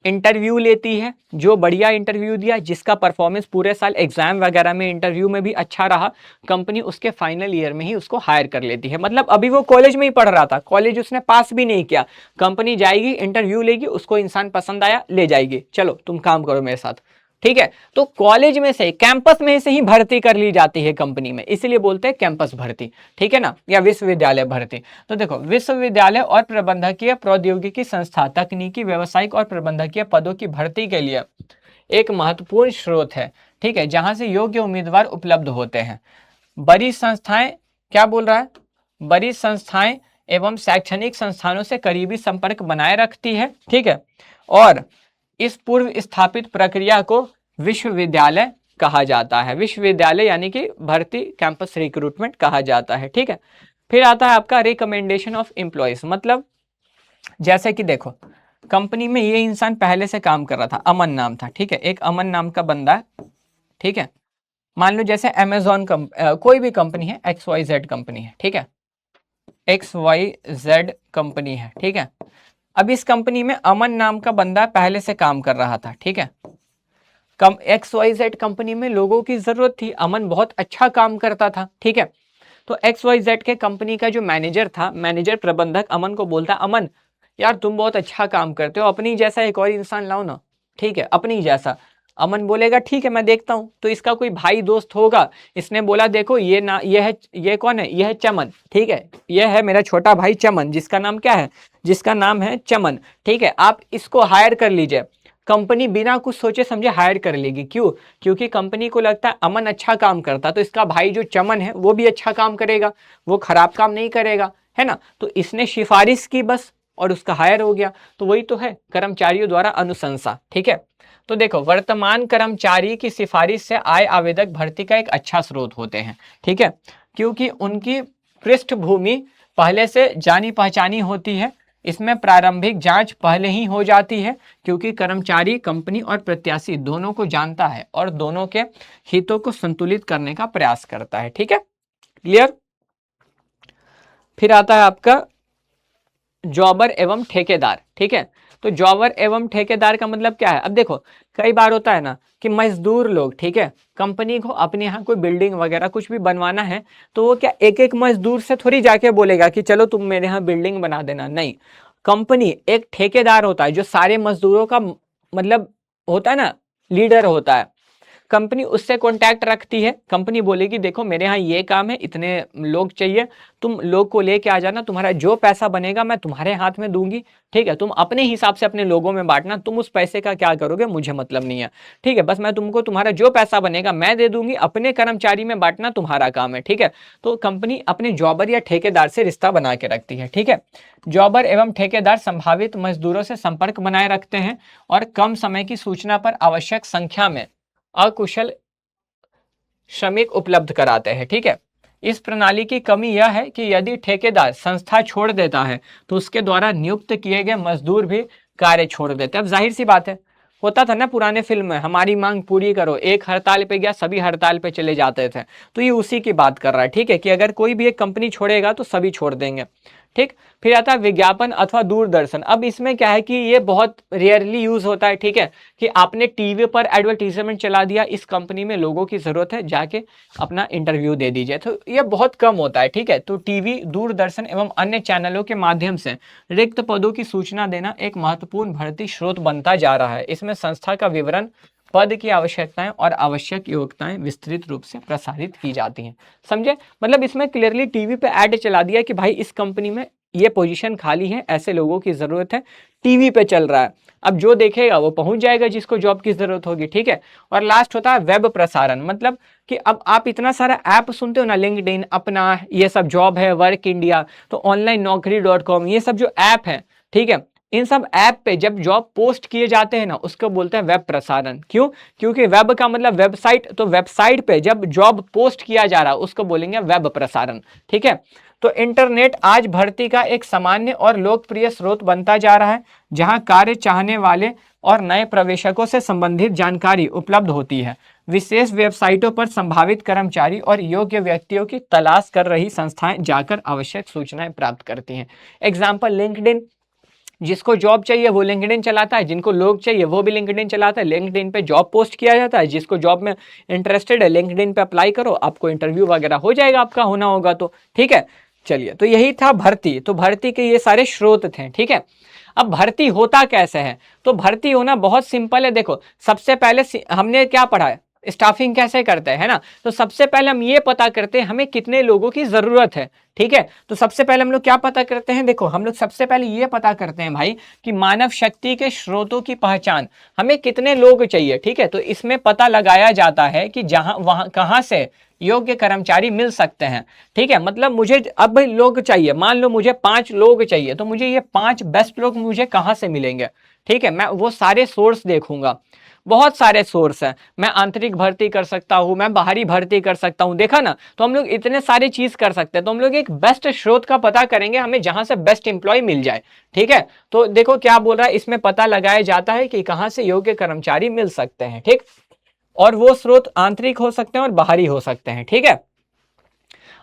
इंटरव्यू लेती है। जो बढ़िया इंटरव्यू दिया, जिसका परफॉर्मेंस पूरे साल एग्जाम वगैरह में इंटरव्यू में भी अच्छा रहा, कंपनी उसके फाइनल ईयर में ही उसको हायर कर लेती है। मतलब अभी वो कॉलेज में ही पढ़ रहा था, कॉलेज उसने पास भी नहीं किया, कंपनी जाएगी, इंटरव्यू लेगी, उसको इंसान पसंद आया, ले जाएगी, चलो तुम काम करो मेरे साथ। ठीक है, तो कॉलेज में से, कैंपस में से ही भर्ती कर ली जाती है कंपनी में, इसलिए बोलते हैं कैंपस भर्ती। ठीक है ना, या विश्वविद्यालय भर्ती। तो देखो, विश्वविद्यालय और प्रबंधकीय प्रौद्योगिकी संस्था तकनीकी, व्यावसायिक और प्रबंधकीय पदों की भर्ती के लिए एक महत्वपूर्ण स्रोत है। ठीक है, जहां से योग्य उम्मीदवार उपलब्ध होते हैं। बड़ी संस्थाएं, क्या बोल रहा है, बड़ी संस्थाएं एवं शैक्षणिक संस्थानों से करीबी संपर्क बनाए रखती है। ठीक है, और इस पूर्व स्थापित प्रक्रिया को विश्वविद्यालय कहा जाता है। विश्वविद्यालय यानी कि भर्ती, कैंपस रिक्रूटमेंट कहा जाता है। ठीक है, फिर आता है आपका रिकमेंडेशन ऑफ एम्प्लॉयज। मतलब जैसे कि देखो, कंपनी में ये इंसान पहले से काम कर रहा था, अमन नाम था। ठीक है, एक अमन नाम का बंदा, ठीक है, मान लो जैसे अमेजॉन कोई भी कंपनी है, XYZ कंपनी है। ठीक है, XYZ कंपनी है। ठीक है, अब इस कंपनी में अमन नाम का बंदा पहले से काम कर रहा था। ठीक है, XYZ कंपनी में लोगों की जरूरत थी, अमन बहुत अच्छा काम करता था। ठीक है, तो XYZ के कंपनी का जो मैनेजर था, मैनेजर प्रबंधक अमन को बोलता, अमन यार तुम बहुत अच्छा काम करते हो, अपनी जैसा एक और इंसान लाओ ना। ठीक है, अपनी जैसा। अमन बोलेगा ठीक है मैं देखता हूं। तो इसका कोई भाई दोस्त होगा, इसने बोला देखो ये ना, ये है, ये कौन है, ये है चमन। ठीक है, ये है मेरा छोटा भाई चमन, जिसका नाम क्या है, जिसका नाम है चमन। ठीक है, आप इसको हायर कर लीजिए। कंपनी बिना कुछ सोचे समझे हायर कर लेगी। क्यों? क्योंकि कंपनी को लगता है अमन अच्छा काम करता, तो इसका भाई जो चमन है वो भी अच्छा काम करेगा, वो खराब काम नहीं करेगा, है ना। तो इसने सिफारिश की बस, और उसका हायर हो गया। तो वही तो है कर्मचारियों द्वारा अनुशंसा। ठीक है, तो देखो, वर्तमान कर्मचारी की सिफारिश से आए आवेदक भर्ती का एक अच्छा स्रोत होते हैं। ठीक है, क्योंकि उनकी पृष्ठभूमि पहले से जानी पहचानी होती है। इसमें प्रारंभिक जांच पहले ही हो जाती है, क्योंकि कर्मचारी कंपनी और प्रत्याशी दोनों को जानता है और दोनों के हितों को संतुलित करने का प्रयास करता है। ठीक है, क्लियर। फिर आता है आपका जॉबर एवं ठेकेदार। ठीक है, तो जॉबर एवं ठेकेदार का मतलब क्या है। अब देखो, कई बार होता है ना कि मजदूर लोग, ठीक है, कंपनी को अपने यहाँ कोई बिल्डिंग वगैरह कुछ भी बनवाना है, तो वो क्या एक एक मजदूर से थोड़ी जाके बोलेगा कि चलो तुम मेरे यहाँ बिल्डिंग बना देना। नहीं, कंपनी एक ठेकेदार होता है जो सारे मजदूरों का मतलब होता है ना, लीडर होता है। कंपनी उससे कांटेक्ट रखती है, कंपनी बोलेगी देखो मेरे यहाँ ये काम है, इतने लोग चाहिए, तुम लोग को लेके आ जाना, तुम्हारा जो पैसा बनेगा मैं तुम्हारे हाथ में दूंगी। ठीक है, तुम अपने हिसाब से अपने लोगों में बांटना, तुम उस पैसे का क्या करोगे मुझे मतलब नहीं है। ठीक है, बस मैं तुमको तुम्हारा जो पैसा बनेगा मैं दे दूंगी, अपने कर्मचारी में बांटना तुम्हारा काम है। ठीक है, तो कंपनी अपने जॉबर या ठेकेदार से रिश्ता बना के रखती है। ठीक है, जॉबर एवं ठेकेदार संभावित मजदूरों से संपर्क बनाए रखते हैं और कम समय की सूचना पर आवश्यक संख्या में अकुशल श्रमिक उपलब्ध कराते हैं। ठीक है, इस प्रणाली की कमी यह है कि यदि ठेकेदार संस्था छोड़ देता है तो उसके द्वारा नियुक्त किए गए मजदूर भी कार्य छोड़ देते हैं। अब जाहिर सी बात है, होता था ना पुराने फिल्म में, हमारी मांग पूरी करो, एक हड़ताल पे गया सभी हड़ताल पे चले जाते थे। तो ये उसी की बात कर रहा है। ठीक है, कि अगर कोई भी एक कंपनी छोड़ेगा तो सभी छोड़ देंगे। ठीक। फिर आता है विज्ञापन अथवा दूरदर्शन। अब इसमें क्या है कि ये बहुत रेयरली यूज होता है, ठीक है, कि आपने टीवी पर एडवर्टीजमेंट चला दिया, इस कंपनी में लोगों की जरूरत है, जाके अपना इंटरव्यू दे दीजिए, तो ये बहुत कम होता है, ठीक है। तो टीवी, दूरदर्शन एवं अन्य चैनलों के माध्यम से रिक्त पदों की सूचना देना एक महत्वपूर्ण भर्ती स्रोत बनता जा रहा है। इसमें संस्था का विवरण, पद की आवश्यकताएं और आवश्यक योग्यताएं विस्तृत रूप से प्रसारित की जाती हैं। समझे? मतलब इसमें क्लियरली टीवी पे ऐड चला दिया कि भाई इस कंपनी में ये पोजीशन खाली है, ऐसे लोगों की जरूरत है, टीवी पे चल रहा है। अब जो देखेगा वो पहुंच जाएगा जिसको जॉब की जरूरत होगी, ठीक है। और लास्ट होता है वेब प्रसारण, मतलब कि अब आप इतना सारा ऐप सुनते हो ना, लिंक्डइन, अपना, ये सब जॉब है, वर्क इंडिया, तो ऑनलाइन नौकरी.com, ये सब जो ऐप है, ठीक है, इन सब ऐप पे जब जॉब पोस्ट किए जाते हैं ना, उसको बोलते हैं वेब प्रसारण। क्यों? क्योंकि वेब का मतलब वेबसाइट, तो वेबसाइट पे जब जॉब पोस्ट किया जा रहा है उसको बोलेंगे वेब प्रसारण, ठीक है। तो इंटरनेट आज भर्ती का एक सामान्य और लोकप्रिय स्रोत बनता जा रहा है, जहां कार्य चाहने वाले और नए प्रवेशकों से संबंधित जानकारी उपलब्ध होती है। विशेष वेबसाइटों पर संभावित कर्मचारी और योग्य व्यक्तियों की तलाश कर रही संस्थाएं जाकर आवश्यक सूचनाएं प्राप्त करती हैं। एग्जाम्पल लिंक्डइन, जिसको जॉब चाहिए वो लिंक्डइन चलाता है, जिनको लोग चाहिए वो भी लिंक्डइन चलाता है। लिंक्डइन पे जॉब पोस्ट किया जाता है, जिसको जॉब में इंटरेस्टेड है लिंक्डइन पे अप्लाई करो, आपको इंटरव्यू वगैरह हो जाएगा, आपका होना होगा तो, ठीक है। चलिए, तो यही था भर्ती। तो भर्ती के ये सारे स्रोत थे, ठीक है। अब भर्ती होता कैसे है? तो भर्ती होना बहुत सिंपल है। देखो, सबसे पहले हमने क्या पढ़ा है, स्टाफिंग कैसे करते हैं, है ना। तो सबसे पहले हम ये पता करते हैं हमें कितने लोगों की जरूरत है, ठीक है। तो सबसे पहले हम लोग क्या पता करते हैं, देखो हम लोग सबसे पहले ये पता करते हैं भाई कि मानव शक्ति के स्रोतों की पहचान, हमें कितने लोग चाहिए, ठीक है। तो इसमें पता लगाया जाता है कि जहां वहां कहां से योग्य कर्मचारी मिल सकते हैं, ठीक है। मतलब मुझे अब लोग चाहिए, मान लो मुझे 5 लोग चाहिए, तो मुझे ये 5 बेस्ट लोग मुझे कहां से मिलेंगे, ठीक है। मैं वो सारे सोर्स देखूंगा, बहुत सारे सोर्स हैं। मैं आंतरिक भर्ती कर सकता हूं, मैं बाहरी भर्ती कर सकता हूं, देखा ना। तो हम लोग इतने सारी चीज कर सकते हैं। तो हम लोग एक बेस्ट स्रोत का पता करेंगे, हमें जहां से बेस्ट इंप्लॉय मिल जाए, ठीक है। तो देखो क्या बोल रहा है, इसमें पता लगाया जाता है कि कहां से योग्य कर्मचारी मिल सकते हैं, ठीक। और वो स्रोत आंतरिक हो सकते हैं और बाहरी हो सकते हैं, ठीक है।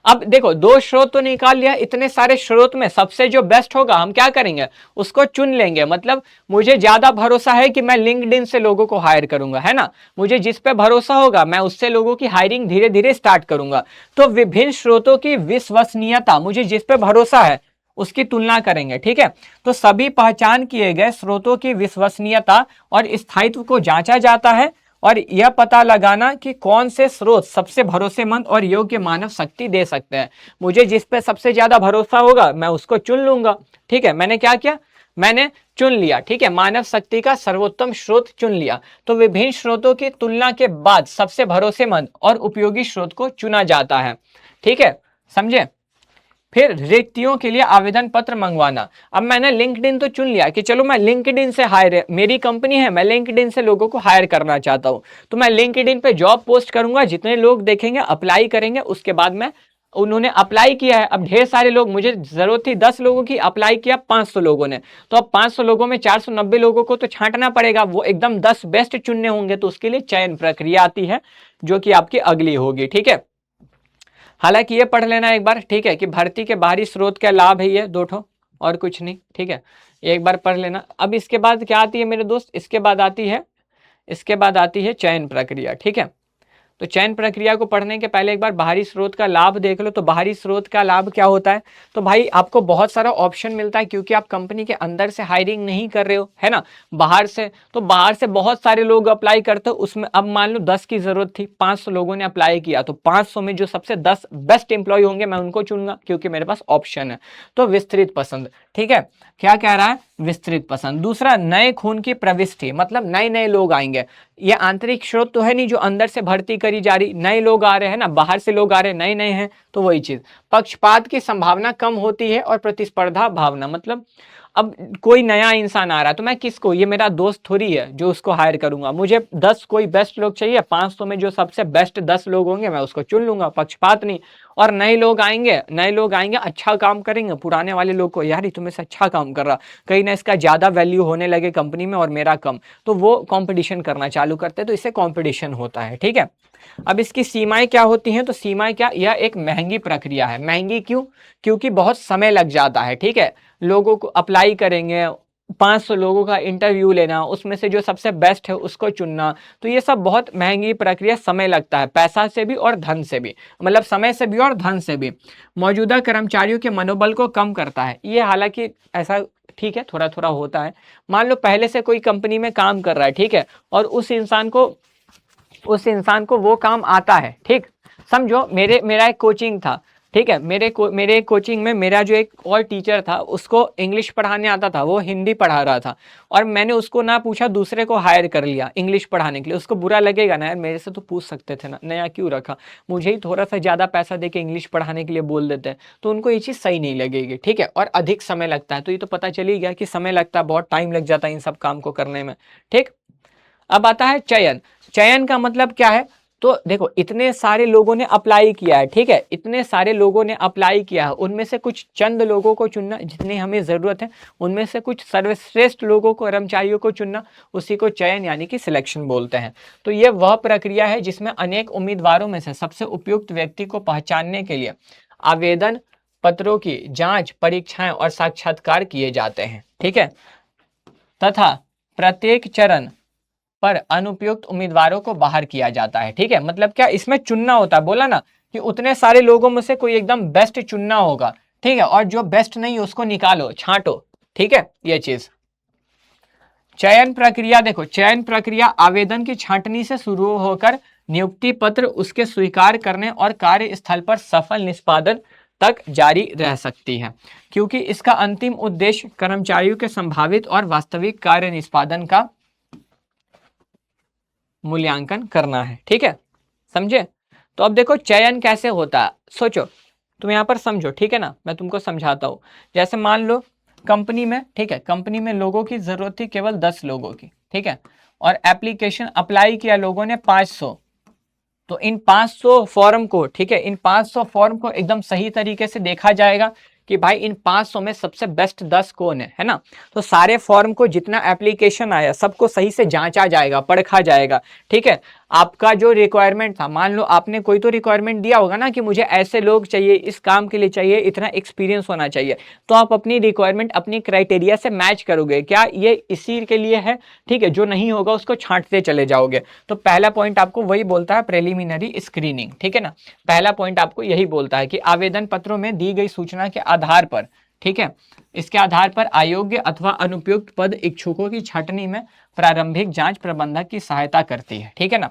अब देखो, 2 स्रोत तो निकाल लिया, इतने सारे स्रोत में सबसे जो बेस्ट होगा हम क्या करेंगे, उसको चुन लेंगे। मतलब मुझे ज्यादा भरोसा है कि मैं लिंक्डइन से लोगों को हायर करूंगा, है ना। मुझे जिस पे भरोसा होगा मैं उससे लोगों की हायरिंग धीरे धीरे स्टार्ट करूंगा। तो विभिन्न स्रोतों की विश्वसनीयता, मुझे जिस पे भरोसा है उसकी तुलना करेंगे, ठीक है। तो सभी पहचान किए गए स्रोतों की विश्वसनीयता और स्थायित्व को जांचा जाता है, और यह पता लगाना कि कौन से स्रोत सबसे भरोसेमंद और योग्य मानव शक्ति दे सकते हैं। मुझे जिस पे सबसे ज्यादा भरोसा होगा मैं उसको चुन लूंगा, ठीक है। मैंने क्या किया, मैंने चुन लिया, ठीक है, मानव शक्ति का सर्वोत्तम स्रोत चुन लिया। तो विभिन्न स्रोतों की तुलना के बाद सबसे भरोसेमंद और उपयोगी स्रोत को चुना जाता है, ठीक है, समझे। फिर रिक्तियों के लिए आवेदन पत्र मंगवाना। अब मैंने लिंक्डइन तो चुन लिया कि चलो मैं लिंक्डइन से हायर, मेरी कंपनी है, मैं लिंक्डइन से लोगों को हायर करना चाहता हूं, तो मैं लिंक्डइन पे जॉब पोस्ट करूंगा, जितने लोग देखेंगे अप्लाई करेंगे, उसके बाद मैं, उन्होंने अप्लाई किया है, अब ढेर सारे लोग, मुझे जरूरत थी 10 लोगों की, अप्लाई किया 500 लोगों ने, तो अब 500 लोगों में 490 लोगों को तो छांटना पड़ेगा, वो एकदम 10 बेस्ट चुनने होंगे, तो उसके लिए चयन प्रक्रिया आती है जो कि आपकी अगली होगी, ठीक है। हालांकि ये पढ़ लेना एक बार, ठीक है, कि भर्ती के बाहरी स्रोत क्या लाभ है, ये 2 ठो और कुछ नहीं, ठीक है, एक बार पढ़ लेना। अब इसके बाद क्या आती है मेरे दोस्त, इसके बाद आती है, इसके बाद आती है चयन प्रक्रिया, ठीक है। तो चयन प्रक्रिया को पढ़ने के पहले एक बार बाहरी स्रोत का लाभ देख लो। तो बाहरी स्रोत का लाभ क्या होता है, तो भाई आपको बहुत सारा ऑप्शन मिलता है, क्योंकि आप कंपनी के अंदर से हायरिंग नहीं कर रहे हो, है ना, बाहर से। तो बाहर से बहुत सारे लोग अप्लाई करते हो, उसमें अब मान लो 10 की जरूरत थी, 500 लोगों ने अप्लाई किया, तो 500 में जो सबसे 10 बेस्ट इंप्लॉय होंगे मैं उनको चुनूंगा, क्योंकि मेरे पास ऑप्शन है। तो विस्तृत पसंद, ठीक है, क्या कह रहा है, विस्तृत पसंद। दूसरा, नए खून की प्रविष्टि, मतलब नए नए लोग आएंगे। ये आंतरिक स्रोत तो है नहीं जो अंदर से भर्ती करी जा रही, नए लोग आ रहे हैं ना, बाहर से लोग आ रहे हैं, नए नए हैं, तो वही चीज। पक्षपात की संभावना कम होती है और प्रतिस्पर्धा भावना, मतलब अब कोई नया इंसान आ रहा है तो मैं किसको, ये मेरा दोस्त थोड़ी है जो उसको हायर करूंगा, मुझे 10 कोई बेस्ट लोग चाहिए, 500 में जो सबसे बेस्ट 10 लोग होंगे मैं उसको चुन लूंगा, पक्षपात नहीं। और नए लोग आएंगे अच्छा काम करेंगे, पुराने वाले लोग को यार ये तुम्हें से अच्छा काम कर रहा, कहीं ना इसका ज्यादा वैल्यू होने लगे कंपनी में और मेरा कम, तो वो कंपटीशन करना चालू करते हैं, तो इससे कंपटीशन होता है, ठीक है। अब इसकी सीमाएं क्या होती हैं, तो सीमाएं क्या, यह एक महंगी प्रक्रिया है। महंगी क्यों, क्योंकि बहुत समय लग जाता है, ठीक है। लोगों को अप्लाई करेंगे, 500 लोगों का इंटरव्यू लेना, उसमें से जो सबसे बेस्ट है उसको चुनना, तो ये सब बहुत महंगी प्रक्रिया, समय लगता है, पैसा से भी और धन से भी, मतलब समय से भी और धन से भी। मौजूदा कर्मचारियों के मनोबल को कम करता है ये, हालांकि ऐसा ठीक है थोड़ा थोड़ा होता है। मान लो पहले से कोई कंपनी में काम कर रहा है, ठीक है, और उस इंसान को वो काम आता है, ठीक। समझो मेरा एक कोचिंग था, ठीक है, मेरे कोचिंग में मेरा जो एक और टीचर था उसको इंग्लिश पढ़ाने आता था, वो हिंदी पढ़ा रहा था, और मैंने उसको ना पूछा, दूसरे को हायर कर लिया इंग्लिश पढ़ाने के लिए। उसको बुरा लगेगा ना यार, मेरे से तो पूछ सकते थे ना, नया क्यों रखा, मुझे ही थोड़ा सा ज़्यादा पैसा दे के इंग्लिश पढ़ाने के लिए बोल देते हैं, तो उनको ये चीज़ सही नहीं लगेगी, ठीक है। और अधिक समय लगता है, तो ये तो पता चल ही गया कि समय लगता है, बहुत टाइम लग जाता है इन सब काम को करने में, ठीक। अब आता है चयन। चयन का मतलब क्या है, तो देखो इतने सारे लोगों ने अप्लाई किया है, ठीक है, इतने सारे लोगों ने अप्लाई किया है, उनमें से कुछ चंद लोगों को चुनना जितनी हमें जरूरत है, उनमें से कुछ सर्वश्रेष्ठ लोगों को, कर्मचारियों को चुनना, उसी को चयन यानी कि सिलेक्शन बोलते हैं। तो यह वह प्रक्रिया है जिसमें अनेक उम्मीदवारों में से सबसे उपयुक्त व्यक्ति को पहचानने के लिए आवेदन पत्रों की जांच, परीक्षाएं और साक्षात्कार किए जाते हैं, ठीक है, तथा प्रत्येक चरण पर अनुपयुक्त उम्मीदवारों को बाहर किया जाता है, ठीक है। मतलब क्या, इसमें चुनना होता है, बोला ना कि उतने सारे लोगों में से कोई एकदम बेस्ट चुनना होगा, ठीक है, और जो बेस्ट नहीं उसको निकालो, छांटो, ठीक है, ये चीज। चयन प्रक्रिया देखो, चयन प्रक्रिया आवेदन की छांटनी से शुरू होकर नियुक्ति पत्र, उसके स्वीकार करने और कार्यस्थल पर सफल निष्पादन तक जारी रह सकती है, क्योंकि इसका अंतिम उद्देश्य कर्मचारियों के संभावित और वास्तविक कार्य निष्पादन का मूल्यांकन करना है, ठीक है, समझे। तो अब देखो चयन कैसे होता है, सोचो, तुम यहां पर समझो, ठीक है ना, मैं तुमको समझाता हूं। जैसे मान लो कंपनी में, ठीक है, कंपनी में लोगों की जरूरत थी केवल 10 लोगों की, ठीक है, और एप्लीकेशन अप्लाई किया लोगों ने 500, तो इन 500 फॉर्म को, ठीक है, इन 500 फॉर्म को एकदम सही तरीके से देखा जाएगा कि भाई इन 500 में सबसे बेस्ट 10 कौन है ना। तो सारे फॉर्म को, जितना एप्लीकेशन आया सबको सही से जांचा जाएगा, परखा जाएगा, ठीक है। आपका जो रिक्वायरमेंट था, मान लो आपने कोई तो रिक्वायरमेंट दिया होगा ना कि मुझे ऐसे लोग चाहिए, इस काम के लिए चाहिए, इतना एक्सपीरियंस होना चाहिए, तो आप अपनी रिक्वायरमेंट अपनी क्राइटेरिया से मैच करोगे, क्या ये इसी के लिए है, ठीक है। जो नहीं होगा उसको छांटते चले जाओगे। तो पहला पॉइंट आपको वही बोलता है, प्रिलिमिनरी स्क्रीनिंग, ठीक है ना। पहला पॉइंट आपको यही बोलता है कि आवेदन पत्रों में दी गई सूचना के आधार पर, ठीक है, इसके आधार पर अयोग्य अथवा अनुपयुक्त पद इच्छुकों की छंटनी में प्रारंभिक जांच प्रबंधक की सहायता करती है, ठीक है ना।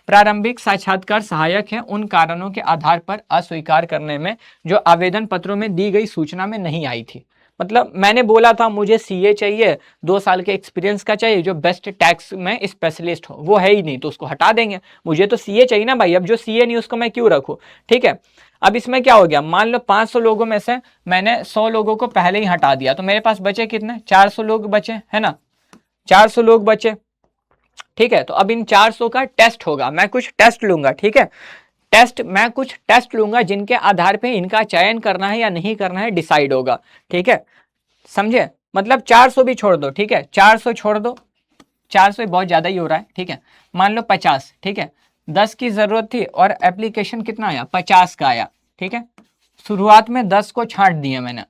प्रारंभिक साक्षात्कार सहायक है उन कारणों के आधार पर अस्वीकार करने में जो आवेदन पत्रों में दी गई सूचना में नहीं आई थी। मतलब मैंने बोला था मुझे सीए चाहिए, 2 साल के एक्सपीरियंस का चाहिए, जो बेस्ट टैक्स में स्पेशलिस्ट हो, वो है ही नहीं तो उसको हटा देंगे। मुझे तो सीए चाहिए ना भाई, अब जो सीए नहीं उसको मैं क्यों रखूं, ठीक है। अब इसमें क्या हो गया, मान लो 500 लोगों में से मैंने 100 लोगों को पहले ही हटा दिया, तो मेरे पास बचे कितने, 400 लोग बचे, है ना, 400 लोग बचे, ठीक है। तो अब इन 400 का टेस्ट होगा, मैं कुछ टेस्ट लूंगा, ठीक है, मैं कुछ टेस्ट लूंगा जिनके आधार पे इनका चयन करना है या नहीं करना है डिसाइड होगा, ठीक है, समझे। मतलब 400 भी छोड़ दो, ठीक है, 400 छोड़ दो, 400 बहुत ज्यादा ही हो रहा है, ठीक है। मान लो 50, ठीक है, 10 की जरूरत थी और एप्लीकेशन कितना आया, 50 का आया, ठीक है। शुरुआत में 10 को छांट दिए मैंने,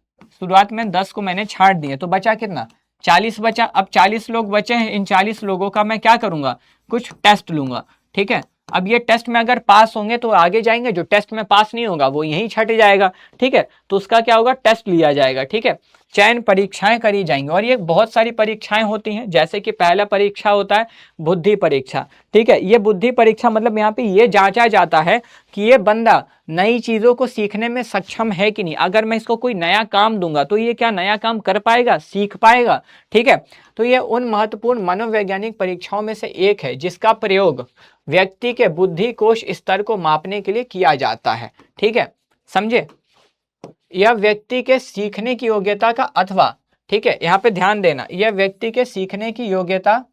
शुरुआत में 10 को मैंने छांट दिए, तो बचा कितना, 40 बचा। अब 40 लोग बचे हैं, इन 40 लोगों का मैं क्या करूंगा, कुछ टेस्ट लूंगा, ठीक है। अब ये टेस्ट में अगर पास होंगे तो आगे जाएंगे, जो टेस्ट में पास नहीं होगा वो यहीं छट जाएगा, ठीक है। तो उसका क्या होगा, टेस्ट लिया जाएगा, ठीक है। चयन परीक्षाएं करी जाएंगी, और ये बहुत सारी परीक्षाएं होती हैं, जैसे कि पहला परीक्षा होता है बुद्धि परीक्षा, ठीक है। ये बुद्धि परीक्षा मतलब यहाँ पे ये जांचा जाता है कि ये बंदा नई चीजों को सीखने में सक्षम है कि नहीं। अगर मैं इसको कोई नया काम दूंगा तो ये क्या नया काम कर पाएगा, सीख पाएगा, ठीक है। तो ये उन महत्वपूर्ण मनोवैज्ञानिक परीक्षाओं में से एक है जिसका प्रयोग व्यक्ति के बुद्धि कोश स्तर को मापने के लिए किया जाता है, ठीक है, समझे। यह व्यक्ति के सीखने की योग्यता का अथवा ठीक है, यहाँ पे ध्यान देना, यह व्यक्ति के सीखने की योग्यता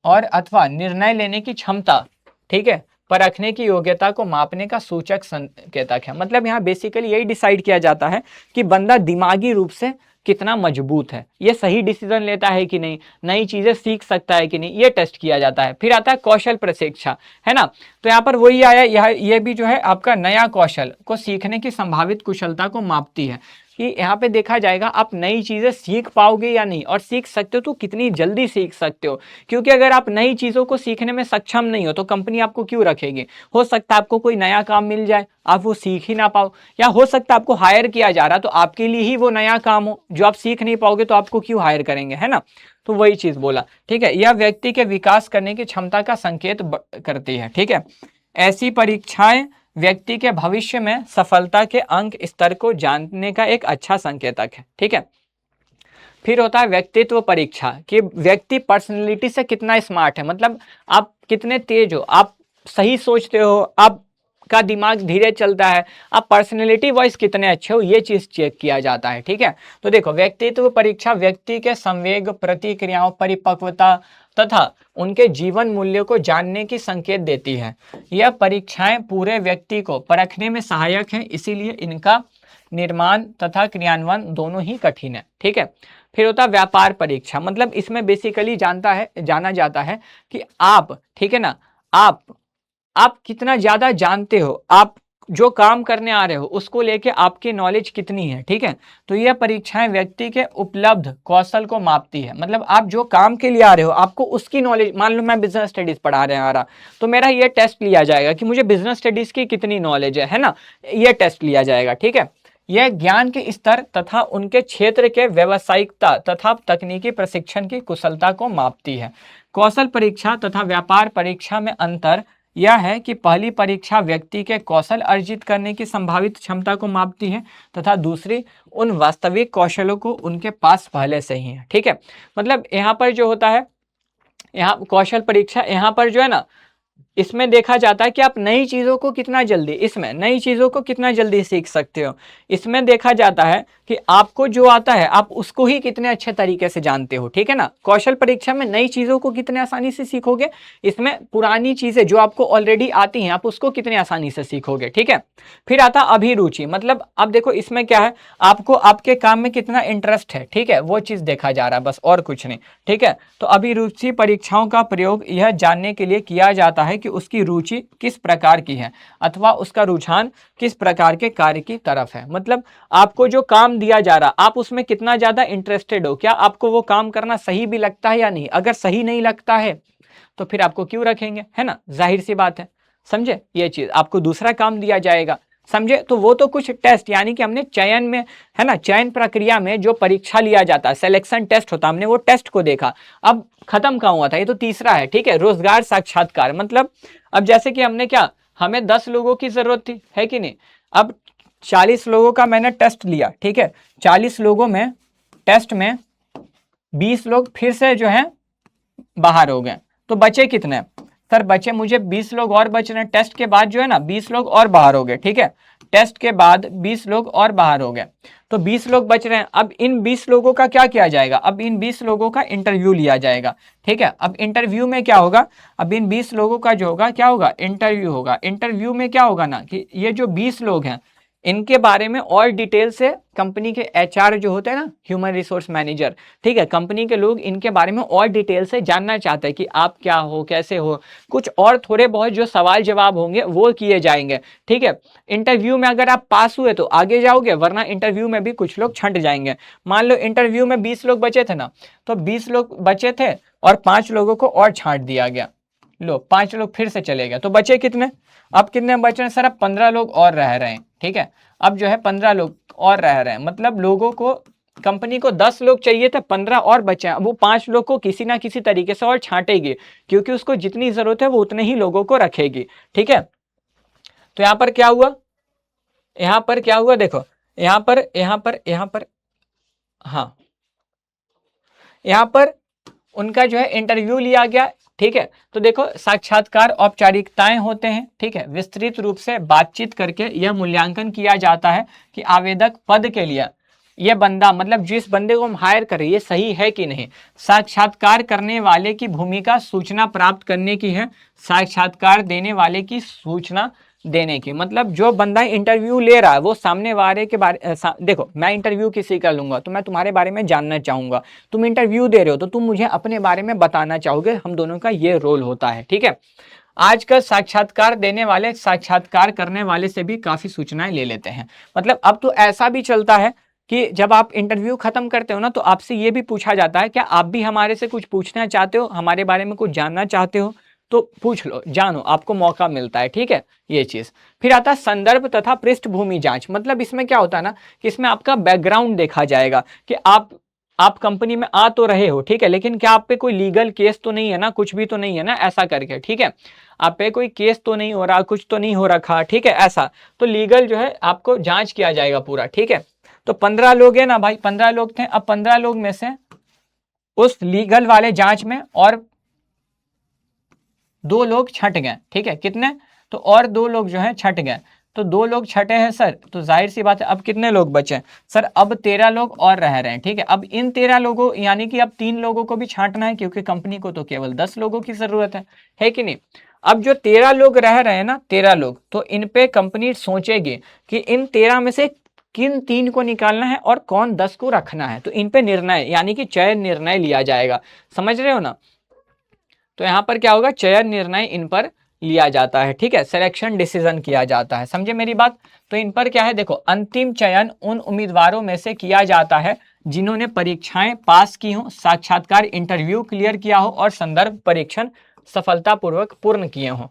और अथवा निर्णय लेने की क्षमता, ठीक है, परखने की योग्यता को मापने का सूचक संकेतक है। मतलब यहाँ बेसिकली यही डिसाइड किया जाता है कि बंदा दिमागी रूप से कितना मजबूत है, ये सही डिसीजन लेता है कि नहीं, नई चीजें सीख सकता है कि नहीं, ये टेस्ट किया जाता है। फिर आता है कौशल प्रशिक्षा, है ना। तो यहाँ पर वही आया, ये भी जो है आपका नया कौशल को सीखने की संभावित कुशलता को मापती है कि यहाँ पे देखा जाएगा आप नई चीजें सीख पाओगे या नहीं, और सीख सकते हो तो कितनी जल्दी सीख सकते हो। क्योंकि अगर आप नई चीजों को सीखने में सक्षम नहीं हो तो कंपनी आपको क्यों रखेगी। हो सकता है आपको कोई नया काम मिल जाए, आप वो सीख ही ना पाओ, या हो सकता है आपको हायर किया जा रहा तो आपके लिए ही वो नया काम हो जो आप सीख नहीं पाओगे, तो आपको क्यों हायर करेंगे, है ना। तो वही चीज बोला, ठीक है। यह व्यक्ति के विकास करने की क्षमता का संकेत करती है, ठीक है। ऐसी परीक्षाएं व्यक्ति के भविष्य में सफलता के अंक स्तर को जानने का एक अच्छा संकेतक है, ठीक है। फिर होता है व्यक्तित्व परीक्षा कि व्यक्ति पर्सनैलिटी से कितना स्मार्ट है, मतलब आप कितने तेज हो, आप सही सोचते हो, आपका दिमाग धीरे चलता है, आप पर्सनैलिटी वाइज कितने अच्छे हो, ये चीज चेक किया जाता है, ठीक है। तो देखो, व्यक्तित्व परीक्षा व्यक्ति के संवेग, प्रतिक्रियाओं, परिपक्वता तथा उनके जीवन मूल्यों को जानने की संकेत देती है। यह परीक्षाएं पूरे व्यक्ति को परखने में सहायक हैं, इसीलिए इनका निर्माण तथा क्रियान्वयन दोनों ही कठिन है, ठीक है। फिर होता है व्यापार परीक्षा, मतलब इसमें बेसिकली जाना जाता है कि आप, ठीक है ना, आप कितना ज्यादा जानते हो, आप जो काम करने आ रहे हो उसको लेके आपकी नॉलेज कितनी है, ठीक है। तो यह परीक्षाएं व्यक्ति के उपलब्ध कौशल को मापती है, मतलब आप जो काम के लिए आ रहे हो आपको उसकी नॉलेज, मान लो मैं बिजनेस स्टडीज पढ़ा रहे आ रहा तो मेरा ये टेस्ट लिया जाएगा कि मुझे बिजनेस स्टडीज की कितनी नॉलेज है ना, ये टेस्ट लिया जाएगा, ठीक है। यह ज्ञान के स्तर तथा उनके क्षेत्र के व्यावसायिकता तथा तकनीकी प्रशिक्षण की कुशलता को मापती है। कौशल परीक्षा तथा व्यापार परीक्षा में अंतर यह है कि पहली परीक्षा व्यक्ति के कौशल अर्जित करने की संभावित क्षमता को मापती है तथा दूसरी उन वास्तविक कौशलों को उनके पास पहले से ही है, ठीक है। मतलब यहाँ पर जो होता है, यहाँ कौशल परीक्षा, यहाँ पर जो है ना, इसमें देखा जाता है कि आप नई चीजों को कितना जल्दी, इसमें नई चीजों को कितना जल्दी सीख सकते हो। इसमें देखा जाता है कि आपको जो आता है आप उसको ही कितने अच्छे तरीके से जानते हो, ठीक है ना। कौशल परीक्षा में नई चीजों को कितने आसानी से सीखोगे, इसमें पुरानी चीजें जो आपको ऑलरेडी आती हैं आप उसको कितने आसानी से सीखोगे, ठीक है। फिर आता अभिरुचि, मतलब अब देखो इसमें क्या है, आपको आपके काम में कितना इंटरेस्ट है, ठीक है, वो चीज देखा जा रहा है, बस और कुछ नहीं, ठीक है। तो अभिरुचि परीक्षाओं का प्रयोग यह जानने के लिए किया जाता है कि उसकी रुचि किस प्रकार की है अथवा उसका रुझान किस प्रकार के कार्य की तरफ है। मतलब आपको जो काम दिया जा रहा आप उसमें कितना ज्यादा इंटरेस्टेड हो, क्या आपको वो काम करना सही भी लगता है या नहीं। अगर सही नहीं लगता है तो फिर आपको क्यों रखेंगे, है ना, जाहिर सी बात है, समझे। ये चीज आपको दूसरा काम दिया जाएगा, समझे। तो वो तो कुछ टेस्ट, यानी कि हमने चयन में, है ना, चयन प्रक्रिया में जो परीक्षा लिया जाता है, सिलेक्शन टेस्ट होता है, हमने वो टेस्ट को देखा। अब खत्म कहाँ हुआ था, ये तो तीसरा है, ठीक है, रोजगार साक्षात्कार। मतलब अब जैसे कि हमने क्या, हमें 10 लोगों की जरूरत थी, है कि नहीं। अब 40 लोगों का मैंने टेस्ट लिया, ठीक है, 40 लोगों में टेस्ट में 20 लोग फिर से जो है बाहर हो गए, तो बचे कितने सर, बचे मुझे 20 लोग और बच रहे हैं। टेस्ट के बाद जो है ना 20 लोग और बाहर हो गए, ठीक है, टेस्ट के बाद 20 लोग और बाहर हो गए, तो 20 लोग बच रहे हैं। अब इन 20 लोगों का क्या किया जाएगा, अब इन 20 लोगों का इंटरव्यू लिया जाएगा, ठीक है। अब इंटरव्यू में क्या होगा, अब इन 20 लोगों का जो होगा क्या होगा, इंटरव्यू होगा। इंटरव्यू में क्या होगा ना कि ये जो 20 लोग हैं इनके बारे में और डिटेल से कंपनी के एचआर जो होते हैं ना, ह्यूमन रिसोर्स मैनेजर, ठीक है, कंपनी के लोग इनके बारे में और डिटेल से जानना चाहते हैं कि आप क्या हो, कैसे हो, कुछ और थोड़े बहुत जो सवाल जवाब होंगे वो किए जाएंगे, ठीक है। इंटरव्यू में अगर आप पास हुए तो आगे जाओगे, वरना इंटरव्यू में भी कुछ लोग छंट जाएंगे। मान लो इंटरव्यू में 20 लोग बचे थे ना, तो 20 लोग बचे थे और 5 लोगों को और छांट दिया गया, लो 5 लोग फिर से चले गए, तो बचे कितने, अब कितने बच रहे हैं सर, अब 15 लोग और रह रहे हैं, ठीक है। अब जो है 15 लोग और रह रहे हैं, मतलब लोगों को, कंपनी को 10 लोग चाहिए थे, 15 और बचे हैं। अब वो 5 लोग को किसी ना किसी तरीके से और छांटेगी, क्योंकि उसको जितनी जरूरत है वो उतने ही लोगों को रखेगी, ठीक है। तो यहाँ पर क्या हुआ, यहाँ पर क्या हुआ, देखो यहाँ पर हाँ, यहाँ पर उनका जो है इंटरव्यू लिया गया, ठीक है। तो देखो साक्षात्कार औपचारिकताएं होते हैं, ठीक है, विस्तृत रूप से बातचीत करके यह मूल्यांकन किया जाता है कि आवेदक पद के लिए ये बंदा मतलब जिस बंदे को हम हायर करें ये सही है कि नहीं। साक्षात्कार करने वाले की भूमिका सूचना प्राप्त करने की है, साक्षात्कार देने वाले की सूचना देने की। मतलब जो बंदा इंटरव्यू ले रहा है वो सामने वाले के बारे देखो मैं इंटरव्यू किसी का लूंगा तो मैं तुम्हारे बारे में जानना चाहूंगा, तुम इंटरव्यू दे रहे हो तो तुम मुझे अपने बारे में बताना चाहोगे, हम दोनों का ये रोल होता है, ठीक है। आजकल साक्षात्कार देने वाले साक्षात्कार करने वाले से भी काफी सूचनाएं ले लेते हैं। मतलब अब तो ऐसा भी चलता है कि जब आप इंटरव्यू खत्म करते हो ना तो आपसे ये भी पूछा जाता है क्या आप भी हमारे से कुछ पूछना चाहते हो, हमारे बारे में कुछ जानना चाहते हो, तो पूछ लो, जानो, आपको मौका मिलता है, ठीक है ये चीज। फिर आता है संदर्भ तथा पृष्ठभूमि जांच। मतलब इसमें क्या होता है ना कि इसमें आपका बैकग्राउंड देखा जाएगा कि आप कंपनी में आ तो रहे हो, ठीक है, लेकिन क्या आप पे कोई लीगल केस तो नहीं है ना, कुछ भी तो नहीं है ना, ऐसा करके, ठीक है, आप पे कोई केस तो नहीं हो रहा, कुछ तो नहीं हो रखा, ठीक है, ऐसा। तो लीगल जो है आपको जांच किया जाएगा पूरा, ठीक है। तो 15 लोग है ना भाई, 15 लोग थे, अब 15 लोग में से उस लीगल वाले जांच में और 2 लोग छट गए, ठीक है, कितने, तो और 2 लोग जो है छट गए, तो 2 लोग छटे हैं सर, तो जाहिर सी बात है अब कितने लोग बचे सर, अब 13 लोग और रह रहे हैं, ठीक है। अब इन 13 लोगों यानी कि अब 3 लोगों को भी छांटना है क्योंकि कंपनी को तो केवल 10 लोगों की जरूरत है कि नहीं। अब जो 13 लोग रह रहे हैं ना, 13 लोग, तो इन पे कंपनी सोचेगी कि इन 13 में से किन 3 को निकालना है और कौन 10 को रखना है, तो इन पे निर्णय यानी कि चयन निर्णय लिया जाएगा, समझ रहे हो ना। तो यहां पर क्या होगा, चयन निर्णय इन पर लिया जाता है, ठीक है, सिलेक्शन डिसीजन किया जाता है, समझे मेरी बात। तो इन पर क्या है, देखो अंतिम चयन उन उम्मीदवारों में से किया जाता है जिन्होंने परीक्षाएं पास की हो, साक्षात्कार इंटरव्यू क्लियर किया हो और संदर्भ परीक्षण सफलतापूर्वक पूर्ण किए हों।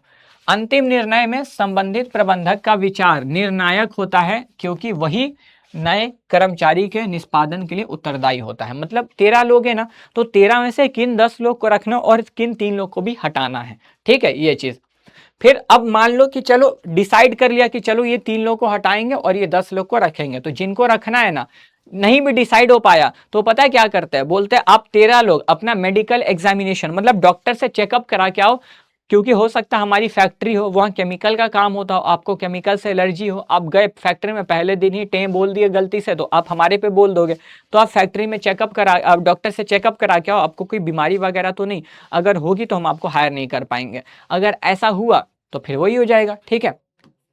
अंतिम निर्णय में संबंधित प्रबंधक का विचार निर्णायक होता है क्योंकि वही नए कर्मचारी के निष्पादन के लिए उत्तरदायी होता है। मतलब 13 लोग हैं ना, तो 13 में से किन 10 लोग को रखना और किन 3 लोग को भी हटाना है, ठीक है ये चीज। फिर अब मान लो कि चलो डिसाइड कर लिया कि चलो ये 3 लोग को हटाएंगे और ये 10 लोग को रखेंगे, तो जिनको रखना है ना नहीं भी डिसाइड हो पाया तो पता है क्या करते हैं, बोलते हैं आप 13 लोग अपना मेडिकल एग्जामिनेशन मतलब डॉक्टर से चेकअप करा के आओ, क्योंकि हो सकता है हमारी फैक्ट्री हो, वहाँ केमिकल का काम होता हो, आपको केमिकल से एलर्जी हो, आप गए फैक्ट्री में पहले दिन ही टें बोल दिए गलती से तो आप हमारे पे बोल दोगे, तो आप फैक्ट्री में चेकअप करा, आप डॉक्टर से चेकअप करा के आओ, आपको कोई बीमारी वगैरह तो नहीं, अगर होगी तो हम आपको हायर नहीं कर पाएंगे, अगर ऐसा हुआ तो फिर वही हो जाएगा, ठीक है।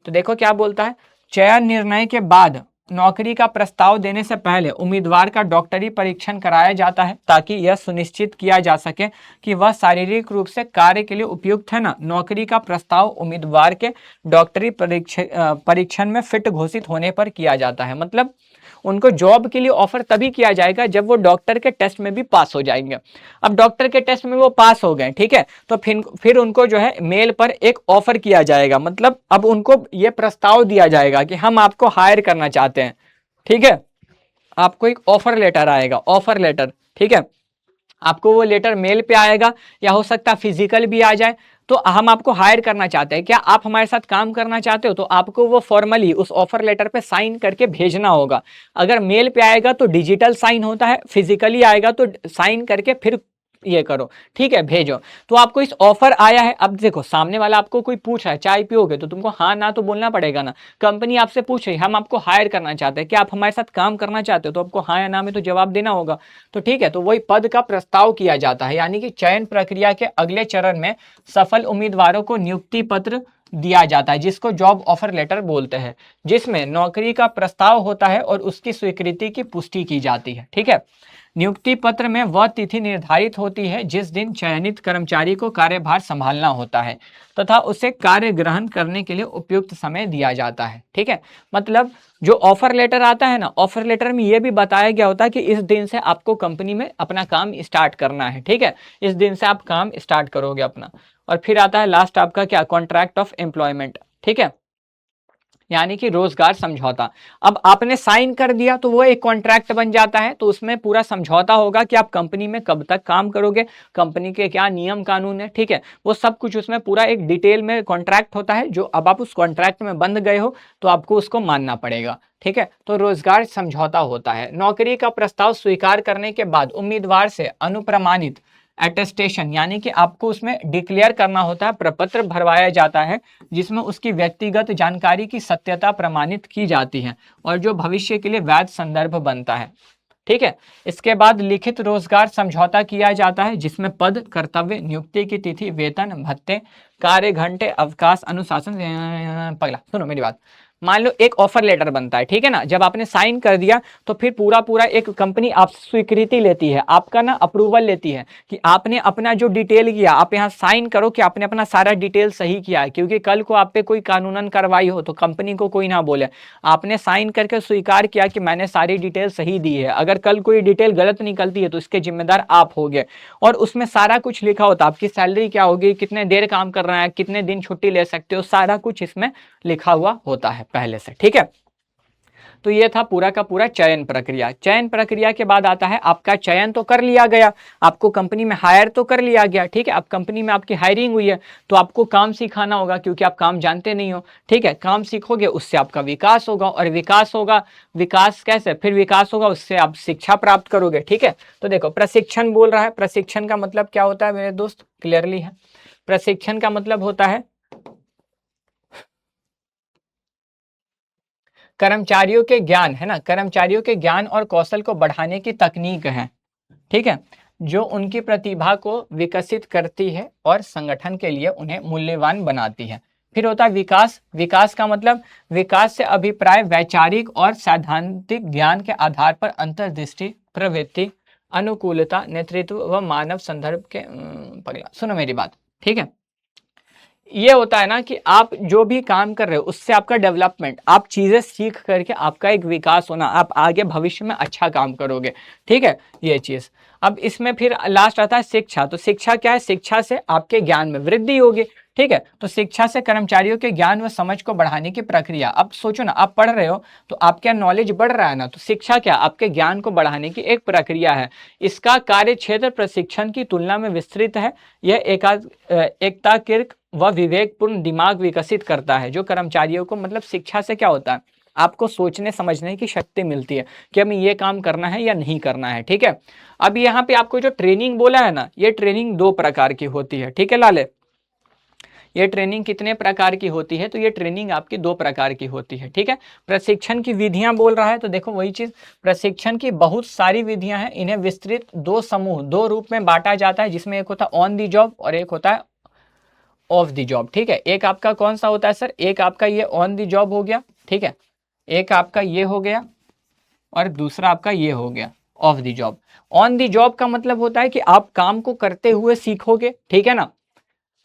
तो देखो क्या बोलता है, चयन निर्णय के बाद नौकरी का प्रस्ताव देने से पहले उम्मीदवार का डॉक्टरी परीक्षण कराया जाता है ताकि यह सुनिश्चित किया जा सके कि वह शारीरिक रूप से कार्य के लिए उपयुक्त है ना। नौकरी का प्रस्ताव उम्मीदवार के डॉक्टरी परीक्षण में फिट घोषित होने पर किया जाता है। मतलब उनको जॉब के लिए ऑफर तभी किया जाएगा जब वो डॉक्टर के टेस्ट में भी पास हो जाएंगे। अब डॉक्टर के टेस्ट में वो पास हो गए, ठीक है, तो फिर उनको जो है मेल पर एक ऑफर किया जाएगा। मतलब अब उनको ये प्रस्ताव दिया जाएगा कि हम आपको हायर करना चाहते हैं, ठीक है, आपको एक ऑफर लेटर आएगा, ऑफर लेटर, ठीक है, आपको वो लेटर मेल पे आएगा या हो सकता है फिजिकल भी आ जाए। तो हम आपको हायर करना चाहते हैं, क्या आप हमारे साथ काम करना चाहते हो, तो आपको वो फॉर्मली उस ऑफर लेटर पे साइन करके भेजना होगा। अगर मेल पे आएगा तो डिजिटल साइन होता है, फिजिकली आएगा तो साइन करके फिर ये करो, ठीक है, भेजो। तो आपको इस ऑफर आया है, अब देखो सामने वाला आपको कोई पूछ रहा है चाय पियोगे, तो तुमको हाँ ना तो बोलना पड़ेगा ना। कंपनी आपसे पूछ रही है हम आपको हायर करना चाहते हैं, क्या आप हमारे साथ काम करना चाहते हो, तो आपको हाँ या ना में तो जवाब देना होगा। तो ठीक है, तो वही पद का प्रस्ताव किया जाता है, यानी कि चयन प्रक्रिया के अगले चरण में सफल उम्मीदवारों को नियुक्ति पत्र दिया जाता है जिसको जॉब ऑफर लेटर बोलते हैं, जिसमें नौकरी का प्रस्ताव होता है और उसकी स्वीकृति की पुष्टि की जाती है, ठीक है। नियुक्ति पत्र में वह तिथि निर्धारित होती है जिस दिन चयनित कर्मचारी को कार्यभार संभालना होता है तथा उसे कार्य ग्रहण करने के लिए उपयुक्त समय दिया जाता है, ठीक है। मतलब जो ऑफर लेटर आता है ना, ऑफर लेटर में यह भी बताया गया होता है कि इस दिन से आपको कंपनी में अपना काम स्टार्ट करना है, ठीक है, इस दिन से आप काम स्टार्ट करोगे अपना। और फिर आता है लास्ट आपका क्या, कॉन्ट्रैक्ट ऑफ एम्प्लॉयमेंट, ठीक है, यानी कि रोजगार समझौता। अब आपने साइन कर दिया तो वो एक कॉन्ट्रैक्ट बन जाता है, तो उसमें पूरा समझौता होगा कि आप कंपनी में कब तक काम करोगे, कंपनी के क्या नियम कानून है, ठीक है, वो सब कुछ उसमें पूरा एक डिटेल में कॉन्ट्रैक्ट होता है। जो अब आप उस कॉन्ट्रैक्ट में बंध गए हो तो आपको उसको मानना पड़ेगा, ठीक है। तो रोजगार समझौता होता है। नौकरी का प्रस्ताव स्वीकार करने के बाद उम्मीदवार से अनुप्रमाणित अटेस्टेशन, यानी कि आपको उसमें डिक्लेयर करना होता है, प्रपत्र भरवाया जाता है जिसमें उसकी व्यक्तिगत जानकारी की सत्यता प्रमाणित की जाती है और जो भविष्य के लिए वैध संदर्भ बनता है। ठीक है। इसके बाद लिखित रोजगार समझौता किया जाता है जिसमें पद, कर्तव्य, नियुक्ति की तिथि, वेतन, भत्ते, कार्य घंटे, अवकाश, अनुशासन। पगला सुनो मेरी बात, मान लो एक ऑफर लेटर बनता है, ठीक है ना, जब आपने साइन कर दिया तो फिर पूरा पूरा एक कंपनी आपसे स्वीकृति लेती है, आपका ना अप्रूवल लेती है कि आपने अपना जो डिटेल किया, आप यहाँ साइन करो कि आपने अपना सारा डिटेल सही किया है, क्योंकि कल को आप पे कोई कानूनन कार्रवाई हो तो कंपनी को कोई ना बोले, आपने साइन करके स्वीकार किया कि मैंने सारी डिटेल सही दी है। अगर कल कोई डिटेल गलत निकलती है तो इसके जिम्मेदार आप होगे। और उसमें सारा कुछ लिखा होता है, आपकी सैलरी क्या होगी, कितने देर काम करना है, कितने दिन छुट्टी ले सकते हो, सारा कुछ इसमें लिखा हुआ होता है पहले से। ठीक है। तो ये था पूरा का पूरा चयन प्रक्रिया। चयन प्रक्रिया के बाद आता है आपका चयन तो कर लिया गया, आपको कंपनी में हायर तो कर लिया गया। ठीक है। अब कंपनी में आपकी हायरिंग हुई है तो आपको काम सिखाना होगा, क्योंकि आप काम जानते नहीं हो। ठीक है। काम सीखोगे उससे आपका विकास होगा, और विकास होगा, विकास कैसे, फिर विकास होगा उससे आप शिक्षा प्राप्त करोगे। ठीक है। तो देखो प्रशिक्षण बोल रहा है, प्रशिक्षण का मतलब क्या होता है मेरे दोस्त, क्लियरली है। प्रशिक्षण का मतलब होता है कर्मचारियों के ज्ञान, है ना, कर्मचारियों के ज्ञान और कौशल को बढ़ाने की तकनीक है। ठीक है। जो उनकी प्रतिभा को विकसित करती है और संगठन के लिए उन्हें मूल्यवान बनाती है। फिर होता है विकास। विकास का मतलब, विकास से अभिप्राय वैचारिक और सैद्धांतिक ज्ञान के आधार पर अंतर्दृष्टि, प्रवृत्ति, अनुकूलता, नेतृत्व व मानव संदर्भ के पगला सुनो मेरी बात। ठीक है। ये होता है ना कि आप जो भी काम कर रहे हो उससे आपका डेवलपमेंट, आप चीजें सीख करके आपका एक विकास होना, आप आगे भविष्य में अच्छा काम करोगे। ठीक है। ये चीज। अब इसमें फिर लास्ट आता है शिक्षा। तो शिक्षा क्या है, शिक्षा से आपके ज्ञान में वृद्धि होगी। ठीक है। तो शिक्षा से कर्मचारियों के ज्ञान व समझ को बढ़ाने की प्रक्रिया। अब सोचो ना, आप पढ़ रहे हो तो आपका नॉलेज बढ़ रहा है ना, तो शिक्षा क्या, आपके ज्ञान को बढ़ाने की एक प्रक्रिया है। इसका कार्य क्षेत्र प्रशिक्षण की तुलना में विस्तृत है। यह एकाग्र व विवेकपूर्ण दिमाग विकसित करता है, जो कर्मचारियों को, मतलब शिक्षा से क्या होता है, आपको सोचने समझने की शक्ति मिलती है कि हमें ये काम करना है या नहीं करना है। ठीक है। अब यहाँ पे आपको जो ट्रेनिंग बोला है ना, ये ट्रेनिंग 2 प्रकार की होती है। ठीक है लाले, ये ट्रेनिंग कितने प्रकार की होती है, तो ये ट्रेनिंग आपकी 2 प्रकार की होती है। ठीक है। प्रशिक्षण की विधियां बोल रहा है तो देखो वही चीज, प्रशिक्षण की बहुत सारी विधियां हैं, इन्हें विस्तृत 2 समूह, 2 रूप में बांटा जाता है, जिसमें एक होता है ऑन दी जॉब और एक होता है ऑफ द जॉब। ठीक है। एक आपका कौन सा होता है सर, एक आपका ये ऑन द जॉब हो गया। ठीक है। एक आपका ये हो गया और दूसरा आपका ये हो गया of the job. On the job का मतलब होता है कि आप काम को करते हुए सीखोगे। ठीक है ना,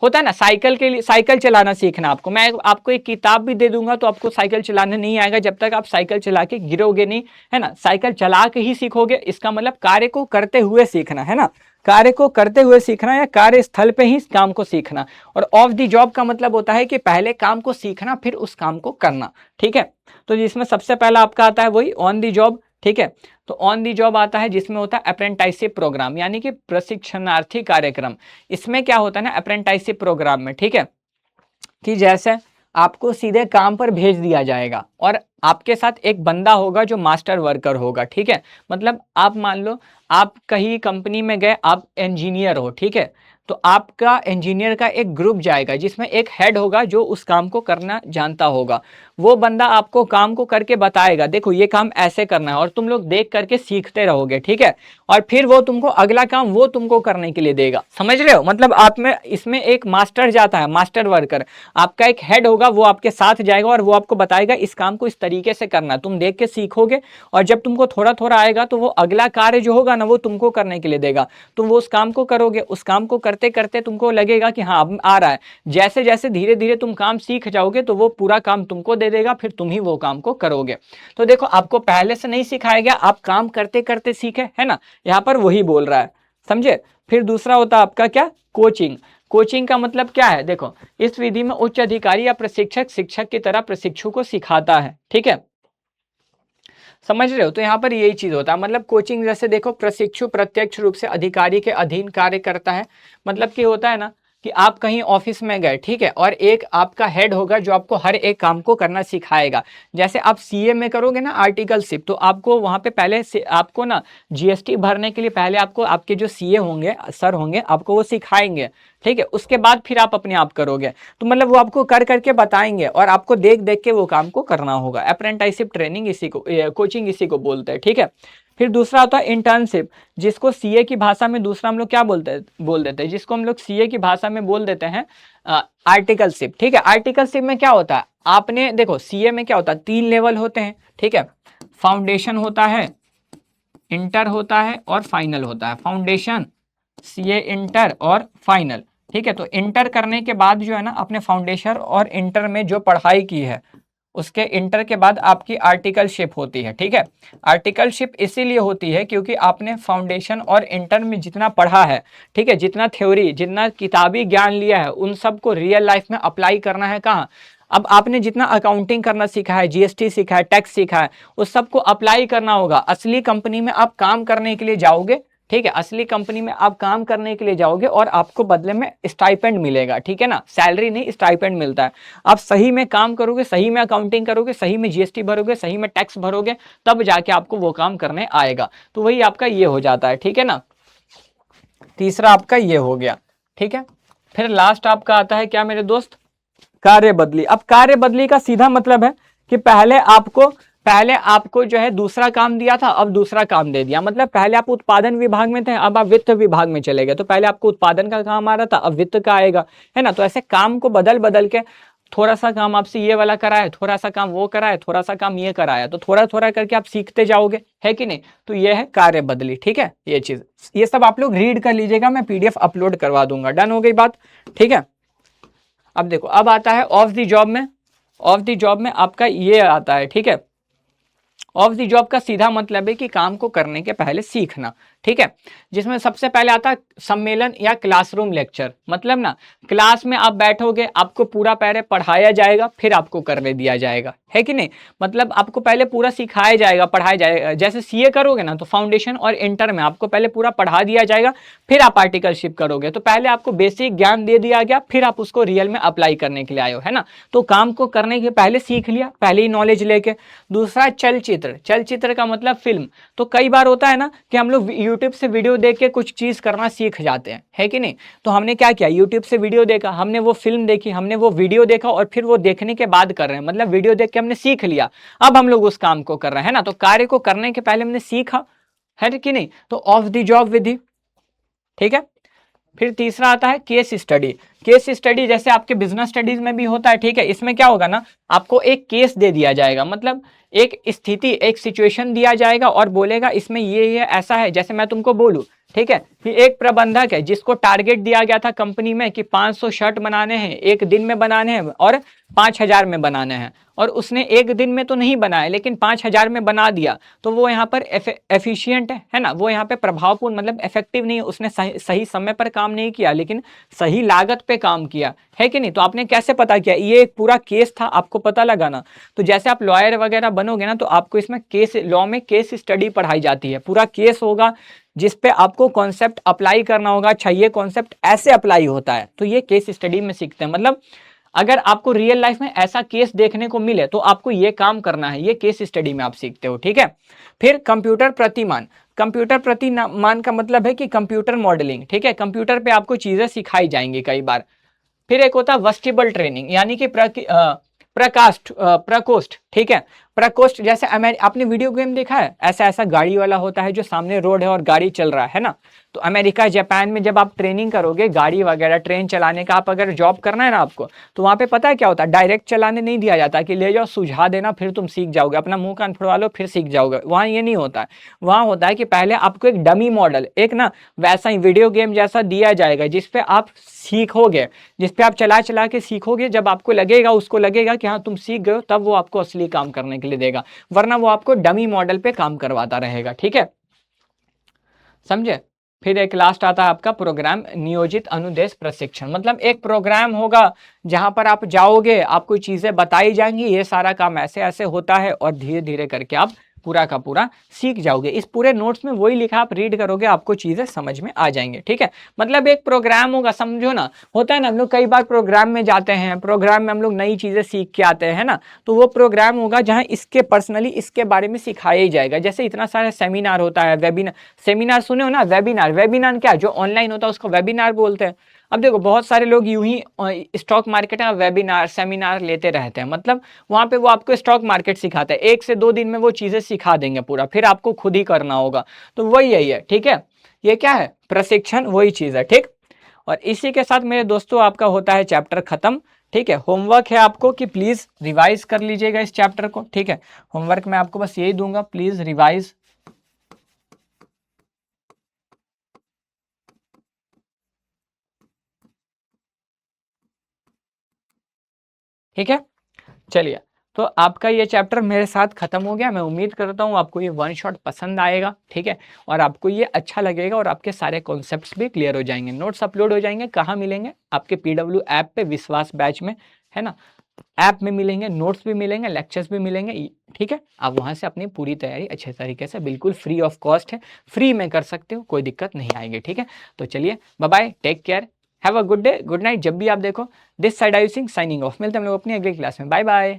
होता है ना, साइकिल के लिए, साइकिल चलाना सीखना आपको, मैं आपको एक किताब भी दे दूंगा तो आपको साइकिल चलाने नहीं आएगा जब तक आप साइकिल चला के गिरोगे नहीं, है ना, साइकिल चला के ही सीखोगे। इसका मतलब कार्य को करते हुए सीखना, है ना, कार्य को करते हुए सीखना या कार्य स्थल पे ही काम को सीखना। और ऑफ द जॉब का मतलब होता है कि पहले काम को सीखना फिर उस काम को करना। ठीक है। तो जिसमें सबसे पहला आपका आता है वही ऑन द जॉब। ठीक है। तो ऑन दी जॉब आता है जिसमें होता है अप्रेंटिसशिप प्रोग्राम, यानी कि प्रशिक्षणार्थी कार्यक्रम। इसमें क्या होता है ना अप्रेंटिसशिप प्रोग्राम में, ठीक है, कि जैसे आपको सीधे काम पर भेज दिया जाएगा और आपके साथ एक बंदा होगा जो मास्टर वर्कर होगा। ठीक है। मतलब आप मान लो आप कहीं कंपनी में गए, आप इंजीनियर हो। ठीक है। तो आपका इंजीनियर का एक ग्रुप जाएगा जिसमें एक हेड होगा जो उस काम को करना जानता होगा। वो बंदा आपको काम को करके बताएगा, देखो ये काम ऐसे करना है, और तुम लोग देख करके सीखते रहोगे। ठीक है। और फिर वो तुमको अगला काम वो तुमको करने के लिए देगा। समझ रहे हो, मतलब आप में इसमें एक मास्टर जाता है, मास्टर वर्कर, आपका एक हेड होगा, वो आपके साथ जाएगा और वो आपको बताएगा इस काम को इस तरीके से करना, तुम देख के सीखोगे और जब तुमको थोड़ा थोड़ा आएगा तो वो अगला कार्य जो होगा ना वो तुमको करने के लिए देगा। तुम वो उस काम को करोगे, उस काम को करते करते तुमको लगेगा कि हाँ अब आ रहा है। जैसे जैसे धीरे धीरे तुम काम सीख जाओगे तो वो पूरा काम तुमको दे देगा, फिर तुम ही वो काम को करोगे। तो देखो आपको पहले से नहीं सिखाया गया, आप काम करते करते सीखे, है ना, यहाँ पर वही बोल रहा है, समझे। फिर दूसरा होता है आपका क्या, कोचिंग। कोचिंग का मतलब क्या है, देखो इस विधि में उच्च अधिकारी या प्रशिक्षक शिक्षक की तरह प्रशिक्षु को सिखाता है। ठीक है, समझ रहे हो। तो यहाँ पर यही चीज होता है, मतलब कोचिंग जैसे देखो प्रशिक्षु प्रत्यक्ष रूप से अधिकारी के अधीन कार्य करता है। मतलब कि होता है ना कि आप कहीं ऑफिस में गए, ठीक है, और एक आपका हेड होगा जो आपको हर एक काम को करना सिखाएगा। जैसे आप सीए में करोगे ना आर्टिकलशिप, तो आपको वहां पे पहले से आपको ना जीएसटी भरने के लिए पहले आपको आपके जो सीए होंगे, सर होंगे, आपको वो सिखाएंगे, ठीक है। उसके बाद फिर आप अपने आप करोगे, तो मतलब वो आपको कर करके बताएंगे और आपको देख देख के वो काम को करना होगा। अप्रेंटिसशिप ट्रेनिंग इसी को, कोचिंग इसी को बोलते हैं, ठीक है। फिर दूसरा होता है इंटर्नशिप, जिसको सीए की भाषा में दूसरा हम लोग क्या बोल देते हैं, जिसको हम लोग सीए की भाषा में बोल देते हैं आर्टिकलशिप, ठीक है। आर्टिकलशिप में क्या होता है, आपने देखो सीए में क्या होता है, 3 लेवल होते हैं, ठीक है। फाउंडेशन होता है, इंटर होता है और फाइनल होता है। फाउंडेशन, सीए इंटर और फाइनल, ठीक है। तो इंटर करने के बाद जो है ना, अपने फाउंडेशन और इंटर में जो पढ़ाई की है, उसके इंटर के बाद आपकी आर्टिकलशिप होती है, ठीक है। आर्टिकलशिप इसीलिए होती है क्योंकि आपने फाउंडेशन और इंटर में जितना पढ़ा है, ठीक है, जितना थ्योरी, जितना किताबी ज्ञान लिया है, उन सबको रियल लाइफ में अप्लाई करना है कहाँ। अब आपने जितना अकाउंटिंग करना सीखा है, जीएसटी सीखा है, टैक्स सीखा है, उस सबको अप्लाई करना होगा। असली कंपनी में आप काम करने के लिए जाओगे, ठीक है, असली कंपनी में आप काम करने के लिए जाओगे और आपको बदले में स्टाइपेंड मिलेगा, ठीक है ना, सैलरी नहीं, स्टाइपेंड मिलता है। आप सही में काम करोगे, सही में अकाउंटिंग करोगे, सही में जीएसटी भरोगे, सही में टैक्स भरोगे, तब जाके आपको वो काम करने आएगा। तो वही आपका ये हो जाता है, ठीक है ना। तीसरा आपका ये हो गया, ठीक है। फिर लास्ट आपका आता है क्या मेरे दोस्त, कार्य बदली। अब कार्य बदली का सीधा मतलब है कि पहले आपको जो है दूसरा काम दिया था, अब दूसरा काम दे दिया। मतलब पहले आप उत्पादन विभाग में थे, अब आप वित्त विभाग में चले गए। तो पहले आपको उत्पादन का काम आ रहा था, अब वित्त का आएगा, है ना। तो ऐसे काम को बदल बदल के, थोड़ा सा काम आपसे ये वाला कराए, थोड़ा सा काम वो कराए, थोड़ा सा काम ये कराया, तो थोड़ा थोड़ा करके आप सीखते जाओगे, है कि नहीं। तो ये है कार्य बदली, ठीक है। ये चीज, ये सब आप लोग रीड कर लीजिएगा, मैं पीडीएफ अपलोड करवा दूंगा। डन हो गई बात, ठीक है। अब देखो, अब आता है ऑफ द जॉब में। ऑफ द जॉब में आपका ये आता है, ठीक है। ऑफ द जॉब का सीधा मतलब है कि काम को करने के पहले सीखना, ठीक है। जिसमें सबसे पहले आता है सम्मेलन या क्लासरूम लेक्चर। मतलब ना, क्लास में आप बैठोगे, आपको पूरा पहले पढ़ाया जाएगा, फिर आपको करने दिया जाएगा, है कि नहीं। मतलब आपको पहले पूरा सिखाया जाएगा, पढ़ाया जाएगा। जैसे सीए करोगे ना, तो फाउंडेशन और इंटर में आपको पहले पूरा पढ़ा दिया जाएगा, फिर आप आर्टिकलशिप करोगे। तो पहले आपको बेसिक ज्ञान दे दिया गया, फिर आप उसको रियल में अप्लाई करने के लिए आए हो, है ना। तो काम को करने के पहले सीख लिया, पहले ही नॉलेज लेके। दूसरा चलचित्र, चलचित्र का मतलब फिल्म। तो कई बार होता है ना कि हम लोग यूट्यूब से वीडियो देख के कुछ चीज करना सीख जाते हैं, है कि नहीं। तो हमने क्या किया, यूट्यूब से वीडियो देखा, हमने वो फिल्म देखी, हमने वो वीडियो देखा, और फिर वो देखने के बाद कर रहे हैं। मतलब वीडियो देख के हमने सीख लिया, अब हम लोग उस काम को कर रहे हैं ना। तो कार्य को करने के पहले हमने सीखा, है कि नहीं। तो ऑफ द जॉब विधि, ठीक है। फिर तीसरा आता है केस स्टडी। केस स्टडी जैसे आपके बिजनेस स्टडीज में भी होता है, ठीक है। इसमें क्या होगा ना, आपको एक केस दे दिया जाएगा, मतलब एक स्थिति, एक सिचुएशन दिया जाएगा और बोलेगा इसमें ये ऐसा है। जैसे मैं तुमको बोलूं, ठीक है, कि एक प्रबंधक है जिसको टारगेट दिया गया था कंपनी में कि 500 शर्ट बनाने हैं, एक दिन में बनाने हैं और 5000 में बनाने हैं, और उसने एक दिन में तो नहीं बनाए लेकिन 5000 में बना दिया। तो वो यहाँ पर एफिशिएंट है ना, वो यहाँ पे प्रभावपूर्ण, मतलब इफेक्टिव नहीं, उसने सही समय पर काम नहीं किया, लेकिन सही लागत पे काम किया, है कि नहीं। तो आपने कैसे पता किया, ये एक पूरा केस था, आपको पता लगा ना। तो जैसे आप लॉयर वगैरह बनोगे ना, तो आपको इसमें केस लॉ में केस स्टडी पढ़ाई जाती है। पूरा केस होगा जिसपे आपको कॉन्सेप्ट अप्लाई करना होगा। अच्छा, ये कॉन्सेप्ट ऐसे अप्लाई होता है, तो ये केस स्टडी में सीखते हैं। मतलब अगर आपको रियल लाइफ में ऐसा केस देखने को मिले तो आपको ये काम करना है, ये केस स्टडी में आप सीखते हो, ठीक है। फिर कंप्यूटर प्रतिमान। कंप्यूटर प्रतिमान का मतलब है कि कंप्यूटर मॉडलिंग, ठीक है। कंप्यूटर पे आपको चीजें सिखाई जाएंगी कई बार। फिर एक होता है वेस्टिबल ट्रेनिंग, यानी कि प्रकोष्ठ, ठीक है। प्रकोष्ठ जैसे आपने वीडियो गेम देखा है, ऐसा ऐसा गाड़ी वाला होता है जो सामने रोड है और गाड़ी चल रहा है ना। तो अमेरिका, जापान में जब आप ट्रेनिंग करोगे गाड़ी वगैरह, ट्रेन चलाने का, आप अगर जॉब करना है ना आपको, तो वहां पे पता है क्या होता है, डायरेक्ट चलाने नहीं दिया जाता कि ले जाओ सुझा देना फिर तुम सीख जाओगे, अपना मुंह कान फुड़वा लो फिर सीख जाओगे। वहां ये नहीं होता है। वहां होता है कि पहले आपको एक डमी मॉडल, एक ना वैसा ही वीडियो गेम जैसा दिया जाएगा, जिसपे आप सीखोगे, जिसपे आप चला चला के सीखोगे। जब आपको लगेगा, उसको लगेगा कि हाँ तुम सीख गए हो, तब वो आपको असली काम करने के लिए देगा, वरना वो आपको डमी मॉडल पे काम करवाता रहेगा, ठीक है, समझे। फिर एक लास्ट आता है आपका प्रोग्राम नियोजित अनुदेश प्रशिक्षण। मतलब एक प्रोग्राम होगा जहां पर आप जाओगे, आपको चीजें बताई जाएंगी, ये सारा काम ऐसे ऐसे होता है, और धीरे धीरे करके आप पूरा का पूरा सीख जाओगे। इस पूरे नोट्स में वही लिखा, आप रीड करोगे आपको चीजें समझ में आ जाएंगे, ठीक है। मतलब एक प्रोग्राम होगा, समझो ना, होता है ना, हम लोग कई बार प्रोग्राम में जाते हैं, प्रोग्राम में हम लोग नई चीजें सीख के आते हैं ना, तो वो प्रोग्राम होगा जहाँ इसके पर्सनली इसके बारे में सिखाया ही जाएगा। जैसे इतना सारा सेमिनार होता है, वेबिनार, सेमिनार सुने हो ना, वेबिनार, वेबिनार क्या जो ऑनलाइन होता है उसको वेबिनार बोलते हैं। अब देखो बहुत सारे लोग यूं ही स्टॉक मार्केट में वेबिनार सेमिनार लेते रहते हैं, मतलब वहां पे वो आपको स्टॉक मार्केट सिखाते हैं, 1 से 2 दिन में वो चीजें सिखा देंगे पूरा, फिर आपको खुद ही करना होगा। तो वही यही है, ठीक है, ये क्या है, प्रशिक्षण, वही चीज है, ठीक। और इसी के साथ मेरे दोस्तों आपका होता है चैप्टर खत्म, ठीक है। होमवर्क है आपको कि प्लीज रिवाइज कर लीजिएगा इस चैप्टर को, ठीक है। होमवर्क मैं आपको बस यही दूंगा, प्लीज रिवाइज, ठीक है। चलिए, तो आपका ये चैप्टर मेरे साथ खत्म हो गया। मैं उम्मीद करता हूँ आपको ये वन शॉट पसंद आएगा, ठीक है, और आपको ये अच्छा लगेगा और आपके सारे कॉन्सेप्ट्स भी क्लियर हो जाएंगे। नोट्स अपलोड हो जाएंगे, कहाँ मिलेंगे, आपके PW ऐप पे, विश्वास बैच में, है ना, ऐप में मिलेंगे, नोट्स भी मिलेंगे, लेक्चर्स भी मिलेंगे, ठीक है। आप वहां से अपनी पूरी तैयारी अच्छे तरीके से, बिल्कुल फ्री ऑफ कॉस्ट है, फ्री में कर सकते हो, कोई दिक्कत नहीं आएगी, ठीक है। तो चलिए, bye bye, take care, have a good day, good night, जब भी आप देखो। This side I Singh signing off. मिलते हैं हम लोग अपनी अगली क्लास में, बाय बाय।